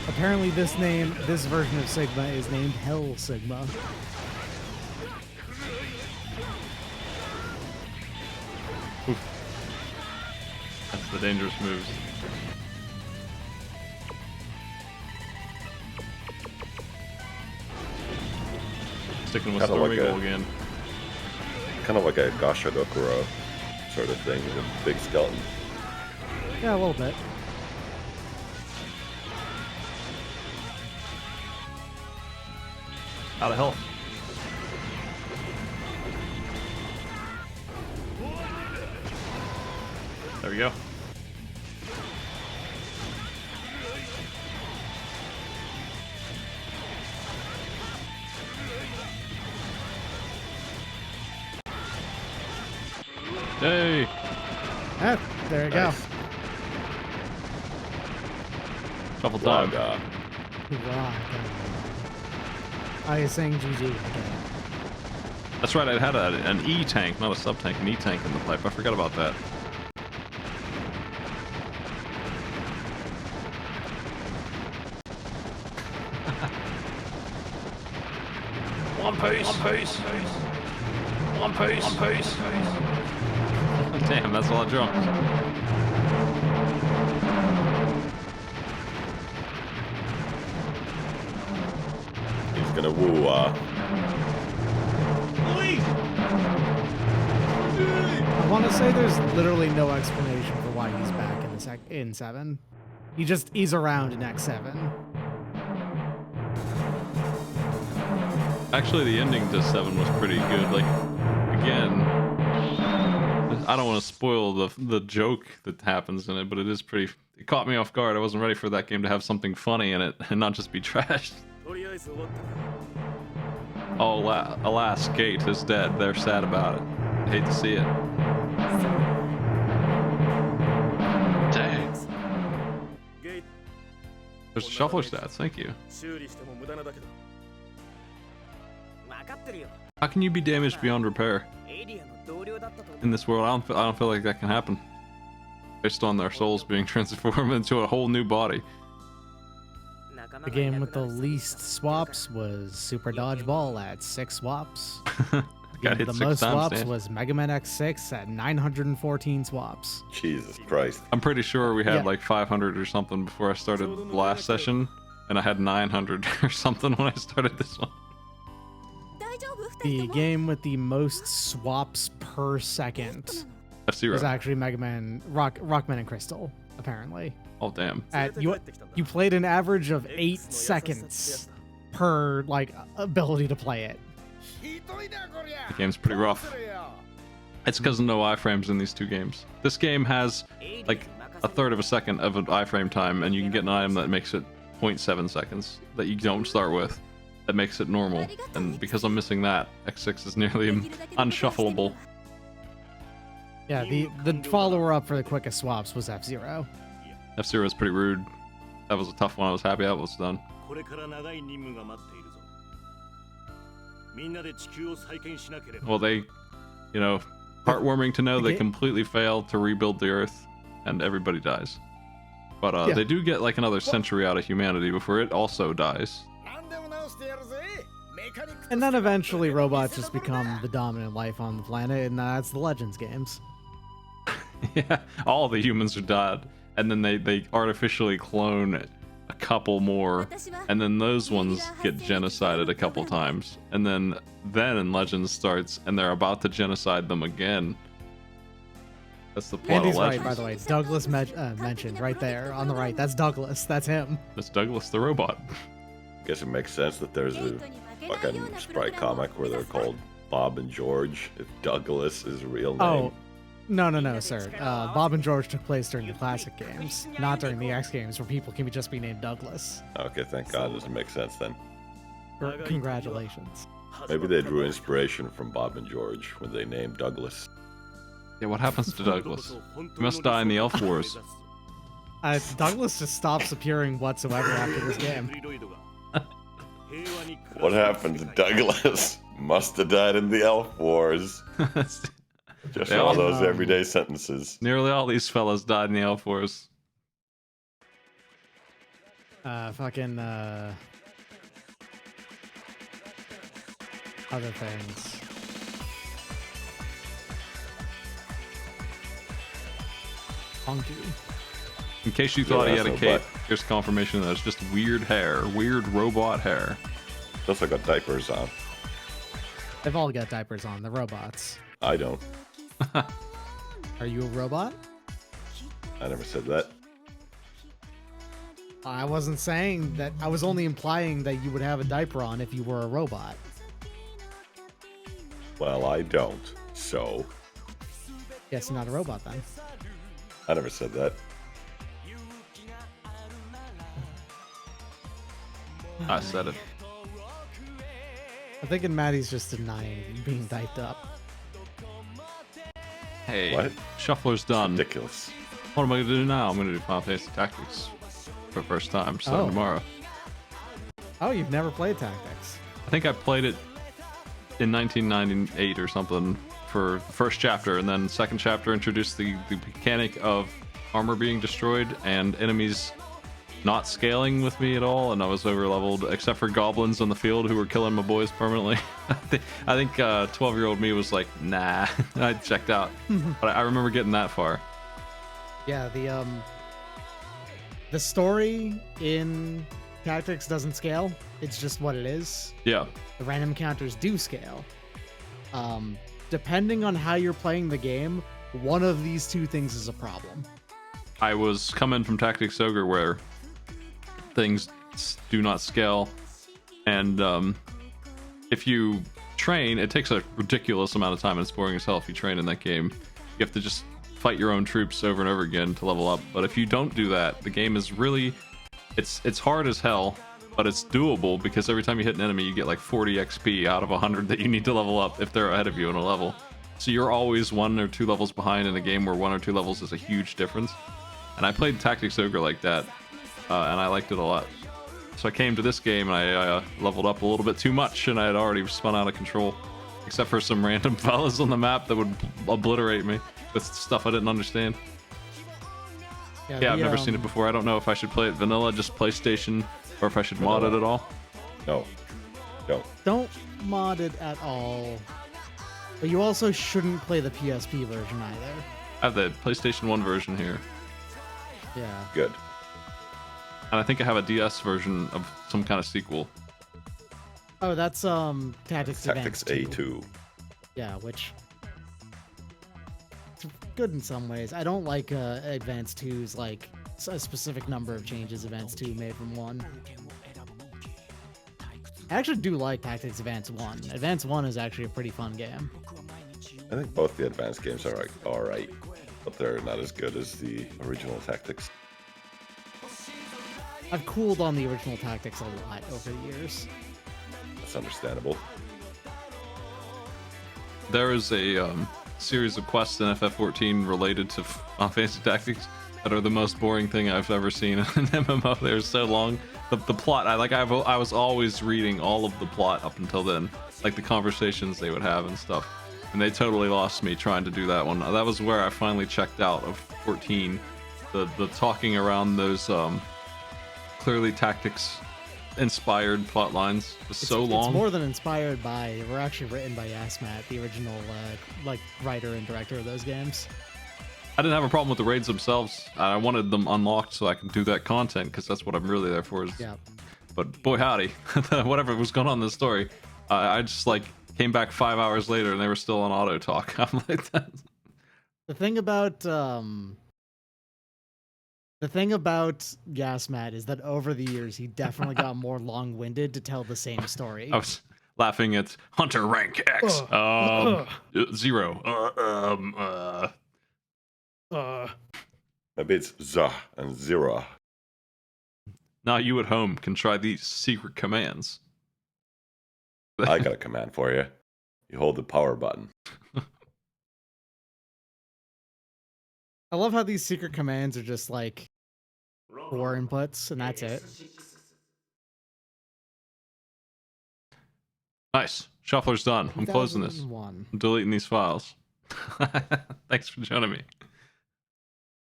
[SPEAKER 4] Apparently this version of Sigma is named Hell Sigma.
[SPEAKER 1] That's the dangerous moves. Sticking with
[SPEAKER 3] Kinda like
[SPEAKER 1] Stormiggle
[SPEAKER 3] a-
[SPEAKER 1] again.
[SPEAKER 3] Kind of like a Gasha Dokuro sort of thing with a big skeleton.
[SPEAKER 4] Yeah, a little bit.
[SPEAKER 1] Out of health. There we go. Hey!
[SPEAKER 4] Ah, there you go.
[SPEAKER 3] Nice.
[SPEAKER 1] Couple times.
[SPEAKER 3] Laga.
[SPEAKER 4] Wow. I was saying GG. Okay.
[SPEAKER 1] That's right, I had an E tank, not a sub tank, an E tank in the pipe. I forgot about that. One piece. Damn, that's a lot of drums.
[SPEAKER 3] He's gonna woo,
[SPEAKER 4] I want to say there's literally no explanation for why he's back in 7. He's around in X7.
[SPEAKER 1] Actually, the ending to 7 was pretty good. Like, again, I don't want to spoil the joke that happens in it, but it caught me off guard. I wasn't ready for that game to have something funny in it and not just be trashed.
[SPEAKER 6] とりあえず終わったか
[SPEAKER 1] Oh, alas, Kate is dead. They're sad about it. Hate to see it. Dang.
[SPEAKER 6] ゲイ
[SPEAKER 1] There's shuffler stats. Thank you.
[SPEAKER 6] 修理しても無駄なだけだ
[SPEAKER 2] 分かってるよ
[SPEAKER 1] How can you be damaged beyond repair
[SPEAKER 2] エリアの同僚だったと思う
[SPEAKER 1] in this world? I don't feel like that can happen. based on their souls being transformed into a whole new body.
[SPEAKER 4] The game with the least swaps was Super Dodgeball at 6 swaps.
[SPEAKER 1] Got hit
[SPEAKER 4] The
[SPEAKER 1] 6
[SPEAKER 4] most
[SPEAKER 1] times,
[SPEAKER 4] swaps
[SPEAKER 1] Dan.
[SPEAKER 4] was Mega Man X6 at 914 swaps.
[SPEAKER 3] Jesus Christ.
[SPEAKER 1] I'm pretty sure we had
[SPEAKER 4] Yeah.
[SPEAKER 1] like 500 or something before I started the last session, and I had 900 or something when I started this one.
[SPEAKER 5] 大丈夫？
[SPEAKER 4] The game with the most swaps per second
[SPEAKER 1] F-Zero.
[SPEAKER 4] was actually Mega Man, Rockman and Crystal, apparently.
[SPEAKER 1] Oh damn.
[SPEAKER 4] At you played an average of 8 seconds per like ability to play it.
[SPEAKER 1] The game's pretty rough. It's because of no iframes in these two games. This game has like a third of a second of an iframe time, and you can get an item that makes it 0.7 seconds that you don't start with. That makes it normal, and because I'm missing that, X6 is nearly unshuffleable.
[SPEAKER 4] Yeah, the follower up for the quickest swaps was F-Zero.
[SPEAKER 1] F-Zero is pretty rude. That was a tough one. I was happy that was done.
[SPEAKER 6] これから長い任務が待っているぞ。みんなで地球を再建しなければ。
[SPEAKER 1] Well, they, you know, heartwarming to know they
[SPEAKER 4] Okay.
[SPEAKER 1] completely failed to rebuild the Earth, and everybody dies. But
[SPEAKER 4] Yeah.
[SPEAKER 1] they do get like another century out of humanity before it also dies.
[SPEAKER 4] And then eventually robots just become the dominant life on the planet, and that's the Legends games.
[SPEAKER 1] Yeah, all the humans are dead, and then they artificially clone a couple more, and then those ones get genocided a couple times, and then Legends starts, and they're about to genocide them again. That's the plot
[SPEAKER 4] Andy's
[SPEAKER 1] of
[SPEAKER 4] right,
[SPEAKER 1] Legends.
[SPEAKER 4] by the way. Douglas mentioned right there on the right. That's Douglas. That's him.
[SPEAKER 1] That's Douglas the robot.
[SPEAKER 3] Guess it makes sense that there's a fucking Sprite comic where they're called Bob and George if Douglas is a real name.
[SPEAKER 4] Oh, no, sir. Bob and George took place during the classic games, not during the X games, where people can just be named Douglas.
[SPEAKER 3] Okay, thank God. Doesn't make sense then.
[SPEAKER 4] Congratulations.
[SPEAKER 3] Maybe they drew inspiration from Bob and George when they named Douglas.
[SPEAKER 1] Yeah, what happens to Douglas? He must die in the Elf Wars.
[SPEAKER 4] Douglas just stops appearing whatsoever after this game.
[SPEAKER 3] What happened to Douglas? Must have died in the Elf Wars. Just
[SPEAKER 1] They
[SPEAKER 3] all
[SPEAKER 1] all-
[SPEAKER 3] those everyday sentences.
[SPEAKER 1] Nearly all these fellas died in the Elf Wars.
[SPEAKER 4] Other things. Funky.
[SPEAKER 1] In case you thought he had a
[SPEAKER 3] that's
[SPEAKER 1] cape,
[SPEAKER 3] no
[SPEAKER 1] here's confirmation that it's just weird hair, weird robot hair.
[SPEAKER 3] Plus I got diapers on.
[SPEAKER 4] They've all got diapers on. The robots.
[SPEAKER 3] I don't.
[SPEAKER 4] Are you a robot?
[SPEAKER 3] I never said that.
[SPEAKER 4] I wasn't saying that. I was only implying that you would have a diaper on if you were a robot.
[SPEAKER 3] Well, I don't. So,
[SPEAKER 4] Yes, you're not a robot then.
[SPEAKER 3] I never said that.
[SPEAKER 1] I said it.
[SPEAKER 4] I'm thinking Maddie's just denying being typed up.
[SPEAKER 1] Hey,
[SPEAKER 3] What?
[SPEAKER 1] Shuffler's done.
[SPEAKER 3] Ridiculous.
[SPEAKER 1] What am I going to do now? I'm going to do Final Fantasy Tactics for the first time, starting
[SPEAKER 4] Oh.
[SPEAKER 1] tomorrow.
[SPEAKER 4] Oh, you've never played Tactics.
[SPEAKER 1] I think I played it in 1998 or something for the first chapter, and then second chapter introduced the mechanic of armor being destroyed and enemies not scaling with me at all, and I was over leveled except for goblins on the field who were killing my boys permanently. I think 12-year-old me was like, nah. I checked out, but I remember getting that far.
[SPEAKER 4] Yeah, the story in Tactics doesn't scale. It's just what it is.
[SPEAKER 1] Yeah,
[SPEAKER 4] The random encounters do scale. Depending on how you're playing the game, one of these two things is a problem.
[SPEAKER 1] I was coming from Tactics Ogre where things do not scale, and if you train, it takes a ridiculous amount of time, and it's boring as hell if you train in that game. You have to just fight your own troops over and over again to level up, but if you don't do that, the game is really it's hard as hell, but it's doable because every time you hit an enemy you get like 40 XP out of 100 that you need to level up if they're ahead of you in a level. So you're always 1 or 2 levels behind in a game where 1 or 2 levels is a huge difference. And I played Tactics Ogre like that, and I liked it a lot. So I came to this game and I leveled up a little bit too much, and I had already spun out of control. Except for some random fellas on the map that would obliterate me with stuff I didn't understand. Yeah, I've never seen it before. I don't know if I should play it vanilla, just PlayStation, or if I should mod it at all.
[SPEAKER 3] No, don't.
[SPEAKER 4] Don't mod it at all. But you also shouldn't play the PSP version either.
[SPEAKER 1] I have the PlayStation 1 version here.
[SPEAKER 4] Yeah.
[SPEAKER 3] Good.
[SPEAKER 1] And I think I have a DS version of some kind of sequel.
[SPEAKER 4] Oh, that's Tactics
[SPEAKER 3] Tactics
[SPEAKER 4] Advance 2.
[SPEAKER 3] A2.
[SPEAKER 4] Yeah, which it's good in some ways. I don't like Advance 2's like a specific number of changes Advance 2 made from 1. I actually do like Tactics Advance 1. Advance 1 is actually a pretty fun game.
[SPEAKER 3] I think both the advanced games are like alright, but they're not as good as the original Tactics.
[SPEAKER 4] I've cooled on the original Tactics a lot over the years.
[SPEAKER 3] That's understandable.
[SPEAKER 1] There is a series of quests in FF14 related to Fantasy Tactics that are the most boring thing I've ever seen in an MMO. They're so long. The plot, I was always reading all of the plot up until then, like the conversations they would have and stuff. And they totally lost me trying to do that one. That was where I finally checked out of 14. The talking around those clearly Tactics inspired plot lines was so long.
[SPEAKER 4] It's more than inspired by. We're actually written by Yasmat, the original like writer and director of those games.
[SPEAKER 1] I didn't have a problem with the raids themselves. I wanted them unlocked so I can do that content because that's what I'm really there for.
[SPEAKER 4] Yeah.
[SPEAKER 1] But boy howdy, whatever was going on in the story, I just like came back 5 hours later and they were still on auto talk. I'm like that.
[SPEAKER 4] The thing about Yasmat is that over the years he definitely got more long-winded to tell the same story.
[SPEAKER 1] I was laughing at Hunter rank X, 0.
[SPEAKER 3] Maybe it's ZA and Zira.
[SPEAKER 1] Now you at home can try these secret commands.
[SPEAKER 3] I got a command for you. You hold the power button.
[SPEAKER 4] I love how these secret commands are just like 4 inputs and that's it.
[SPEAKER 1] Nice. Shuffler's done. I'm closing this.
[SPEAKER 4] 2001.
[SPEAKER 1] I'm deleting these files. Thanks for joining me.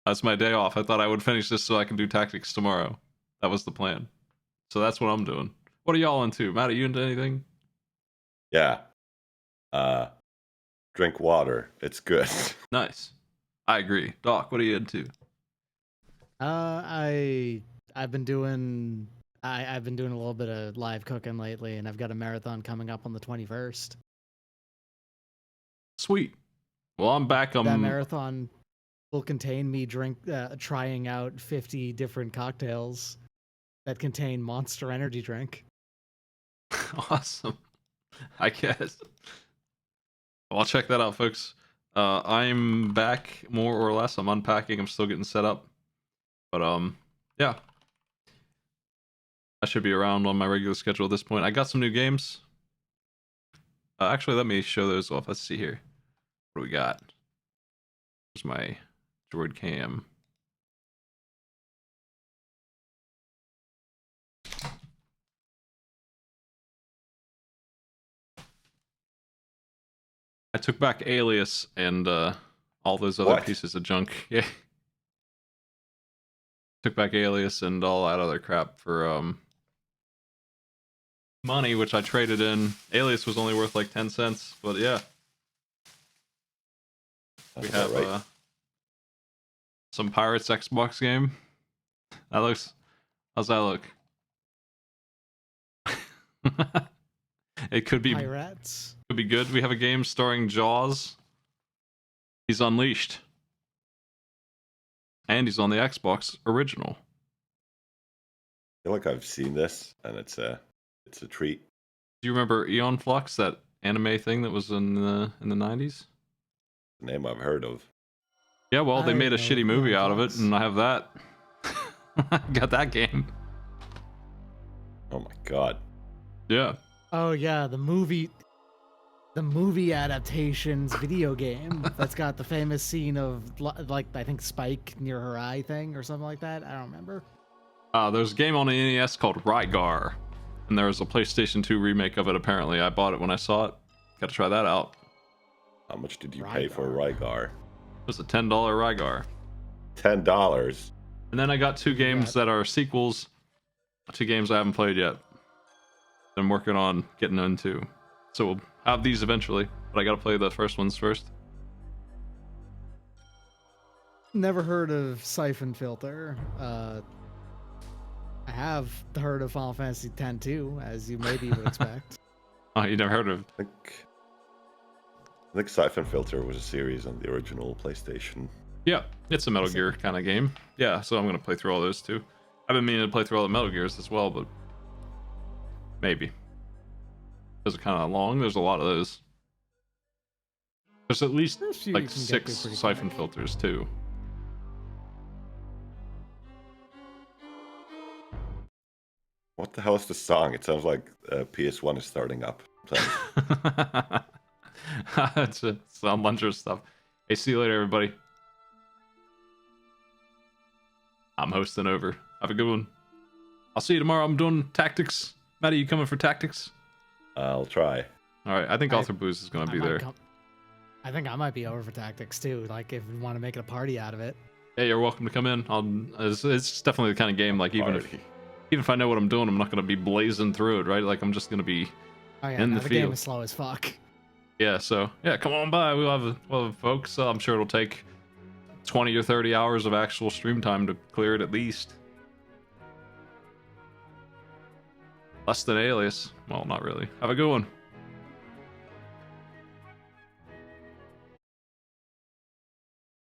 [SPEAKER 1] That's my day off. I thought I would finish this so I can do tactics tomorrow. That was the plan. So that's what I'm doing. What are y'all into? Matt, are you into anything?
[SPEAKER 3] Yeah. Drink water. It's good.
[SPEAKER 1] Nice. I agree. Doc, what are you into?
[SPEAKER 4] I've been doing a little bit of live cooking lately, and I've got a marathon coming up on the 21st.
[SPEAKER 1] Sweet. Well, I'm back.
[SPEAKER 4] That marathon will contain me trying out 50 different cocktails that contain Monster Energy drink.
[SPEAKER 1] Awesome. I guess. Well, I'll check that out, folks. I'm back more or less. I'm unpacking. I'm still getting set up. But yeah. I should be around on my regular schedule at this point. I got some new games. Actually, let me show those off. Let's see here. What do we got? Here's my Droid Cam. I took back Alias and all those other pieces of junk. Yeah. Took back Alias and all that other crap for money, which I traded in. Alias was only worth like 10 cents, but yeah. We have some Pirates Xbox game. That looks... How's that look? It could be...
[SPEAKER 4] Pirates.
[SPEAKER 1] Could be good. We have a game starring Jaws. He's Unleashed. And he's on the Xbox original.
[SPEAKER 3] I feel like I've seen this, and it's a treat.
[SPEAKER 1] Do you remember Eon Flux, that anime thing that was in the 90s?
[SPEAKER 3] The name I've heard of.
[SPEAKER 1] Yeah, well, they made a
[SPEAKER 4] know
[SPEAKER 1] shitty movie
[SPEAKER 4] Eon
[SPEAKER 1] out of it,
[SPEAKER 4] Flux.
[SPEAKER 1] and I have that. Got that game.
[SPEAKER 3] Oh my god.
[SPEAKER 1] Yeah.
[SPEAKER 4] Oh yeah, the movie adaptations video game that's got the famous scene of like I think Spike near her eye thing or something like that. I don't remember.
[SPEAKER 1] There's a game on the NES called Rygar, and there was a PlayStation 2 remake of it. Apparently, I bought it when I saw it. Got to try that out.
[SPEAKER 3] How much did you pay for Rygar?
[SPEAKER 1] It was a $10 Rygar.
[SPEAKER 3] $10.
[SPEAKER 1] And then I got two games that are sequels. Two games I haven't played yet. I'm working on getting into. So we'll have these eventually, but I gotta play the first ones first.
[SPEAKER 4] Never heard of Siphon Filter. I have heard of Final Fantasy X too, as you maybe would expect.
[SPEAKER 1] Oh, you never heard of?
[SPEAKER 3] I think Siphon Filter was a series on the original PlayStation.
[SPEAKER 1] Yeah, it's a Metal Gear kind of game. Yeah, so I'm gonna play through all those too. I've been meaning to play through all the Metal Gears as well, but maybe. Those are kind of long. There's a lot of those. There's at least
[SPEAKER 4] There's a few
[SPEAKER 1] like
[SPEAKER 4] you can get
[SPEAKER 1] 6
[SPEAKER 4] through pretty
[SPEAKER 1] Siphon
[SPEAKER 4] quick.
[SPEAKER 1] filters too.
[SPEAKER 3] What the hell is the song? It sounds like PS1 is starting up.
[SPEAKER 1] it's a bunch of stuff. Hey, see you later, everybody. I'm hosting over. Have a good one. I'll see you tomorrow. I'm doing tactics. Maddie, you coming for tactics?
[SPEAKER 3] I'll try.
[SPEAKER 1] All right. I think Author Boost is going to be there.
[SPEAKER 4] I think I might be over for tactics too. Like if we want to make it a party out of it.
[SPEAKER 1] Hey, you're welcome to come in. It's definitely the kind of game like even if I know what I'm doing, I'm not going to be blazing through it, right? Like I'm just going to be in the
[SPEAKER 4] the
[SPEAKER 1] field.
[SPEAKER 4] game is slow as fuck.
[SPEAKER 1] Yeah. So yeah, come on by. We'll have folks. I'm sure it'll take 20 or 30 hours of actual stream time to clear it at least. Less than Alias. Well, not really. Have a good one.